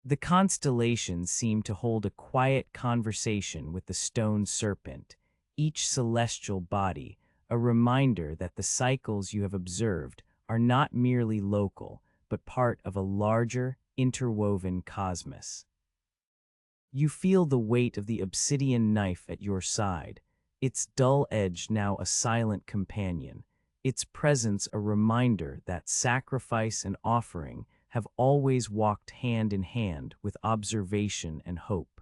Speaker 1: The constellations seem to hold a quiet conversation with the stone serpent, each celestial body, a reminder that the cycles you have observed are not merely local, but part of a larger, interwoven cosmos. You feel the weight of the obsidian knife at your side, its dull edge now a silent companion, its presence a reminder that sacrifice and offering have always walked hand in hand with observation and hope.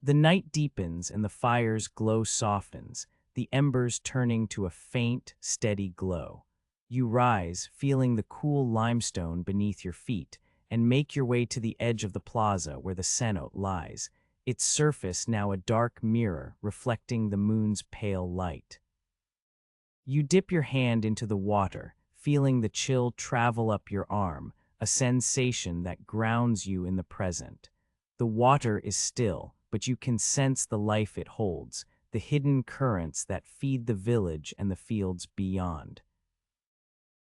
Speaker 1: The night deepens and the fire's glow softens, the embers turning to a faint, steady glow. You rise, feeling the cool limestone beneath your feet, and make your way to the edge of the plaza where the cenote lies, its surface now a dark mirror reflecting the moon's pale light. You dip your hand into the water, feeling the chill travel up your arm, a sensation that grounds you in the present. The water is still, but you can sense the life it holds, the hidden currents that feed the village and the fields beyond.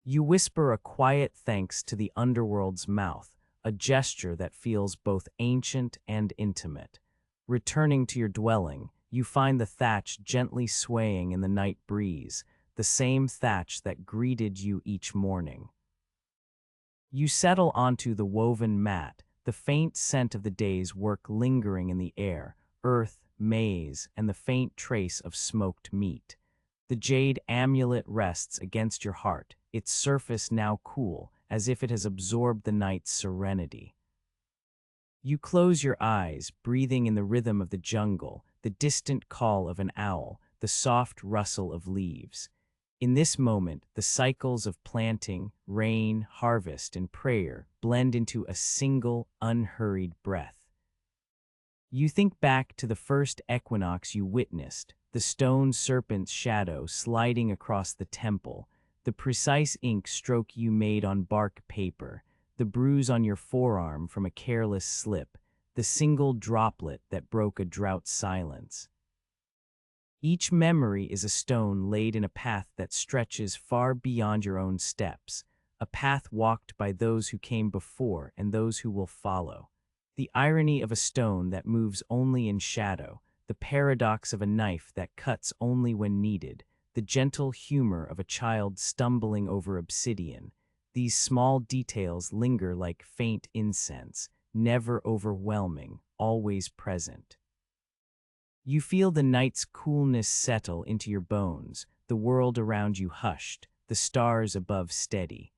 Speaker 1: You whisper a quiet thanks to the underworld's mouth, a gesture that feels both ancient and intimate. Returning to your dwelling, you find the thatch gently swaying in the night breeze, the same thatch that greeted you each morning. You settle onto the woven mat, the faint scent of the day's work lingering in the air, earth, maize, and the faint trace of smoked meat. The jade amulet rests against your heart, its surface now cool, as if it has absorbed the night's serenity. You close your eyes, breathing in the rhythm of the jungle, the distant call of an owl, the soft rustle of leaves. In this moment, the cycles of planting, rain, harvest, and prayer blend into a single, unhurried breath. You think back to the first equinox you witnessed, the stone serpent's shadow sliding across the temple, the precise ink stroke you made on bark paper, the bruise on your forearm from a careless slip, the single droplet that broke a drought's silence. Each memory is a stone laid in a path that stretches far beyond your own steps, a path walked by those who came before and those who will follow. The irony of a stone that moves only in shadow, the paradox of a knife that cuts only when needed, the gentle humor of a child stumbling over obsidian. These small details linger like faint incense, never overwhelming, always present. You feel the night's coolness settle into your bones, the world around you hushed, the stars above steady.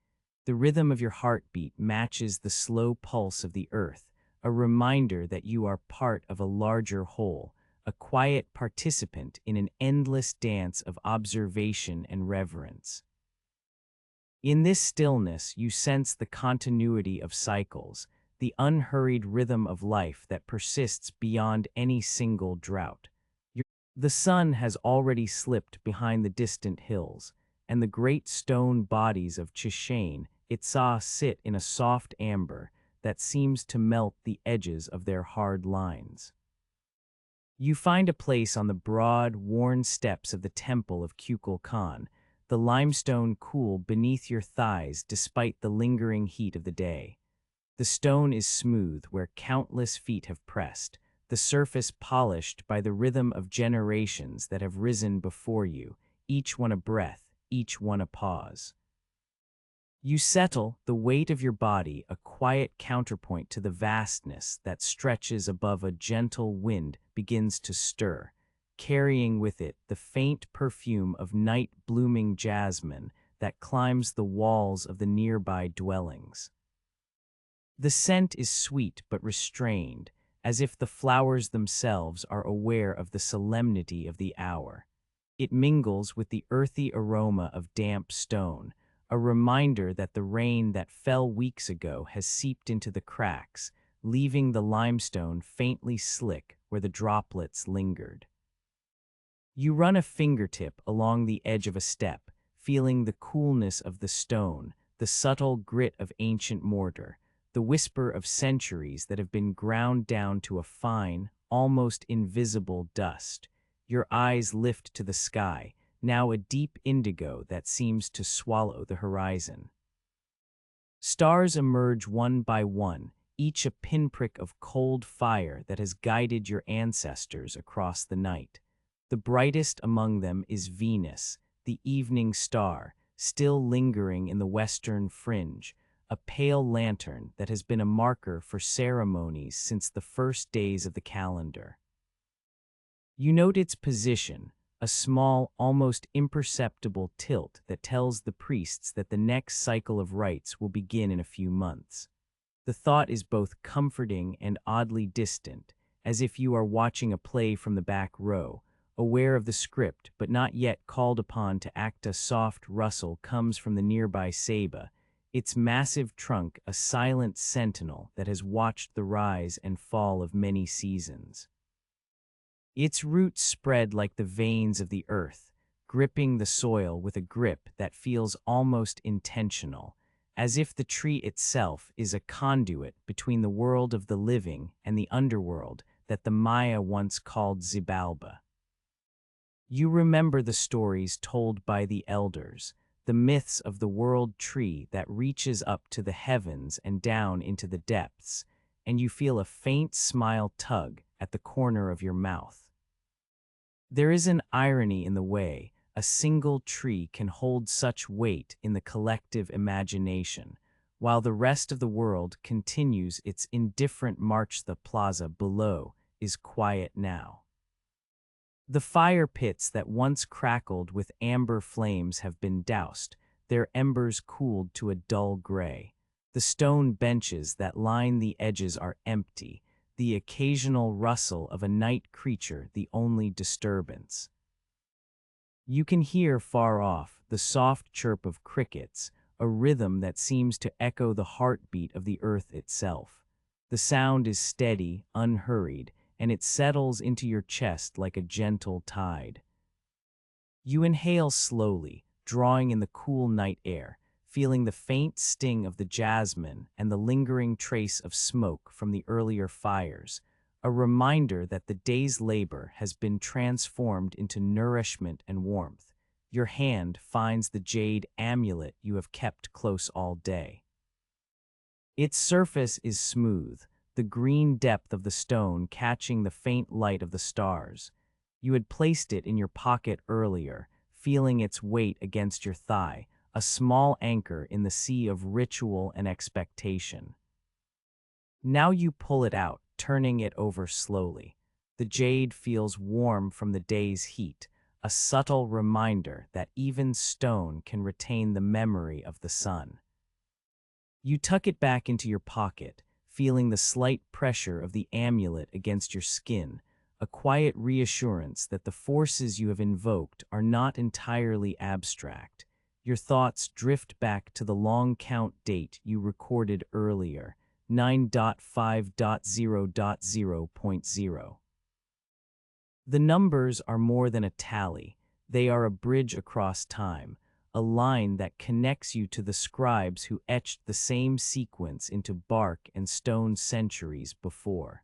Speaker 1: The rhythm of your heartbeat matches the slow pulse of the earth, a reminder that you are part of a larger whole, a quiet participant in an endless dance of observation and reverence. In this stillness, you sense the continuity of cycles, the unhurried rhythm of life that persists beyond any single drought. The sun has already slipped behind the distant hills, and the great stone bodies of Chichén Itzá sit in a soft amber that seems to melt the edges of their hard lines. You find a place on the broad, worn steps of the temple of Kukulkan, the limestone cool beneath your thighs despite the lingering heat of the day. The stone is smooth where countless feet have pressed, the surface polished by the rhythm of generations that have risen before you, each one a breath, each one a pause. You settle, the weight of your body a quiet counterpoint to the vastness that stretches above. A gentle wind begins to stir, carrying with it the faint perfume of night-blooming jasmine that climbs the walls of the nearby dwellings. The scent is sweet but restrained, as if the flowers themselves are aware of the solemnity of the hour. It mingles with the earthy aroma of damp stone, a reminder that the rain that fell weeks ago has seeped into the cracks, leaving the limestone faintly slick where the droplets lingered. You run a fingertip along the edge of a step, feeling the coolness of the stone, the subtle grit of ancient mortar, the whisper of centuries that have been ground down to a fine, almost invisible dust. Your eyes lift to the sky, now a deep indigo that seems to swallow the horizon. Stars emerge one by one, each a pinprick of cold fire that has guided your ancestors across the night. The brightest among them is Venus, the evening star, still lingering in the western fringe, a pale lantern that has been a marker for ceremonies since the first days of the calendar. You note its position, a small, almost imperceptible tilt that tells the priests that the next cycle of rites will begin in a few months. The thought is both comforting and oddly distant, as if you are watching a play from the back row, aware of the script but not yet called upon to act. A soft rustle comes from the nearby ceiba, its massive trunk a silent sentinel that has watched the rise and fall of many seasons. Its roots spread like the veins of the earth, gripping the soil with a grip that feels almost intentional, as if the tree itself is a conduit between the world of the living and the underworld that the Maya once called Xibalba. You remember the stories told by the elders, the myths of the world tree that reaches up to the heavens and down into the depths, and you feel a faint smile tug at the corner of your mouth. There is an irony in the way a single tree can hold such weight in the collective imagination, while the rest of the world continues its indifferent march. The plaza below is quiet now. The fire pits that once crackled with amber flames have been doused, their embers cooled to a dull gray. The stone benches that line the edges are empty, the occasional rustle of a night creature the only disturbance. You can hear far off the soft chirp of crickets, a rhythm that seems to echo the heartbeat of the earth itself. The sound is steady, unhurried, and it settles into your chest like a gentle tide. You inhale slowly, drawing in the cool night air, feeling the faint sting of the jasmine and the lingering trace of smoke from the earlier fires, a reminder that the day's labor has been transformed into nourishment and warmth. Your hand finds the jade amulet you have kept close all day. Its surface is smooth, the green depth of the stone catching the faint light of the stars. You had placed it in your pocket earlier, feeling its weight against your thigh, a small anchor in the sea of ritual and expectation. Now you pull it out, turning it over slowly. The jade feels warm from the day's heat, a subtle reminder that even stone can retain the memory of the sun. You tuck it back into your pocket, feeling the slight pressure of the amulet against your skin, a quiet reassurance that the forces you have invoked are not entirely abstract. Your thoughts drift back to the long count date you recorded earlier, 9.5.0.0.0. The numbers are more than a tally, they are a bridge across time, a line that connects you to the scribes who etched the same sequence into bark and stone centuries before.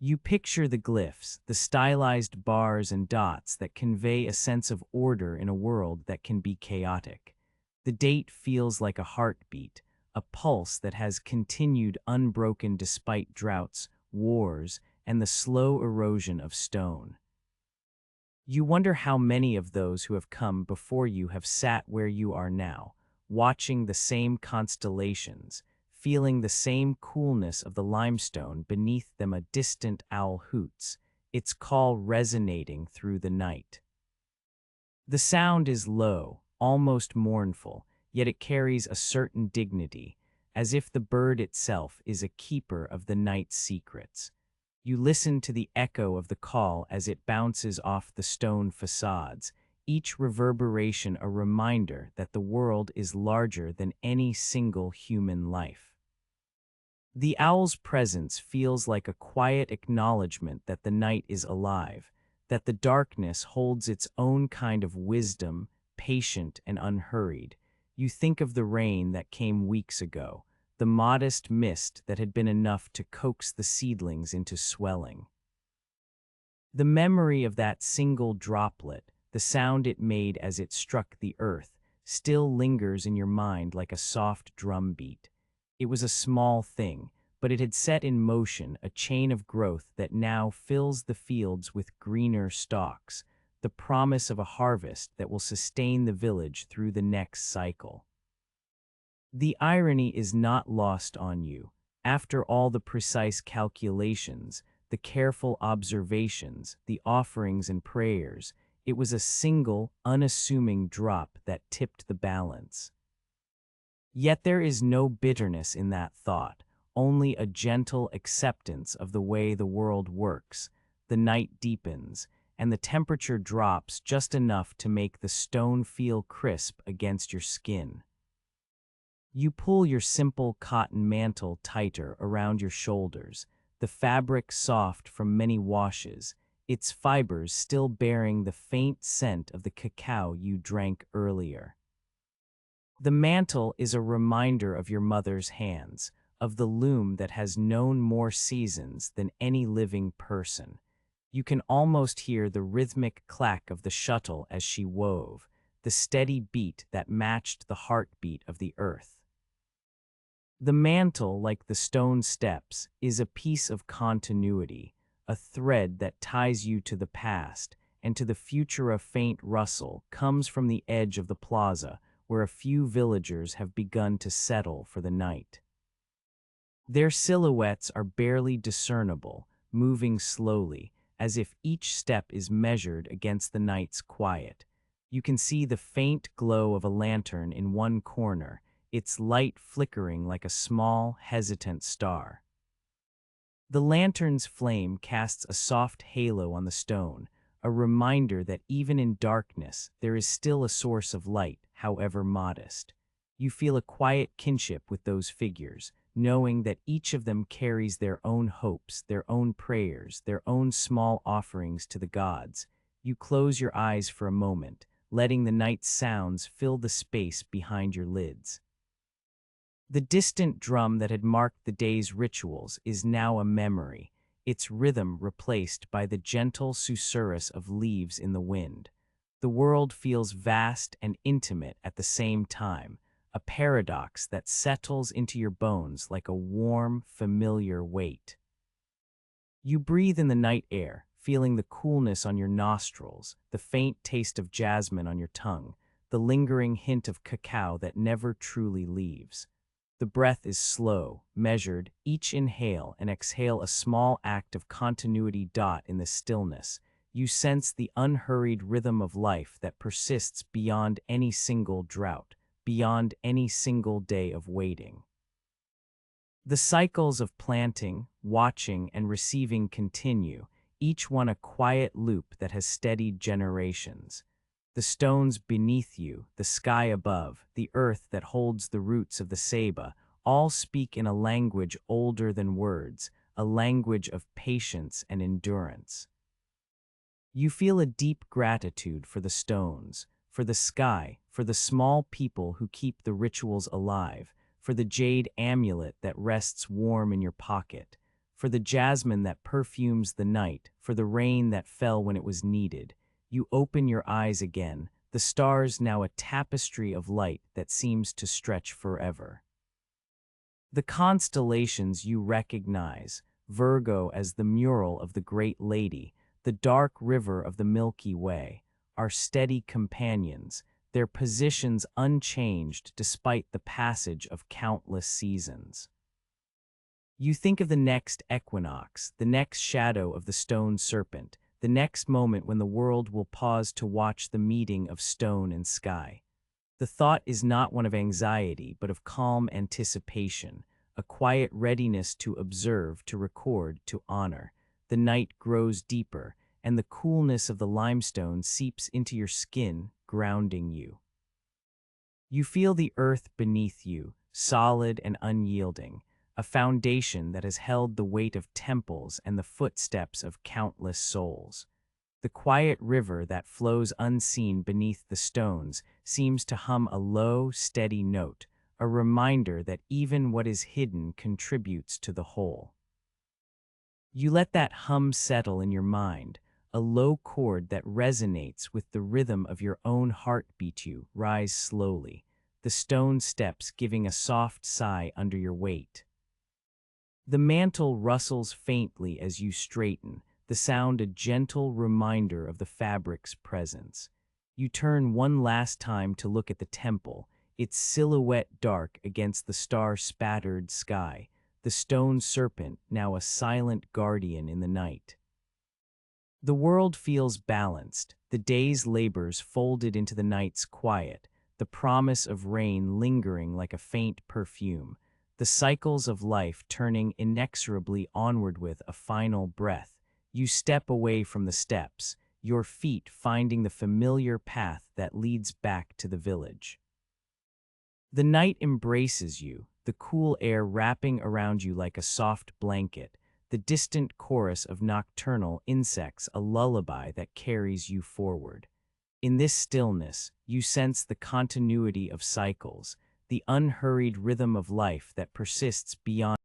Speaker 1: You picture the glyphs, the stylized bars and dots that convey a sense of order in a world that can be chaotic. The date feels like a heartbeat, a pulse that has continued unbroken despite droughts, wars, and the slow erosion of stone. You wonder how many of those who have come before you have sat where you are now, watching the same constellations, feeling the same coolness of the limestone beneath them. A distant owl hoots, its call resonating through the night. The sound is low, almost mournful, yet it carries a certain dignity, as if the bird itself is a keeper of the night's secrets. You listen to the echo of the call as it bounces off the stone facades, each reverberation a reminder that the world is larger than any single human life. The owl's presence feels like a quiet acknowledgement that the night is alive, that the darkness holds its own kind of wisdom, patient and unhurried. You think of the rain that came weeks ago, the modest mist that had been enough to coax the seedlings into swelling. The memory of that single droplet, the sound it made as it struck the earth, still lingers in your mind like a soft drum beat. It was a small thing, but it had set in motion a chain of growth that now fills the fields with greener stalks, the promise of a harvest that will sustain the village through the next cycle. The irony is not lost on you. After all the precise calculations, the careful observations, the offerings and prayers, it was a single, unassuming drop that tipped the balance. Yet there is no bitterness in that thought, only a gentle acceptance of the way the world works. The night deepens, and the temperature drops just enough to make the stone feel crisp against your skin. You pull your simple cotton mantle tighter around your shoulders, the fabric soft from many washes, its fibers still bearing the faint scent of the cacao you drank earlier. The mantle is a reminder of your mother's hands, of the loom that has known more seasons than any living person. You can almost hear the rhythmic clack of the shuttle as she wove, the steady beat that matched the heartbeat of the earth. The mantle, like the stone steps, is a piece of continuity, a thread that ties you to the past and to the future. A faint rustle comes from the edge of the plaza, where a few villagers have begun to settle for the night. Their silhouettes are barely discernible, moving slowly, as if each step is measured against the night's quiet. You can see the faint glow of a lantern in one corner, its light flickering like a small, hesitant star. The lantern's flame casts a soft halo on the stone, a reminder that even in darkness there is still a source of light, however modest. You feel a quiet kinship with those figures, knowing that each of them carries their own hopes, their own prayers, their own small offerings to the gods. You close your eyes for a moment, letting the night's sounds fill the space behind your lids. The distant drum that had marked the day's rituals is now a memory, its rhythm replaced by the gentle susurrus of leaves in the wind. The world feels vast and intimate at the same time, a paradox that settles into your bones like a warm, familiar weight. You breathe in the night air, feeling the coolness on your nostrils, the faint taste of jasmine on your tongue, the lingering hint of cacao that never truly leaves. The breath is slow, measured, each inhale and exhale a small act of continuity. In the stillness, you sense the unhurried rhythm of life that persists beyond any single drought, beyond any single day of waiting. The cycles of planting, watching, and receiving continue, each one a quiet loop that has steadied generations. The stones beneath you, the sky above, the earth that holds the roots of the ceiba, all speak in a language older than words, a language of patience and endurance. You feel a deep gratitude for the stones, for the sky, for the small people who keep the rituals alive, for the jade amulet that rests warm in your pocket, for the jasmine that perfumes the night, for the rain that fell when it was needed. You open your eyes again, the stars now a tapestry of light that seems to stretch forever. The constellations you recognize, Virgo as the mural of the Great Lady, the dark river of the Milky Way, are steady companions, their positions unchanged despite the passage of countless seasons. You think of the next equinox, the next shadow of the stone serpent, the next moment when the world will pause to watch the meeting of stone and sky. The thought is not one of anxiety, but of calm anticipation, a quiet readiness to observe, to record, to honor. The night grows deeper, and the coolness of the limestone seeps into your skin, grounding you. You feel the earth beneath you, solid and unyielding, a foundation that has held the weight of temples and the footsteps of countless souls. The quiet river that flows unseen beneath the stones seems to hum a low, steady note, a reminder that even what is hidden contributes to the whole. You let that hum settle in your mind, a low chord that resonates with the rhythm of your own heartbeat. You rise slowly, the stone steps giving a soft sigh under your weight. The mantle rustles faintly as you straighten, the sound a gentle reminder of the fabric's presence. You turn one last time to look at the temple, its silhouette dark against the star-spattered sky, the stone serpent now a silent guardian in the night. The world feels balanced, the day's labors folded into the night's quiet, the promise of rain lingering like a faint perfume, the cycles of life turning inexorably onward with a final breath. You step away from the steps, your feet finding the familiar path that leads back to the village. The night embraces you, the cool air wrapping around you like a soft blanket, the distant chorus of nocturnal insects a lullaby that carries you forward. In this stillness, you sense the continuity of cycles, the unhurried rhythm of life that persists beyond